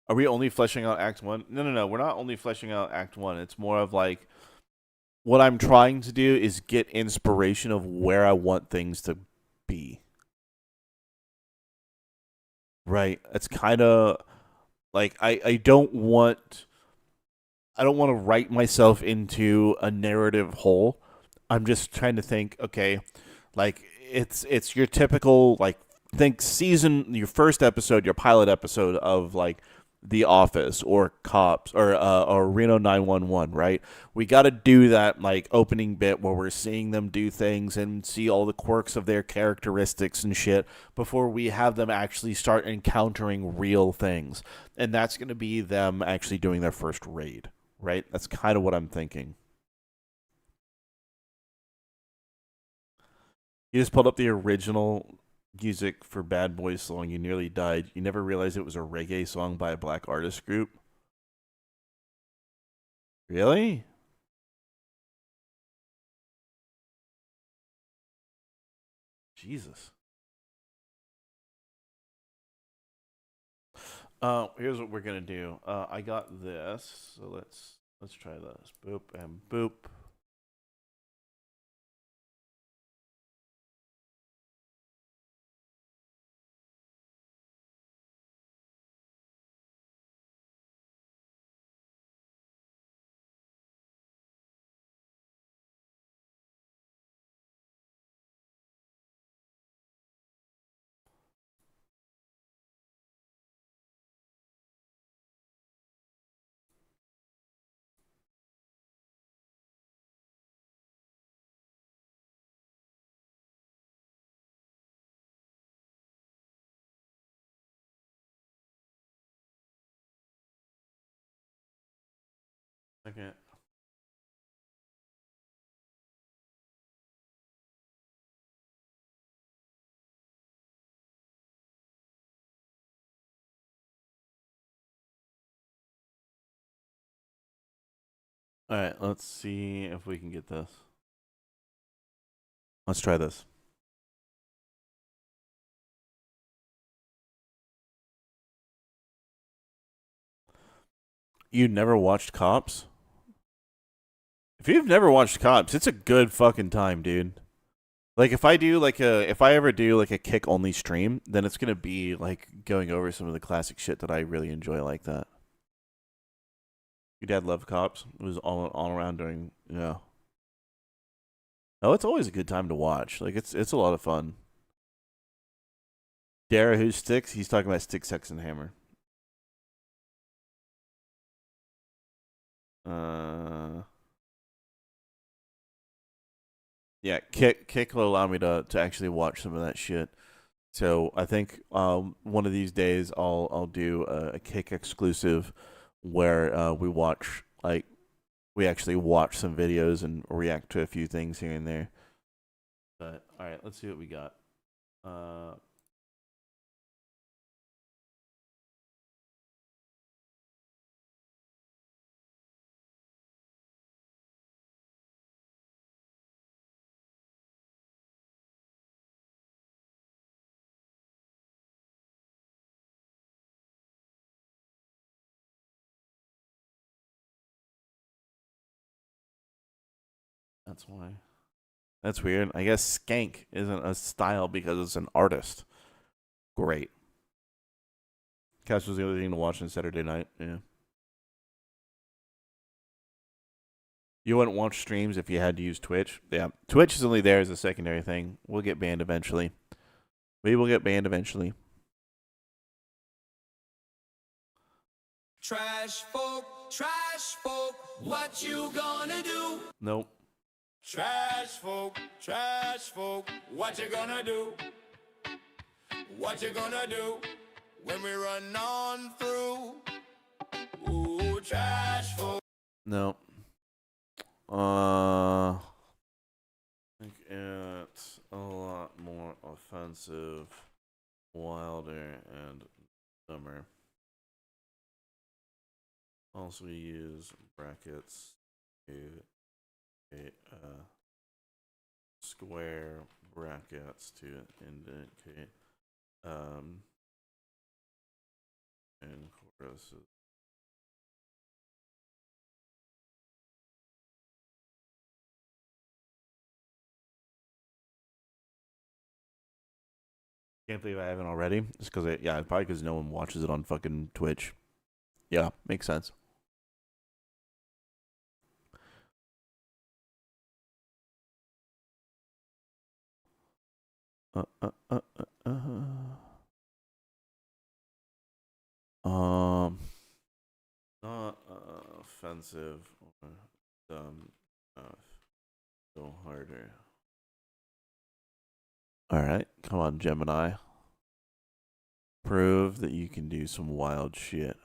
Are we only fleshing out Act 1? No. We're not only fleshing out Act 1. It's more of like, what I'm trying to do is get inspiration of where I want things to be. Right. It's kind of like, I don't want to write myself into a narrative hole. I'm just trying to think, okay, like it's your typical, like, think your first episode, your pilot episode of like The Office or Cops or Reno 911, right? We got to do that like opening bit where we're seeing them do things and see all the quirks of their characteristics and shit before we have them actually start encountering real things. And that's going to be them actually doing their first raid, right? That's kind of what I'm thinking. You just pulled up the original music for Bad Boys song. You nearly died. You never realized it was a reggae song by a black artist group. Really? Jesus. Here's what we're gonna do. I got this, so let's try this. Boop and boop. Okay. All right, let's see if we can get this. Let's try this. You never watched Cops? If you've never watched Cops, it's a good fucking time, dude. Like if I ever do like a kick only stream, then it's gonna be like going over some of the classic shit that I really enjoy like that. Your dad loved Cops. It was all around during yeah. Oh, it's always a good time to watch. Like it's a lot of fun. Dara, who sticks? He's talking about Stick, Sex, and Hammer. Yeah, Kick will allow me to actually watch some of that shit. So I think one of these days I'll do a Kick exclusive where we actually watch some videos and react to a few things here and there. But all right, let's see what we got. That's why. That's weird. I guess skank isn't a style because it's an artist. Great. Cash was the other thing to watch on Saturday night. Yeah. You wouldn't watch streams if you had to use Twitch. Yeah. Twitch is only there as a secondary thing. We'll get banned eventually. We will get banned eventually. Trash folk, what you gonna do? Nope. Trash folk, what you gonna do? What you gonna do when we run on through? Ooh, trash folk. No. I think it's a lot more offensive, wilder, and dumber. Also use brackets to square brackets to indicate and choruses. Can't believe I haven't already. Just because probably because no one watches it on fucking Twitch. Yeah, makes sense. Not offensive or dumb enough. Go harder. All right, come on, Gemini. Prove that you can do some wild shit.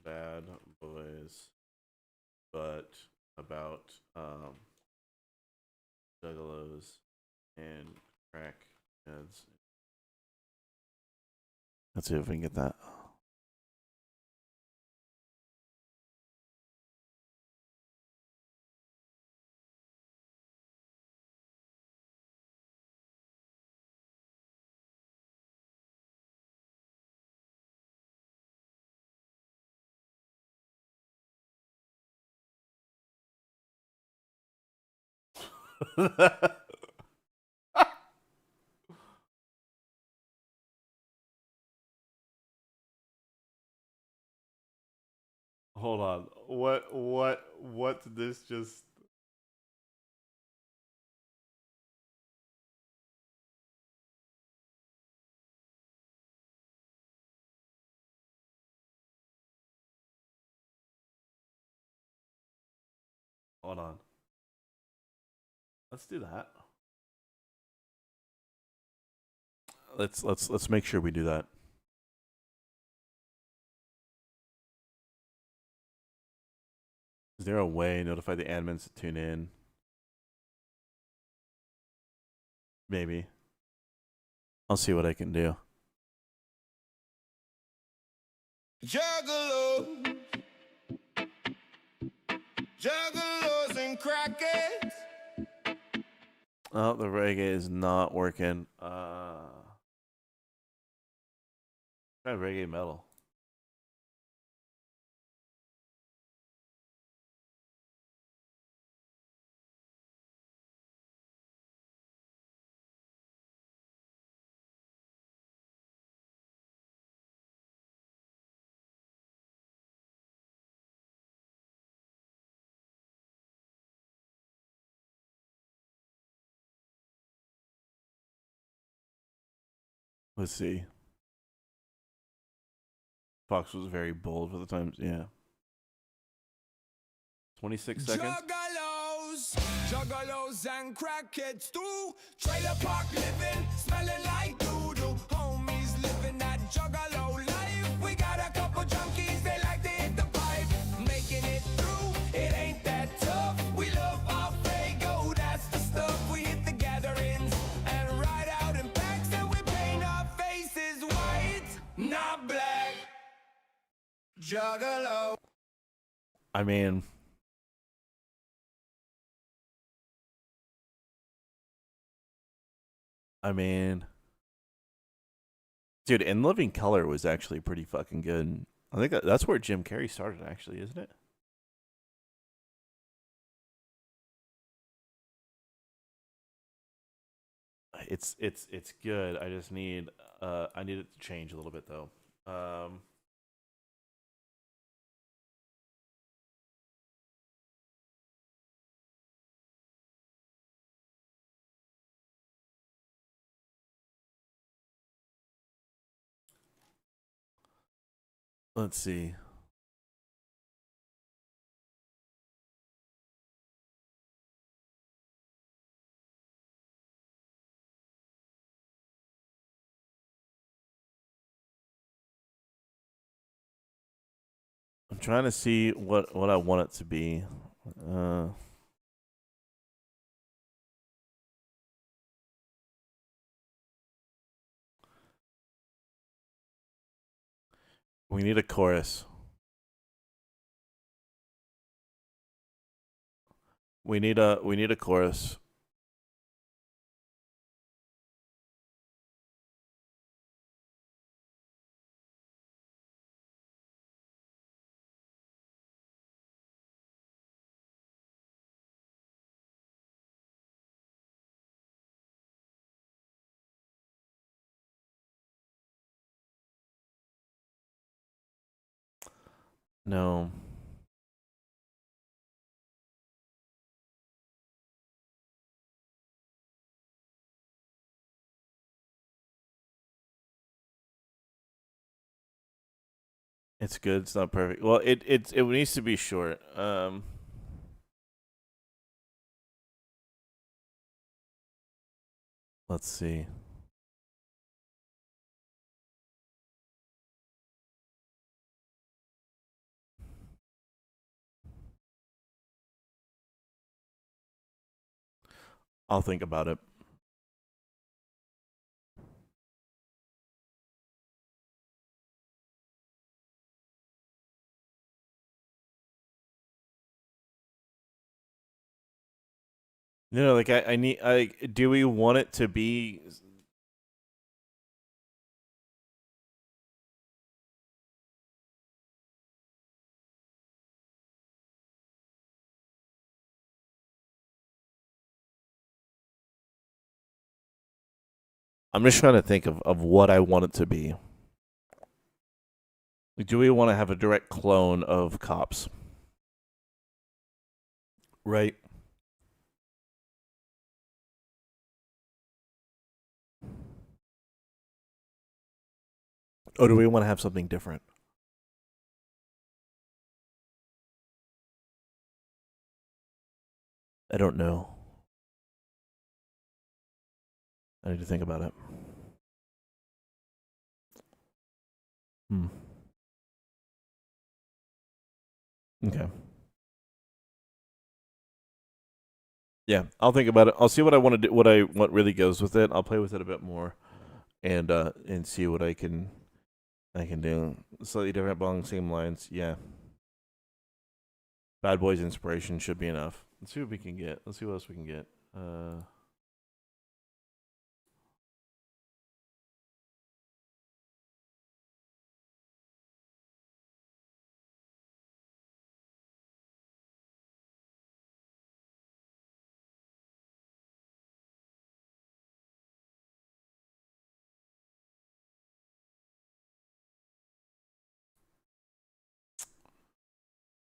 bad boys, but about juggalos and crackheads. Let's see if we can get that. Hold on. What did this just Hold on. Let's do that. Let's make sure we do that. Is there a way to notify the admins to tune in? Maybe. I'll see what I can do. Juggalos, juggalos and crackheads. Oh, the reggae is not working. Try reggae metal. Let's see. Fox was very bold for the times. Yeah. 26 seconds. Juggalos and crackheads too. Trailer park living, smelling like doo-doo. Homies living that juggalo life. We got a couple junkies, they like to hit the pipe. Making it through, it ain't that tough. We love our Fago, that's the stuff. We hit the gatherings and ride out in packs, and we paint our faces white, not black. Juggalo. I mean, dude, In Living Color was actually pretty fucking good. I think that's where Jim Carrey started, actually, isn't it? It's good. I just need I need it to change a little bit though. Let's see. I'm trying to see what I want it to be. We need a chorus. We need a chorus. No. It's good. It's not perfect. Well, it needs to be short. Let's see. I'll think about it. You know, like I need. Do we want it to be? I'm just trying to think of what I want it to be. Like, do we want to have a direct clone of Cops? Right. Or do we want to have something different? I don't know. I need to think about it. Okay. Yeah, I'll think about it. I'll see what I want to do. What really goes with it. I'll play with it a bit more, and see what I can do. Slightly different, but along the same lines. Yeah. Bad Boys inspiration should be enough. Let's see what we can get. Let's see what else we can get.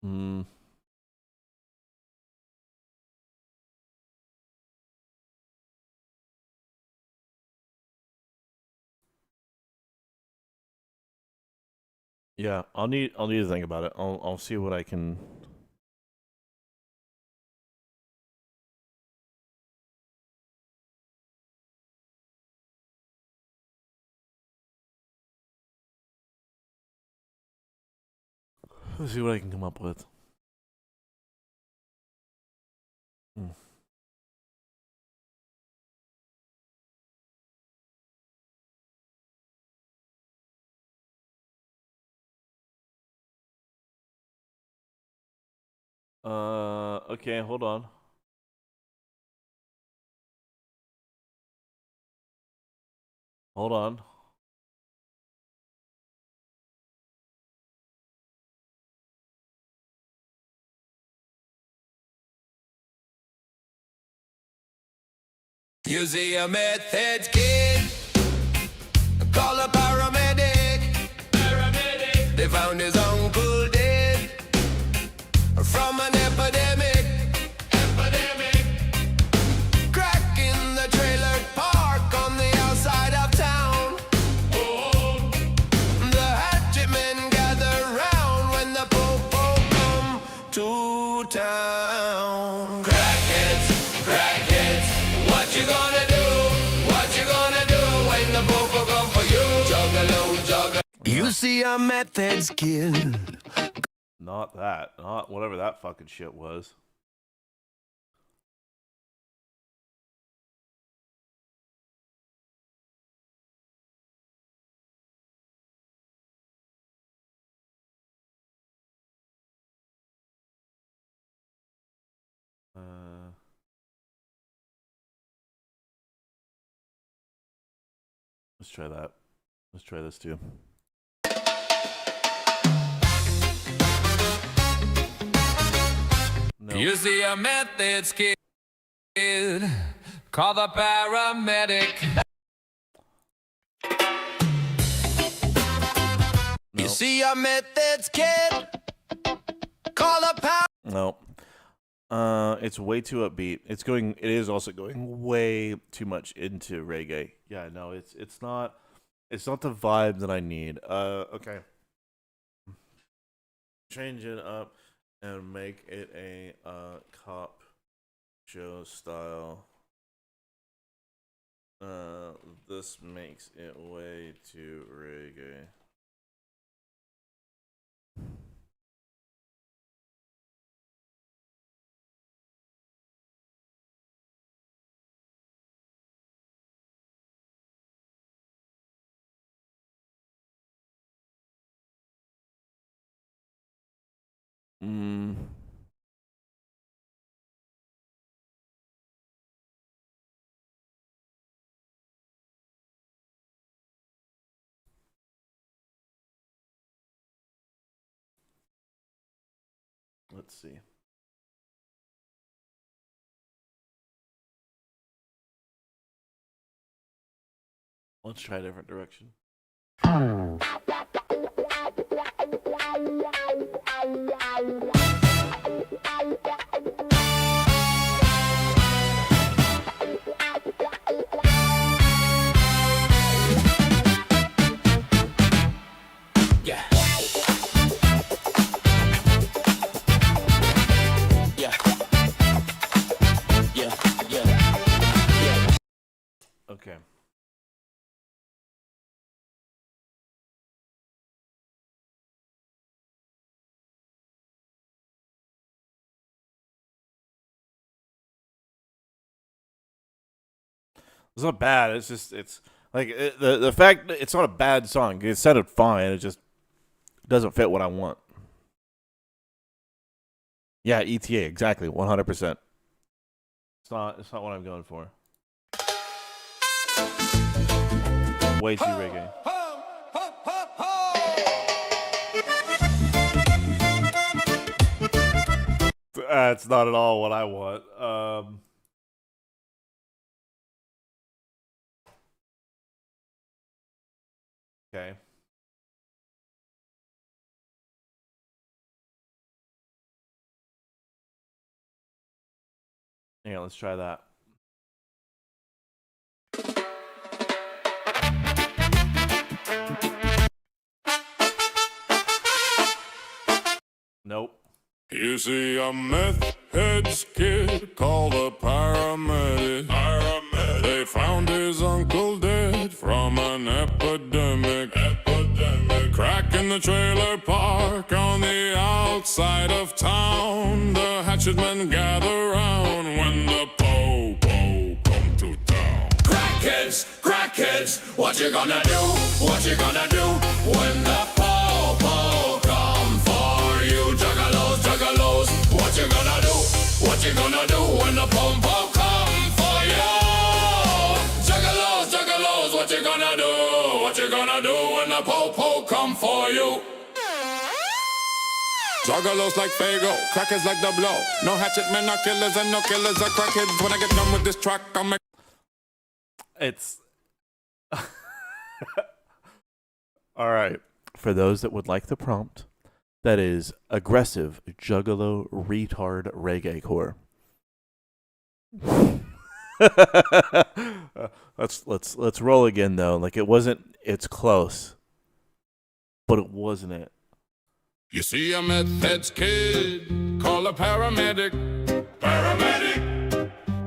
Hmm. Yeah, I'll need to think about it. I'll see what I can. Let's see what I can come up with. Hmm. Okay, hold on. Hold on. You see a method kid, call a paramedic. They found his uncle dead from an epidemic. Crack in the trailer park on the outside of town. The hatchet men gather round when the popo come to town. Crackheads, what you gonna do? What you gonna do when the popo come for you? Juggalo. You see a Method's kid. Not that. Not whatever that fucking shit was. Let's try that. Let's try this too. No. You see a Method's kid, call the paramedic. No. You see a Method's kid, call the No. It's way too upbeat. It is also going way too much into reggae. Yeah, no, it's not the vibe that I need. Okay. Change it up and make it a cop show style. This makes it way too reggae. Mm. Let's see. Let's try a different direction. Yeah. Yeah. Yeah. Yeah. Okay. It's not bad. It's just the fact that it's not a bad song. It sounded fine. It just doesn't fit what I want. Yeah, ETA exactly 100%. It's not what I'm going for. Way too reggae. That's not at all what I want. Okay. Yeah, let's try that. Nope. You see a meth head's kid called a paramedic. They found his uncle dead from an epidemic. Crack in the trailer park on the outside of town. The hatchet men gather round when the po-po come to town. Crackheads, what you gonna do? What you gonna do when the po-po come for you? Juggalos, what you gonna do? What you gonna do when the po-po come for you? Juggalos, what you gonna do? What you gonna do when the po-po come for you? Juggalos like Fago, crackers like the blow. No hatchet men are killers and no killers are crackheads. When I get done with this track, I'll make It's all right. For those that would like the prompt, that is aggressive juggalo retard reggae core. Let's roll again though. Like it wasn't. It's close, but it wasn't it. You see a meth head's kid, call a paramedic.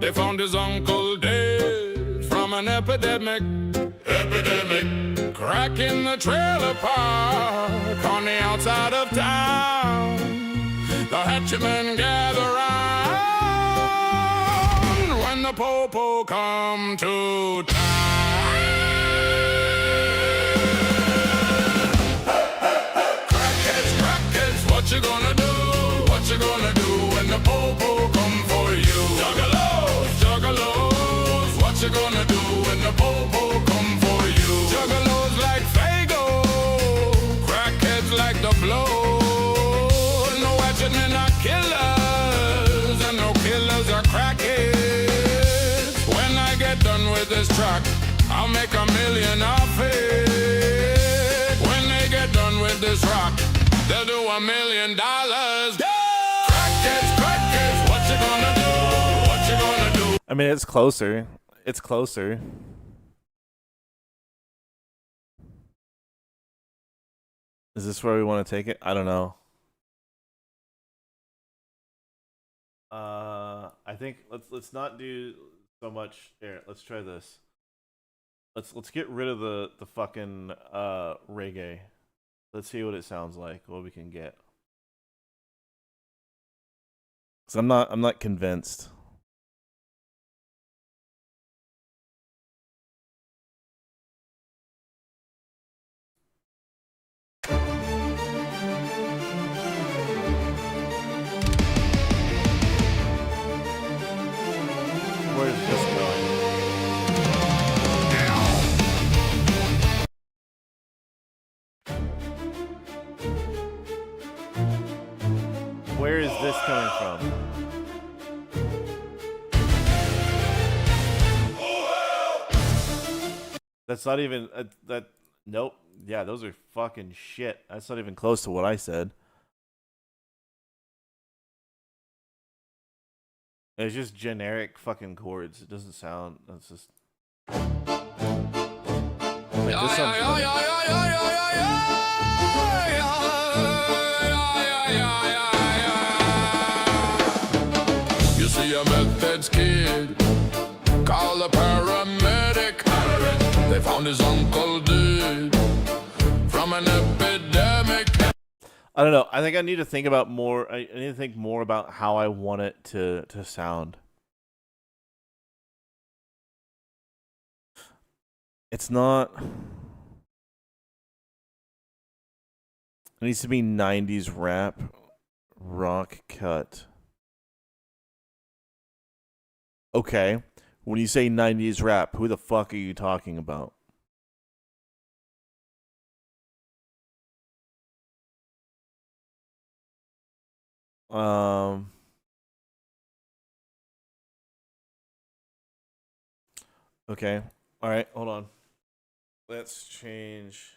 They found his uncle dead from an epidemic. Crack in the trailer park on the outside of town. The hatchetmen gather round when the po-po come to town. Crackheads, what you gonna do? What you gonna do when the po-po come for you? Juggalos, what you gonna do when the po-po come for you? Juggalos like Fago, crackheads like the blow. No hatchet men are killers, and no killers are crackheads. When I get done with this track, I'll make $1 million off it. When they get done with this rock, they'll do $1 million. Crackheads, what you gonna do? What you gonna do? I mean, it's closer. It's closer. Is this where we want to take it? I don't know. I think let's not do so much. Here, let's try this. Let's get rid of the fucking reggae. Let's see what it sounds like. What we can get. Cause I'm not convinced. Where's this going? Where is this coming from? That's not even that. Nope. Yeah, those are fucking shit. That's not even close to what I said. It's just generic fucking chords. It doesn't sound. That's just. Like, this sounds You see a meth head's kid, call a paramedic. They found his uncle dead from an epidemic. I don't know. I think I need to think about more. I need to think more about how I want it to sound. It's not. It needs to be 90s rap, rock cut. Okay. When you say 90s rap, who the fuck are you talking about? Okay. All right, hold on. Let's change.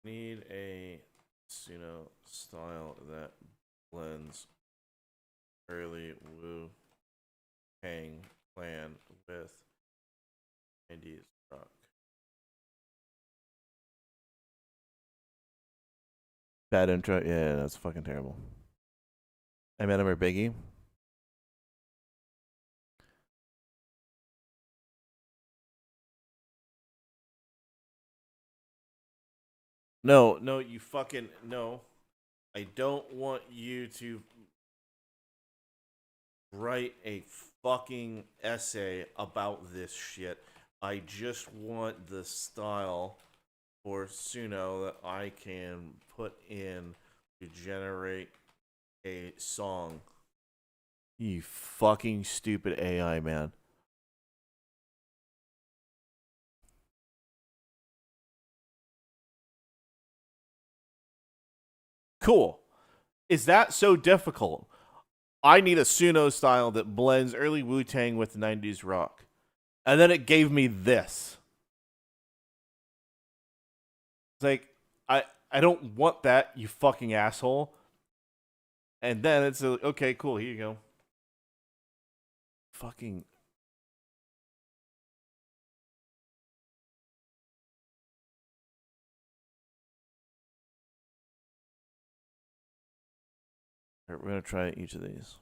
Need a style that blends early Wu Tang Clan with 90s rock. Bad intro. Yeah, that's fucking terrible. Eminem or Biggie? No, you fucking no. I don't want you to write a fucking essay about this shit. I just want the style for Suno that I can put in to generate a song. You fucking stupid AI, man. Cool. Is that so difficult? I need a Suno style that blends early Wu-Tang with 90s rock. And then it gave me this. It's like, I don't want that, you fucking asshole. And then it's okay, cool, here you go. Fucking. All right, we're going to try each of these.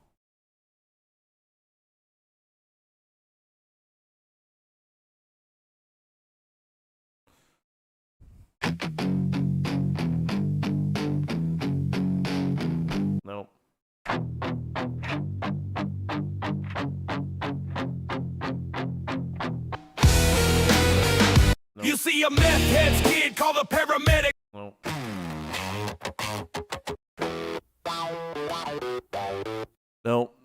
Nope. Nope. You see a meth head's kid, call the paramedic. Nope. Nope.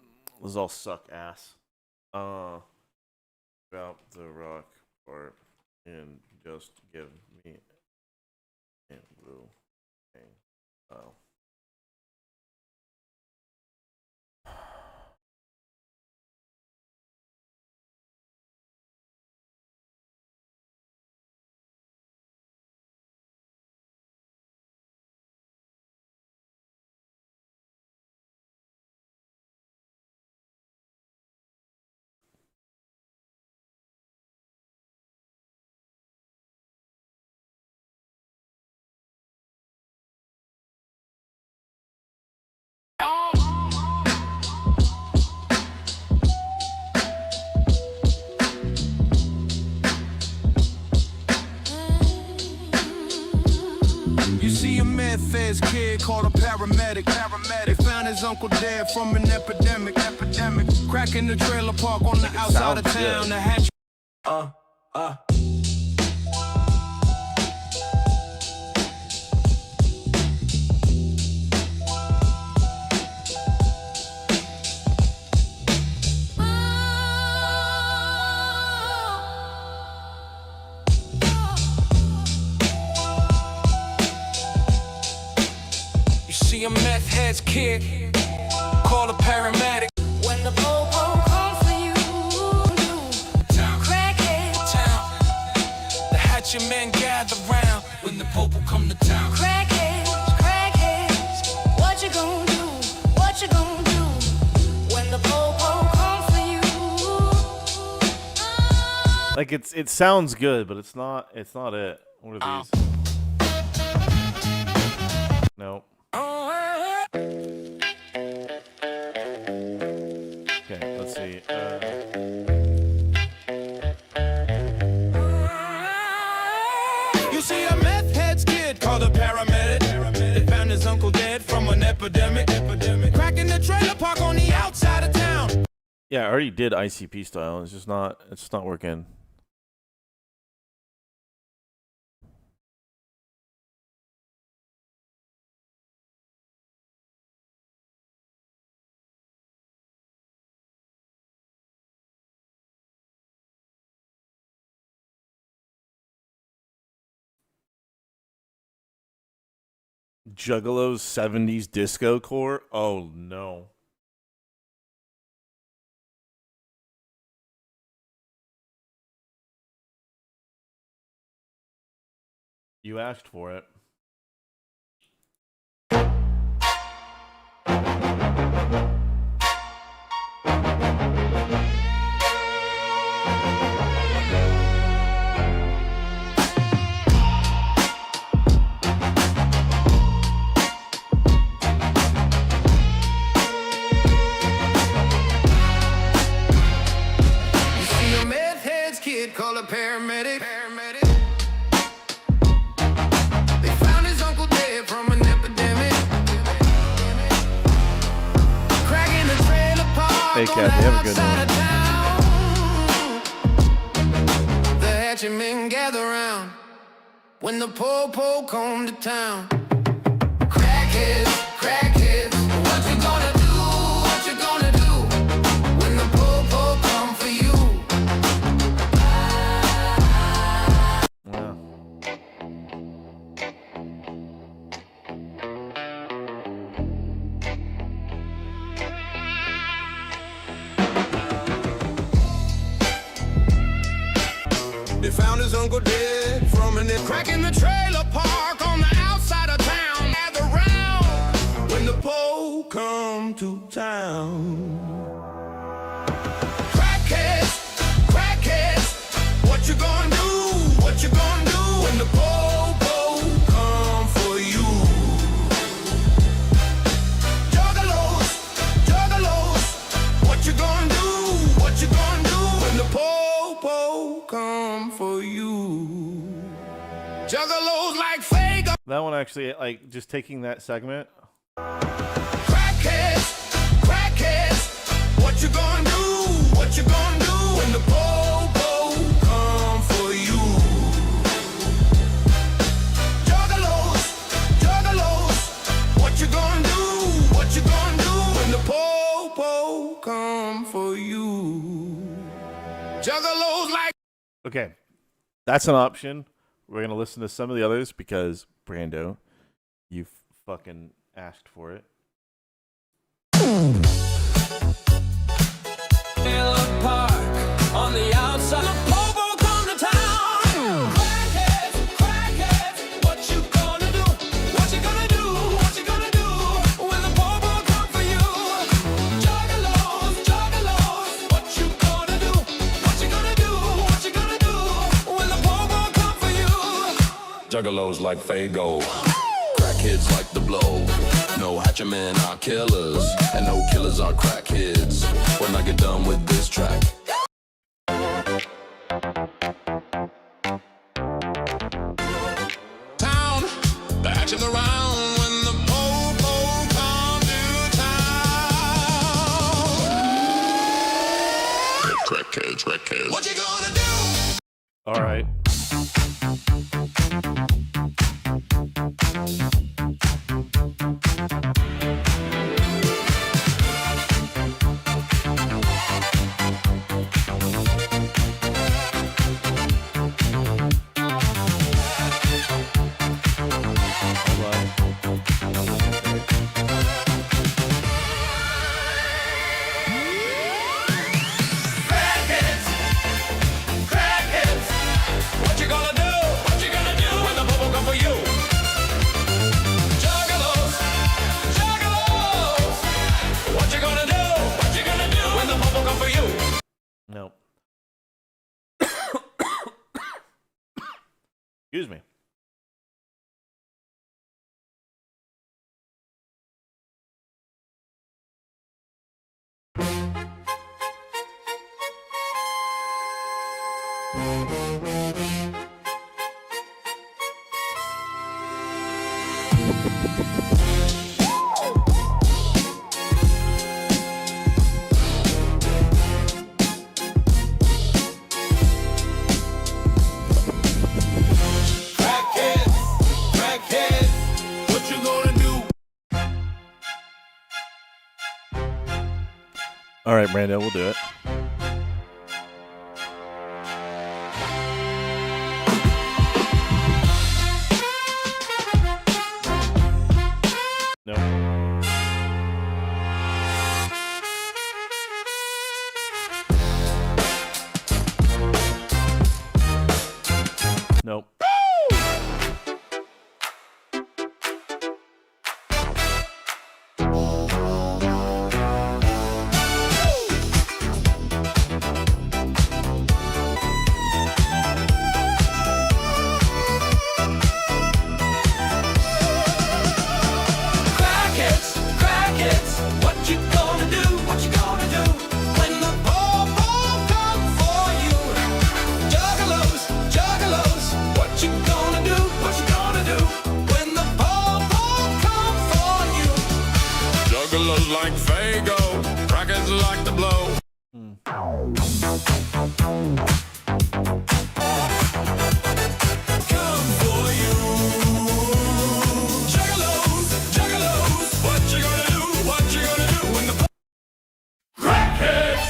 Those all suck ass. About the rock part and just give me a blue thing. Oh. You see a meth head's kid, called a paramedic. They found his uncle dead from an epidemic. Cracking the trailer park on the outside of sounds town. good. The hatch. kid, call a paramedic. When the popo comes for you, Town, crackhead, town. The hatchet men gather round when the popo come to town. crackheads, crackheads. What you gonna do? What you gonna do? When the popo comes for you. Like it sounds good, but it's not it. What are these? Nope. Okay, let's see. You see a meth head's kid called a paramedic. They found his uncle dead from an epidemic. Cracking the trailer park on the outside of town. Yeah, I already did ICP style. It's just not working. Juggalo's 70s disco core? Oh no. You asked for it. See a meth head's kid called a paramedic. They found his uncle dead from an epidemic. Cracking the trailer park Hey, on Kathy, the have a good outside one. of town. The hatchet men gather round when the po-po come to town. Crackheads, crackheads, what you gonna do? What you gonna do when the po-po come for you? Yeah. They found his uncle dead from an cracking the trailer park on the outside of town. Gather round when the po come to town. Crackheads, crackheads, what you gonna do? What you gonna do when the po come for you? Juggalos, juggalos, what you gonna do? What you gonna do when the po come for you? Juggalos like Fago. That one actually, like, just taking that segment. Crackheads, crackheads, what you gonna do? What you gonna do when the po come for you? Juggalos, juggalos, what you gonna do? What you gonna do when the po come for you? Juggalos like. Okay, that's an option. We're gonna listen to some of the others because Brando, you fucking asked for it. Trailer park on the outside. The po-po come to town. Crackheads, crackheads, what you gonna do? What you gonna do? What you gonna do when the po-po come for you? Juggalos, juggalos, what you gonna do? What you gonna do? What you gonna do when the po-po come for you? Juggalos like Fago, crackheads like the blow. No hatchet men are killers, and no killers are crackheads. When I get done with this track. Town, the action around when the po-po come to town. Crackheads, crackheads. What you gonna do? All right. Hold on. Excuse me. What you gonna do? All right, Brando, we'll do it. No. Nope. Crackheads, what you gonna do? What you gonna do when the po-po come for you? Juggalos, what you gonna do? What you gonna do when the po-po come for you? Juggalos like Fago, crackers like the blow. Come for you. Juggalos, what you gonna do? What you gonna do when the Crackheads,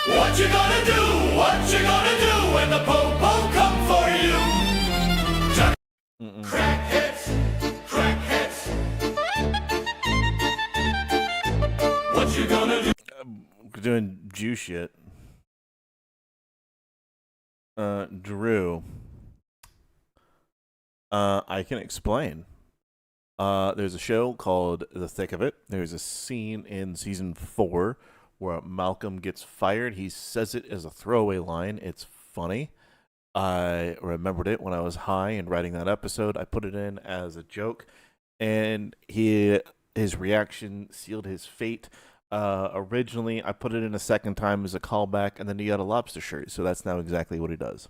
what you gonna do? What you gonna do when the po-po come for you? Crackheads, what you gonna do? We're doing Jew shit. Drew. I can explain. There's a show called The Thick of It. There's a scene in season 4 where Malcolm gets fired. He says it as a throwaway line. It's funny. I remembered it when I was high and writing that episode. I put it in as a joke, and his reaction sealed his fate. Originally, I put it in a second time as a callback, and then he got a lobster shirt, so that's now exactly what he does.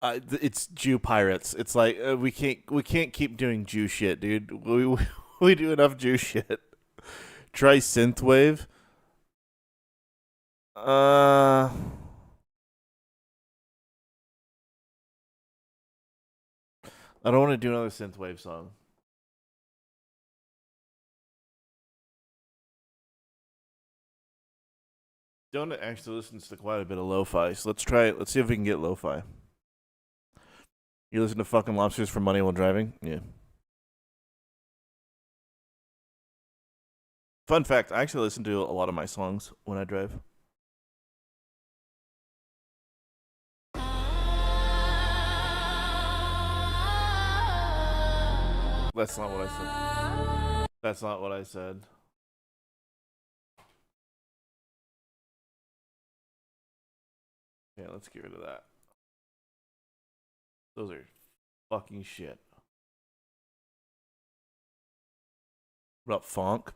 It's Jew pirates. It's like we can't keep doing Jew shit, dude. We do enough Jew shit. Try synthwave. I don't want to do another synthwave song. Don't actually listen to quite a bit of lo-fi, so let's try it. Let's see if we can get lo-fi. You listen to fucking Lobsters for Money while driving? Yeah. Fun fact, I actually listen to a lot of my songs when I drive. That's not what I said. That's not what I said. Yeah, let's get rid of that. Those are fucking shit. What up, Funk?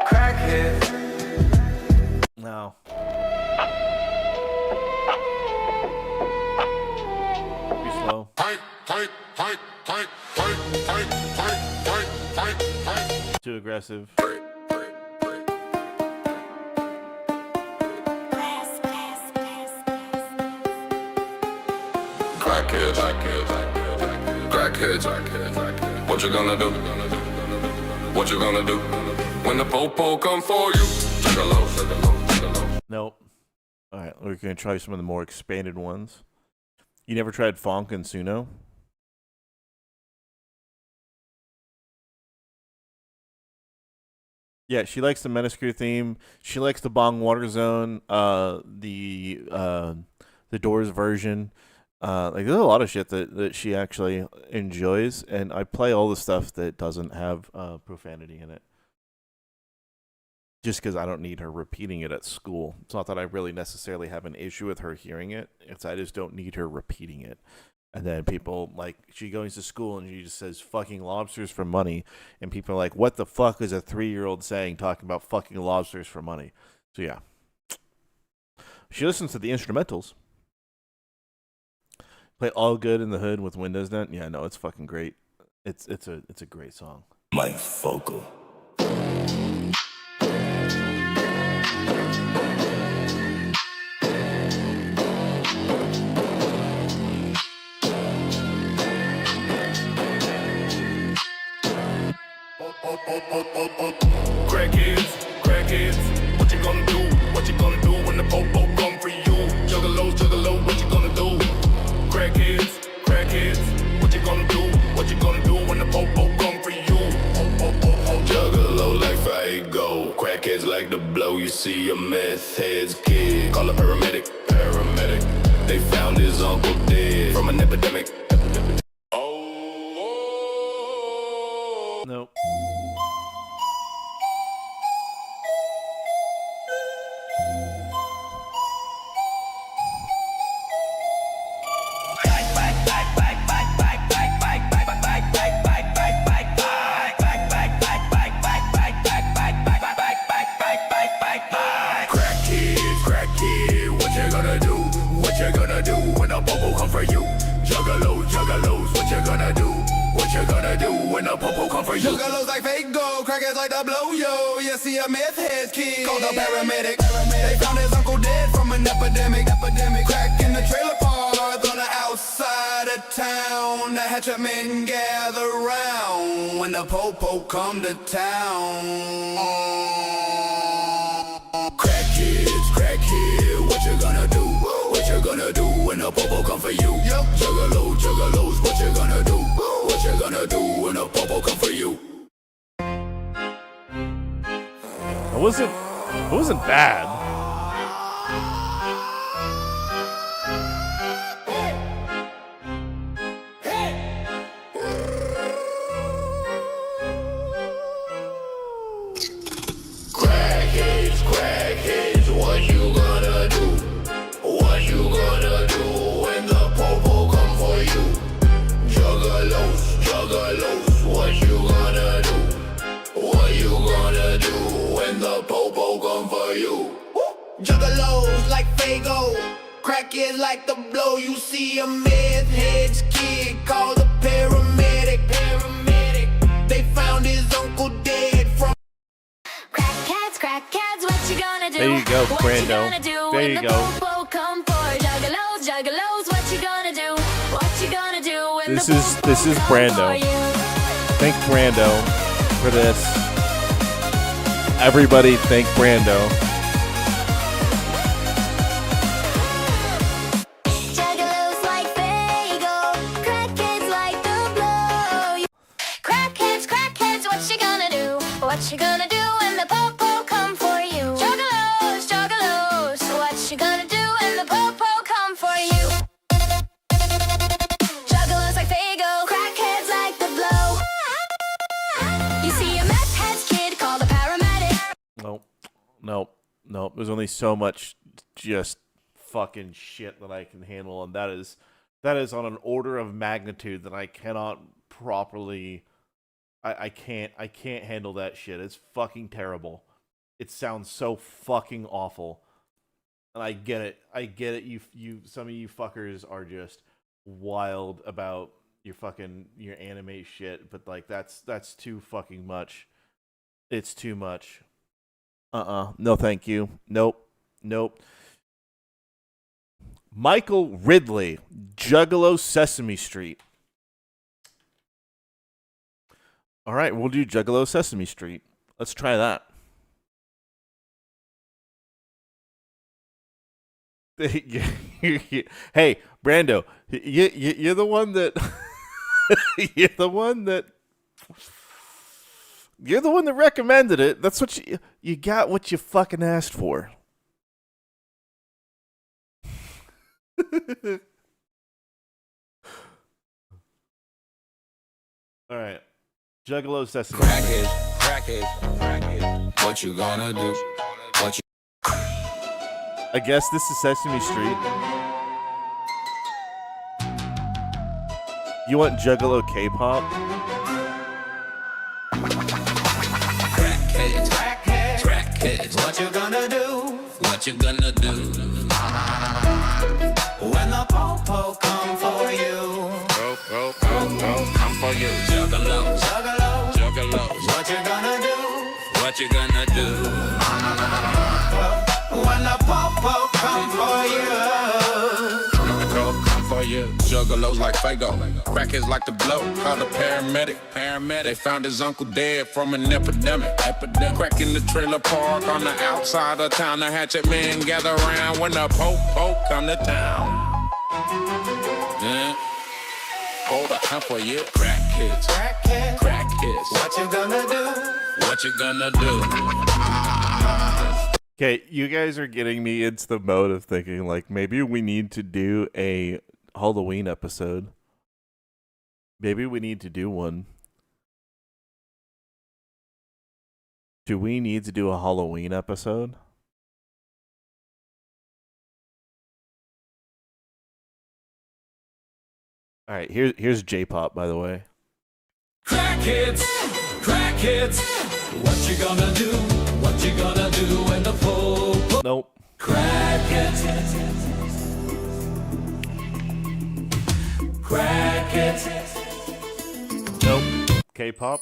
Crackheads. No. Be slow. Too aggressive. Crackheads, what you gonna do? What you gonna do when the po-po come for you? Juggalo. Nope. Alright, we're gonna try some of the more expanded ones. You never tried Funk and Suno? Yeah, she likes the Menace theme. She likes the Bong Water Zone, the Doors version. Like there's a lot of shit that she actually enjoys, and I play all the stuff that doesn't have profanity in it. Just because I don't need her repeating it at school. It's not that I really necessarily have an issue with her hearing it. It's I just don't need her repeating it. And then people, like, she goes to school and she just says fucking lobsters for money. And people are like, what the fuck is a 3-year-old saying talking about fucking lobsters for money? So, yeah. She listens to the instrumentals. Play All Good in the Hood with Windows Net. Yeah, no, it's fucking great. It's a great song. Mike Focal. Crackheads, what you gonna do? What you gonna do when the popo come for you? Juggalos, what you gonna do? Crackheads, what you gonna do? What you gonna do when the popo come for you? Juggalo like Fago, crackheads like to blow. You see a meth heads kid, call a paramedic. They found his uncle dead from an epidemic. Nope. Crackhead, what you gonna do? What you gonna do when a popo come for you? Juggalos, what you gonna do? What you gonna do when a popo come for you? Juggalos like fake gold, crackheads like to blow yo. You see a meth head kid, called a paramedic. They found his uncle dead from an epidemic. Crack in the trailer park on the outside of town. The hatchet men gather round when the popo come to town. Crackhead, what you gonna do? What you gonna do when a popo come for you? Juggalos, what you gonna do? What you gonna do when a popo come for you? It wasn't bad. Crackheads, what you gonna do? What you gonna do when the popo come for you? Juggalos, what you gonna do? What you gonna do when the popo come for you? Juggalos like Fago, crackheads like the blow. You see a meth heads kid called a paramedic. They found his uncle dead from. Crackheads, what you gonna do? There you go, What Brando. you gonna do There when you the go. popo come for Juggalos, what you gonna do? What you gonna do when This the is- popo this is come Brando. for you? Thank Brando for this. Everybody thank Brando. Juggalos like Fago, crackheads like the blow. Crackheads, what you gonna do? What you gonna do when the popo come for you? Juggalos, what you gonna do when the popo come for you? Juggalos like Fago, crackheads like the blow. You see a meth heads kid called a paramedic. Nope. There's only so much just fucking shit that I can handle, and that is on an order of magnitude that I cannot properly. I can't handle that shit. It's fucking terrible. It sounds so fucking awful. And I get it. You some of you fuckers are just wild about your anime shit, but like that's too fucking much. It's too much. No thank you. Nope. Michael Ridley, Juggalo Sesame Street. All right, we'll do Juggalo Sesame Street. Let's try that. Hey, Brando, you're the one that you're the one that You're the one that recommended it. That's what you got. What you fucking asked for. All right, Juggalo Sesame. Crackhead, crackhead, crackhead. What you gonna do? What you I guess this is Sesame Street. You want Juggalo K-pop? crackheads, crackheads, crackheads. What you gonna do? What you gonna do? When the po-po come for you. Come for you. Juggalo, juggalo, juggalo. What you gonna do? What you gonna do? When the po-po come for you. Come for you. Juggalos like Fago. Crackheads like the blow. Call the paramedic. They found his uncle dead from an epidemic. Crack in the trailer park on the outside of town. The hatchet men gather around when the po-po come to town. Yeah. Hold up, come for you. Crackheads, crackheads, crackheads. What you gonna do? What you gonna do? Okay, you guys are getting me into the mode of thinking like maybe we need to do a Halloween episode. Maybe we need to do one. Do we need to do a Halloween episode? All right, here's J-pop, by the way. Crackheads, crackheads. What you gonna do? What you gonna do when the po-po? Nope. Crackheads, crackheads. Nope. K-pop.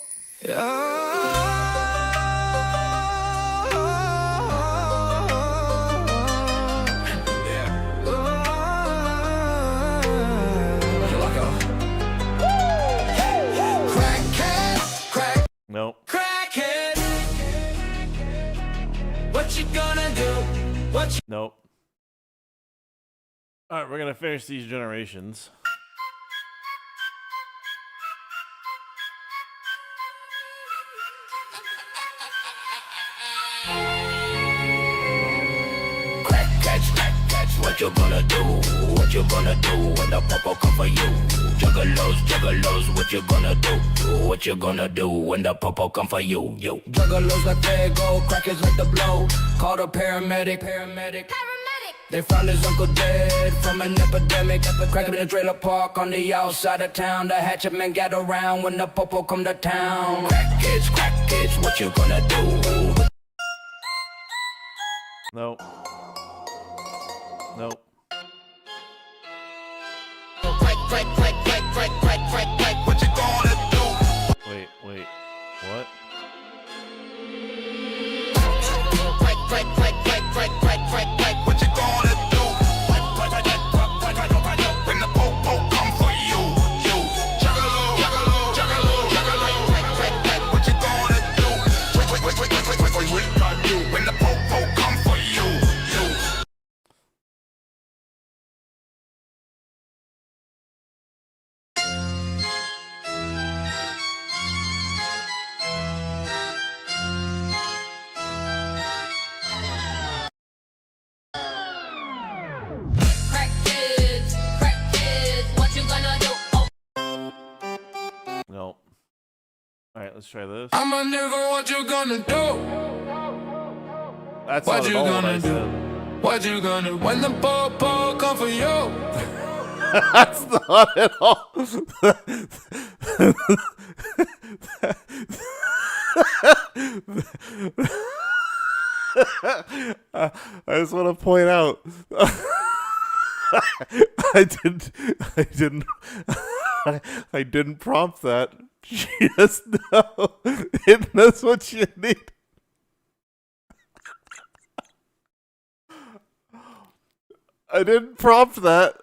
Nope. Crackhead. What you gonna do? What you Nope. All right, we're gonna finish these generations. crackheads, what you gonna do? What you gonna do when the po-po come for you? Juggalos, juggalos, what you gonna do? What you gonna do when the po-po come for you? Yo. Juggalos like Fago, crackheads like the blow. Call the paramedic. They found his uncle dead from an epidemic. Crack in the trailer park on the outside of town. The hatchet men gather around when the po-po come to town. Crackheads, crackheads, what you gonna do? Nope. Nope. What you gonna do? Wait. What? What you gonna do? When the po-po come for you, Juggalo, juggalo, juggalo. What you gonna do? When the po-po come for you, Crackheads, what you gonna do? Oh. Nope. All right, let's try this. I'm a nigga, what you gonna do? That's What not at you all what gonna I do? said. What you gonna when the po-po come for you? That's not at all. I just want to point out, I didn't prompt that. Just know it knows what you need. I didn't prompt that.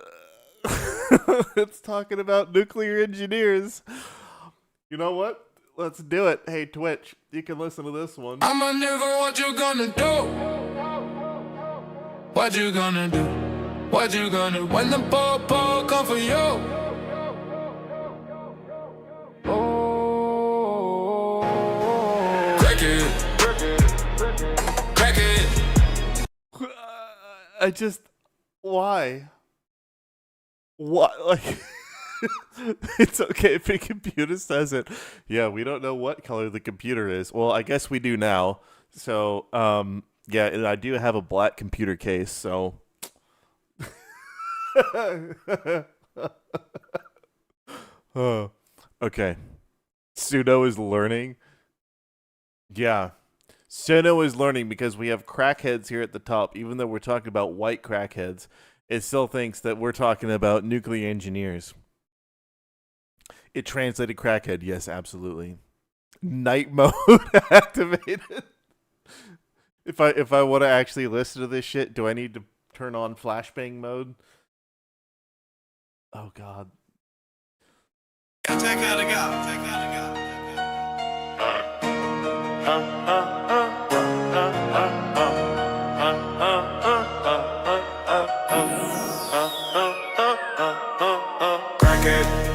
It's talking about nuclear engineers. You know what? Let's do it. Hey, Twitch, you can listen to this one. I'm a nigga, what you gonna do? What you gonna do? What you gonna do when the po-po come for you? Crackhead. Crackhead. I just, why? What? Like, it's okay if a computer says it. Yeah, we don't know what color the computer is. Well, I guess we do now. So, yeah, and I do have a black computer case, so. Oh, okay. Suno is learning. Yeah. Suno is learning because we have crackheads here at the top. Even though we're talking about white crackheads, it still thinks that we're talking about nuclear engineers. It translated crackhead. Yes, absolutely. Night mode activated. If I want to actually listen to this shit, do I need to turn on flashbang mode? Oh God.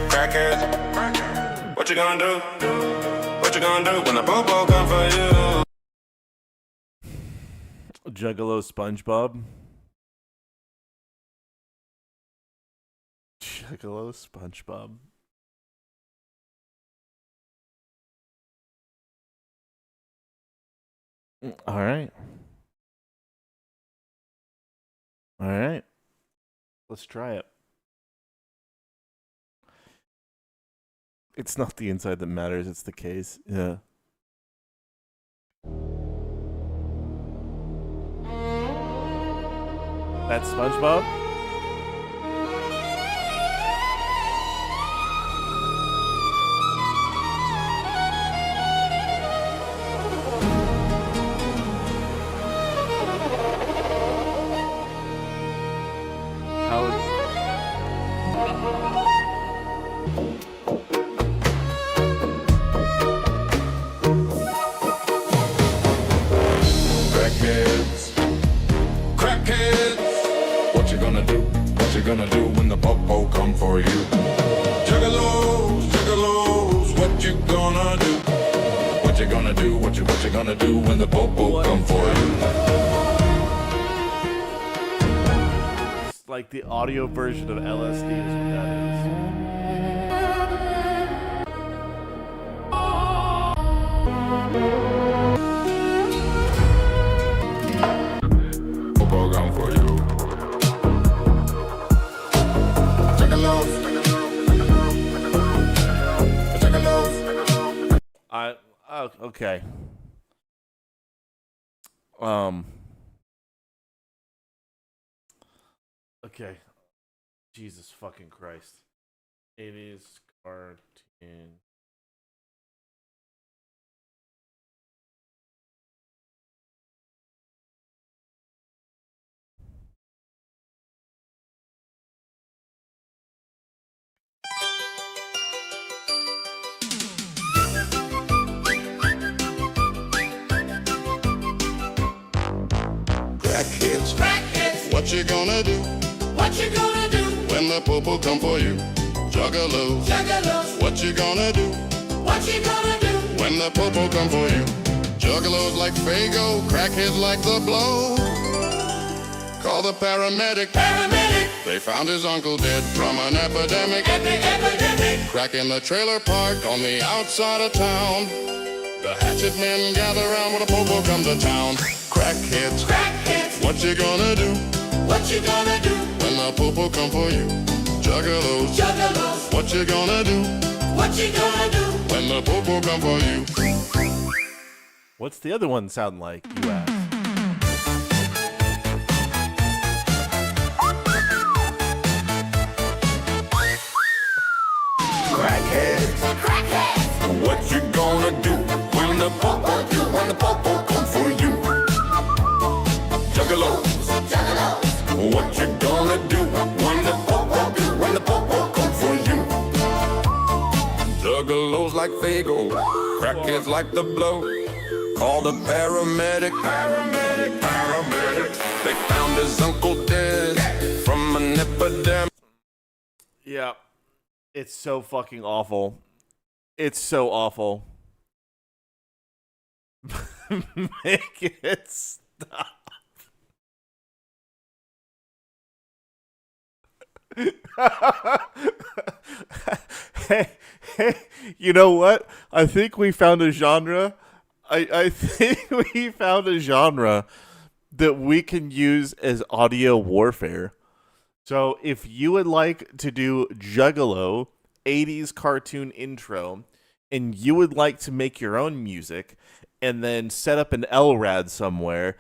Crackhead. What you gonna do? What you gonna do when the popo come for you? Juggalo SpongeBob. Juggalo SpongeBob. All right. All right. Let's try it. It's not the inside that matters, it's the case. Yeah. That's SpongeBob? How is... Crackheads. Crackheads. What you gonna do? What you gonna do when the popo come for you? Juggalos, juggalos, what you gonna do? What you gonna do? What you gonna do when the popo come for you? It's like the audio version of LSD is what that is. Popo come for you. Juggalos. Juggalos. Okay. Okay. Jesus fucking Christ. 80s cartoon. Crackheads. Crackheads. What you gonna do? What you gonna do when the popo come for you? Juggalos. Juggalos. What you gonna do? What you gonna do when the popo come for you? Juggalos like Fago, crackheads like the blow. Call the paramedic. Paramedic. They found his uncle dead from an epidemic. Epidemic. Crack in the trailer park on the outside of town. The hatchet men gather round when a popo come to town. Crackheads. Crackheads. What you gonna do? What you gonna do when the popo come for you? Juggalos. Juggalos. What you gonna do? What you gonna do when the popo come for you? What's the other one sound like, you ask? Crackheads. What you gonna do when the popo come for you? Juggalos. What you gonna do when the popo come for you? Juggalos like Fago, crackheads like the blow. Call the paramedic. They found his uncle dead from an epidemic. Yeah. It's so fucking awful. It's so awful. Make it stop. Hey, you know what? I think we found a genre. I think we found a genre that we can use as audio warfare. So if you would like to do Juggalo 80s cartoon intro, and you would like to make your own music and then set up an LRAD somewhere,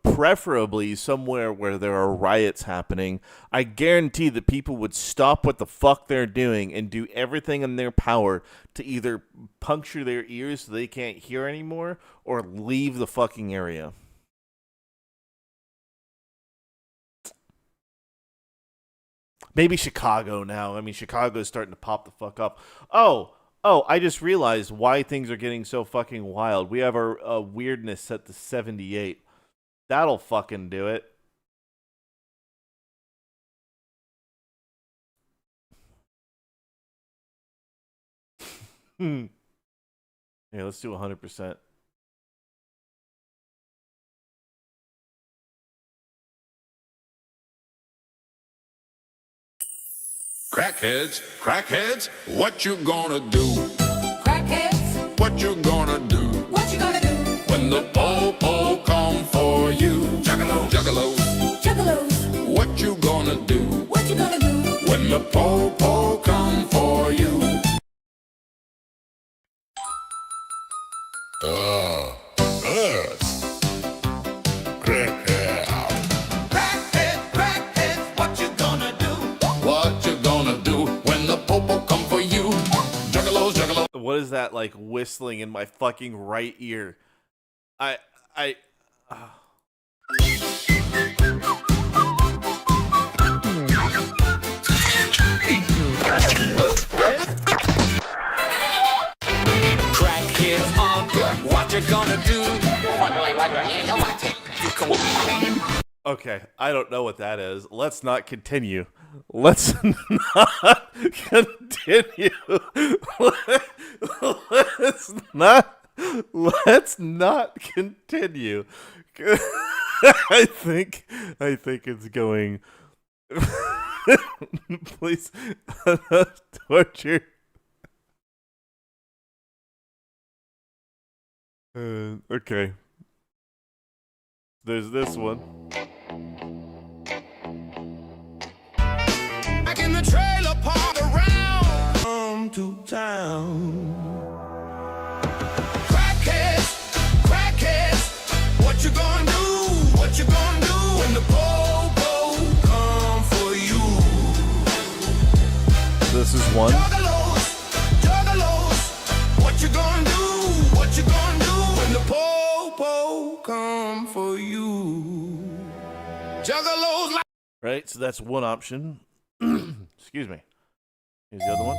preferably somewhere where there are riots happening, I guarantee that people would stop what the fuck they're doing and do everything in their power to either puncture their ears so they can't hear anymore or leave the fucking area. Maybe Chicago now. I mean, Chicago is starting to pop the fuck up. Oh, I just realized why things are getting so fucking wild. We have our weirdness set to 78. That'll fucking do it. Yeah, let's do 100%. Crackheads, what you gonna do? Crackheads, What you gonna do? what you gonna do? When the po-po come for you? Juggalos, Juggalos, what you gonna do? what you gonna do? When the po-po come for you? Crackheads, what you gonna do? What you gonna do when the po-po come for you? Juggalos. What is that like whistling in my fucking right ear? I Crackheads, what you gonna do? Okay, I don't know what that is. Let's not continue. Let's not continue. Let's not continue. I think it's going. Please, torture. Okay. There's this one. Back in the trailer park around. Come to town. Crackheads, what you gonna do? What you gonna do when the po-po come for you? This is one. Juggalos, what you gonna do? What you gonna do when the po-po come for you? Juggalos like Right, so that's one option. Excuse me. Here's the other one.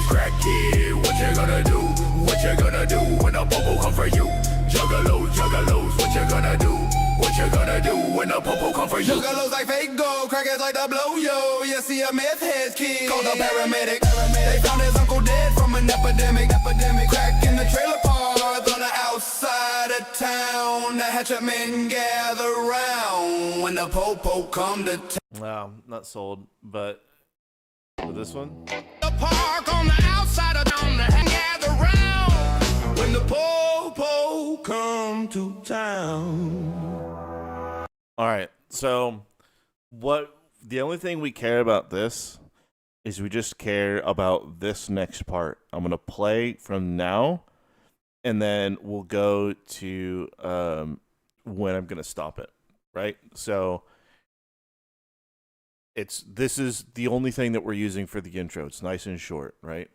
Crackhead, what you gonna do? What you gonna do when the po-po come for you? Juggalos, what you gonna do? What you gonna do when the po-po come for you? Juggalos like fake gold, crackheads like the blow yo. You see a meth head kid called a paramedic. They found his uncle dead from an epidemic. Crack in the trailer park on the outside of town. The hatchet men gather round when the po-po come to town. Wow, not sold, but this one. The park on the outside of town to gather round when the po-po come to town. All right. So the only thing we care about this is we just care about this next part. I'm going to play from now and then we'll go to when I'm going to stop it, right? So this is the only thing that we're using for the intro. It's nice and short, right?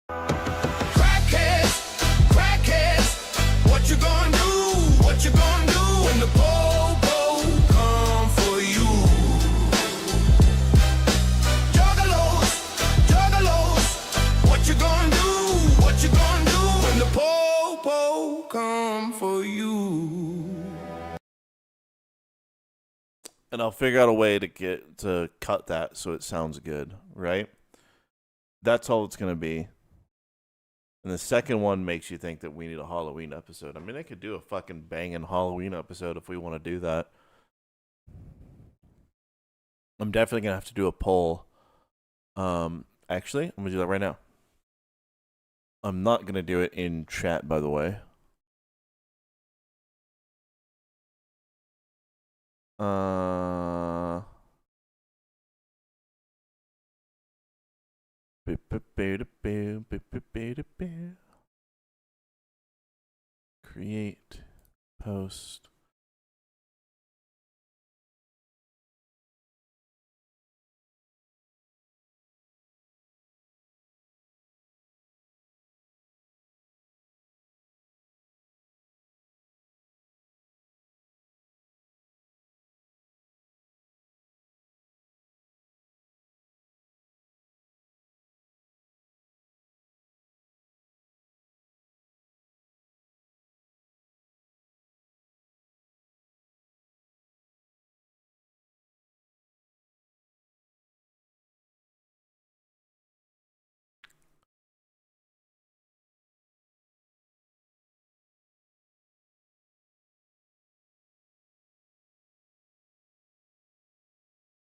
Crackheads, what you gonna do? What you gonna do when the po-po come for you? Juggalos, and I'll figure out a way to cut that so it sounds good, right? That's all it's gonna be. And the second one makes you think that we need a Halloween episode. I mean, I could do a fucking banging Halloween episode if we want to do that. I'm definitely gonna have to do a poll. Actually, I'm gonna do that right now. I'm not gonna do it in chat, by the way. Create, post.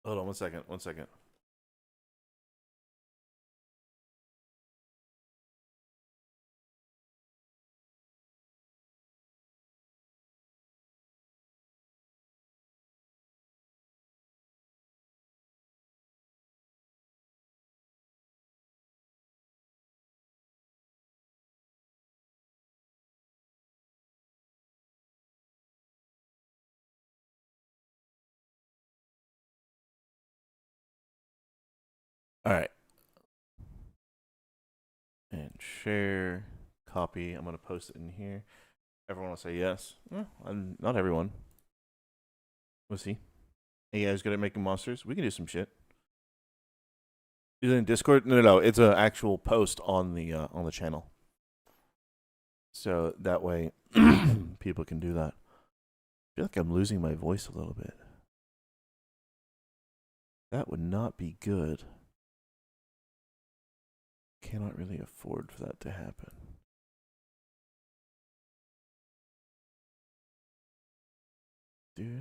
Hold on 1 second. 1 second. All right. And share, copy. I'm going to post it in here. Everyone will say yes. Well, not everyone. We'll see. Hey, you guys good at making monsters? We can do some shit. Is it in Discord? No. It's an actual post on the channel. So that way people can do that. I feel like I'm losing my voice a little bit. That would not be good. Cannot really afford for that to happen. Who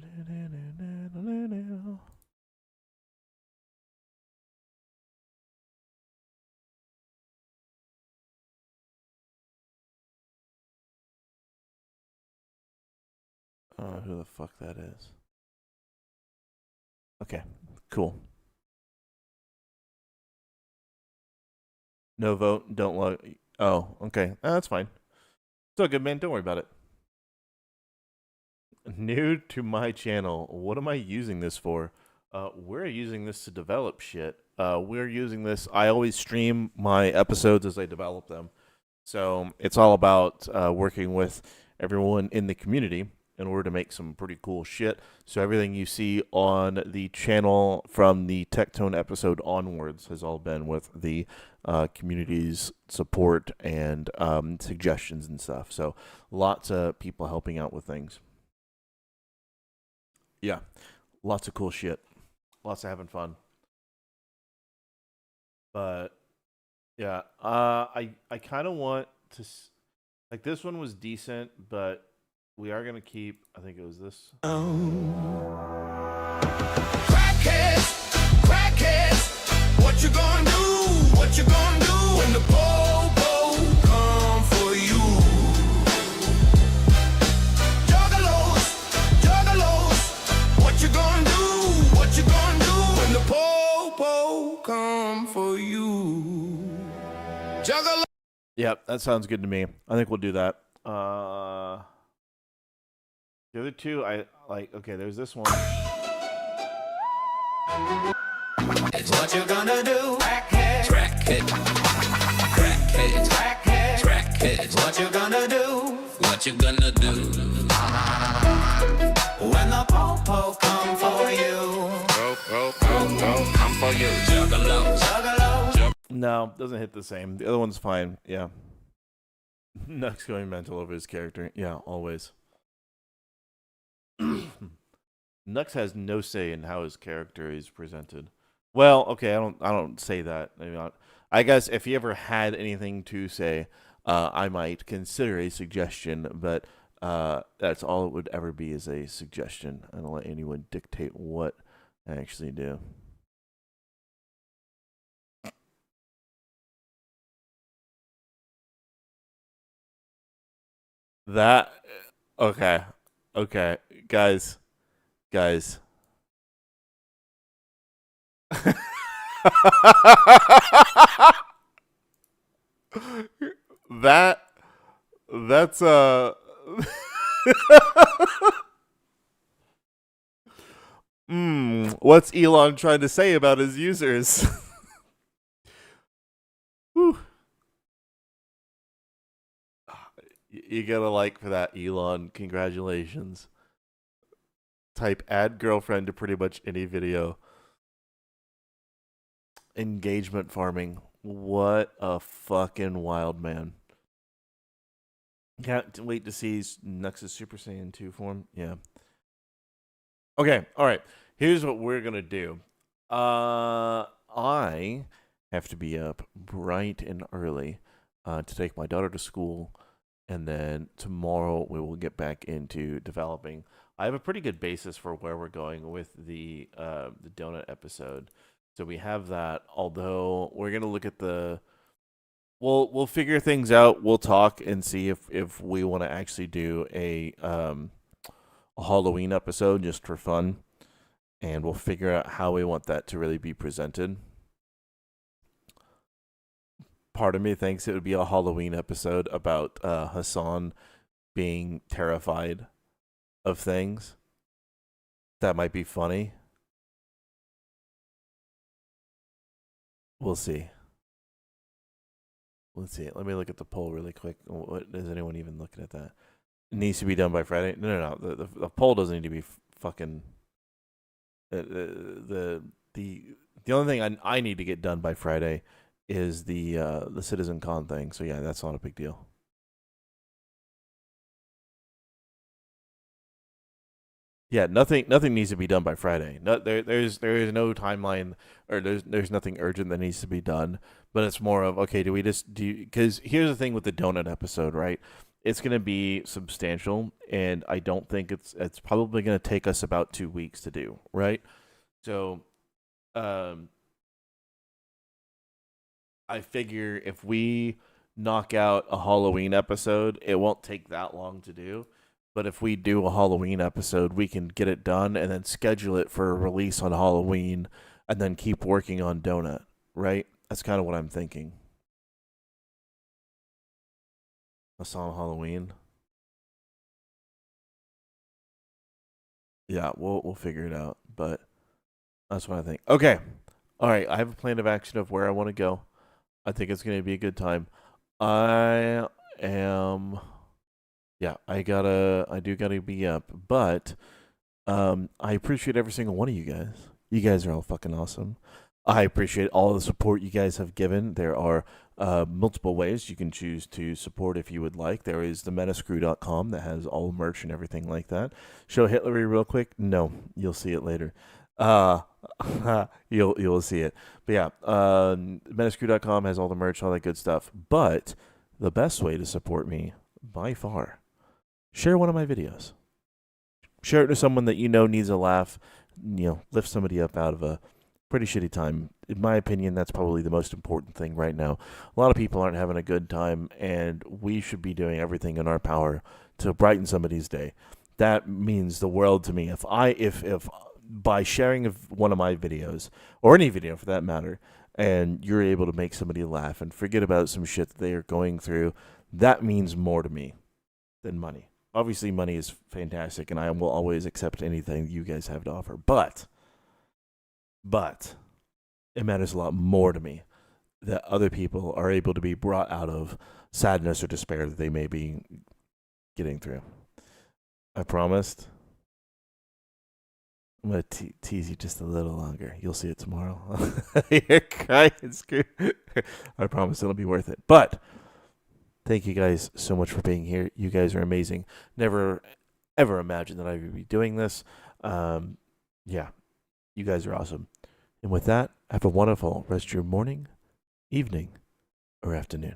the fuck that is? Okay, cool. No vote, don't log. Oh, okay. That's fine. It's all good, man. Don't worry about it. New to my channel. What am I using this for? We're using this to develop shit. We're using this. I always stream my episodes as I develop them. So it's all about working with everyone in the community in order to make some pretty cool shit. So everything you see on the channel from the Tectone episode onwards has all been with the community's support and suggestions and stuff. So lots of people helping out with things. Yeah, lots of cool shit. Lots of having fun. But yeah, I kind of want to like this one was decent, but we are gonna keep. I think it was this. Crackheads, crackheads, what you gonna do? What you gonna do when the po-po come for you? Juggalos, juggalos, what you gonna do? What you gonna do when the po-po come for you? Juggalo. Yep, that sounds good to me. I think we'll do that. The other two, I like. Okay, there's this one. It's what you gonna do. Crackhead, crackhead, crackhead, crackhead, crackhead. It's what you gonna do. What you gonna do when the po-po come for you? Come for you, juggalo, juggalo. No, doesn't hit the same. The other one's fine. Yeah. Nux going mental over his character. Yeah, always. Nux has no say in how his character is presented. Well, okay, I don't say that. I guess if he ever had anything to say, I might consider a suggestion, but that's all it would ever be is a suggestion. I don't let anyone dictate what I actually do. That okay. Okay, guys. Guys. That's what's Elon trying to say about his users? Whew. You got a like for that, Elon. Congratulations. Type add girlfriend to pretty much any video. Engagement farming. What a fucking wild man. Can't wait to see Nux's Super Saiyan 2 form. Yeah. Okay, alright. Here's what we're gonna do. I have to be up bright and early to take my daughter to school, and then tomorrow we will get back into developing. I have a pretty good basis for where we're going with the donut episode. So we have that, although we're going to look at we'll figure things out. We'll talk and see if we want to actually do a Halloween episode just for fun, and we'll figure out how we want that to really be presented. Part of me thinks it would be a Halloween episode about Hassan being terrified of things. That might be funny. We'll see. Let's see. Let me look at the poll really quick. What is anyone even looking at that? It needs to be done by Friday. No. The poll doesn't need to be fucking. The only thing I need to get done by Friday is the Citizen Con thing. So yeah, that's not a big deal. Yeah, nothing needs to be done by Friday. There is no timeline, or there's nothing urgent that needs to be done. But it's more of, okay, do we just do? Because here's the thing with the donut episode, right? It's gonna be substantial, and I don't think it's probably gonna take us about 2 weeks to do, right? So, I figure if we knock out a Halloween episode, it won't take that long to do. But if we do a Halloween episode, we can get it done and then schedule it for a release on Halloween and then keep working on Donut, right? That's kind of what I'm thinking. That's on Halloween. Yeah, we'll figure it out, but that's what I think. Okay. All right, I have a plan of action of where I want to go. I think it's going to be a good time. I do gotta be up, but I appreciate every single one of you guys. You guys are all fucking awesome. I appreciate all the support you guys have given. There are multiple ways you can choose to support if you would like. There is the metascrew.com that has all merch and everything like that. Show Hitlery real quick. No, you'll see it later. You'll see it. But yeah, metascrew.com has all the merch, all that good stuff. But the best way to support me by far, share one of my videos. Share it to someone that you know needs a laugh. Lift somebody up out of a pretty shitty time. In my opinion, that's probably the most important thing right now. A lot of people aren't having a good time, and we should be doing everything in our power to brighten somebody's day. That means the world to me. If by sharing one of my videos, or any video for that matter, and you're able to make somebody laugh and forget about some shit that they are going through, that means more to me than money. Obviously, money is fantastic, and I will always accept anything you guys have to offer. But it matters a lot more to me that other people are able to be brought out of sadness or despair that they may be getting through. I promised. I'm going to tease you just a little longer. You'll see it tomorrow. You're crying. I promise it'll be worth it. But thank you guys so much for being here. You guys are amazing. Never, ever imagined that I would be doing this. Yeah, you guys are awesome. And with that, have a wonderful rest of your morning, evening, or afternoon.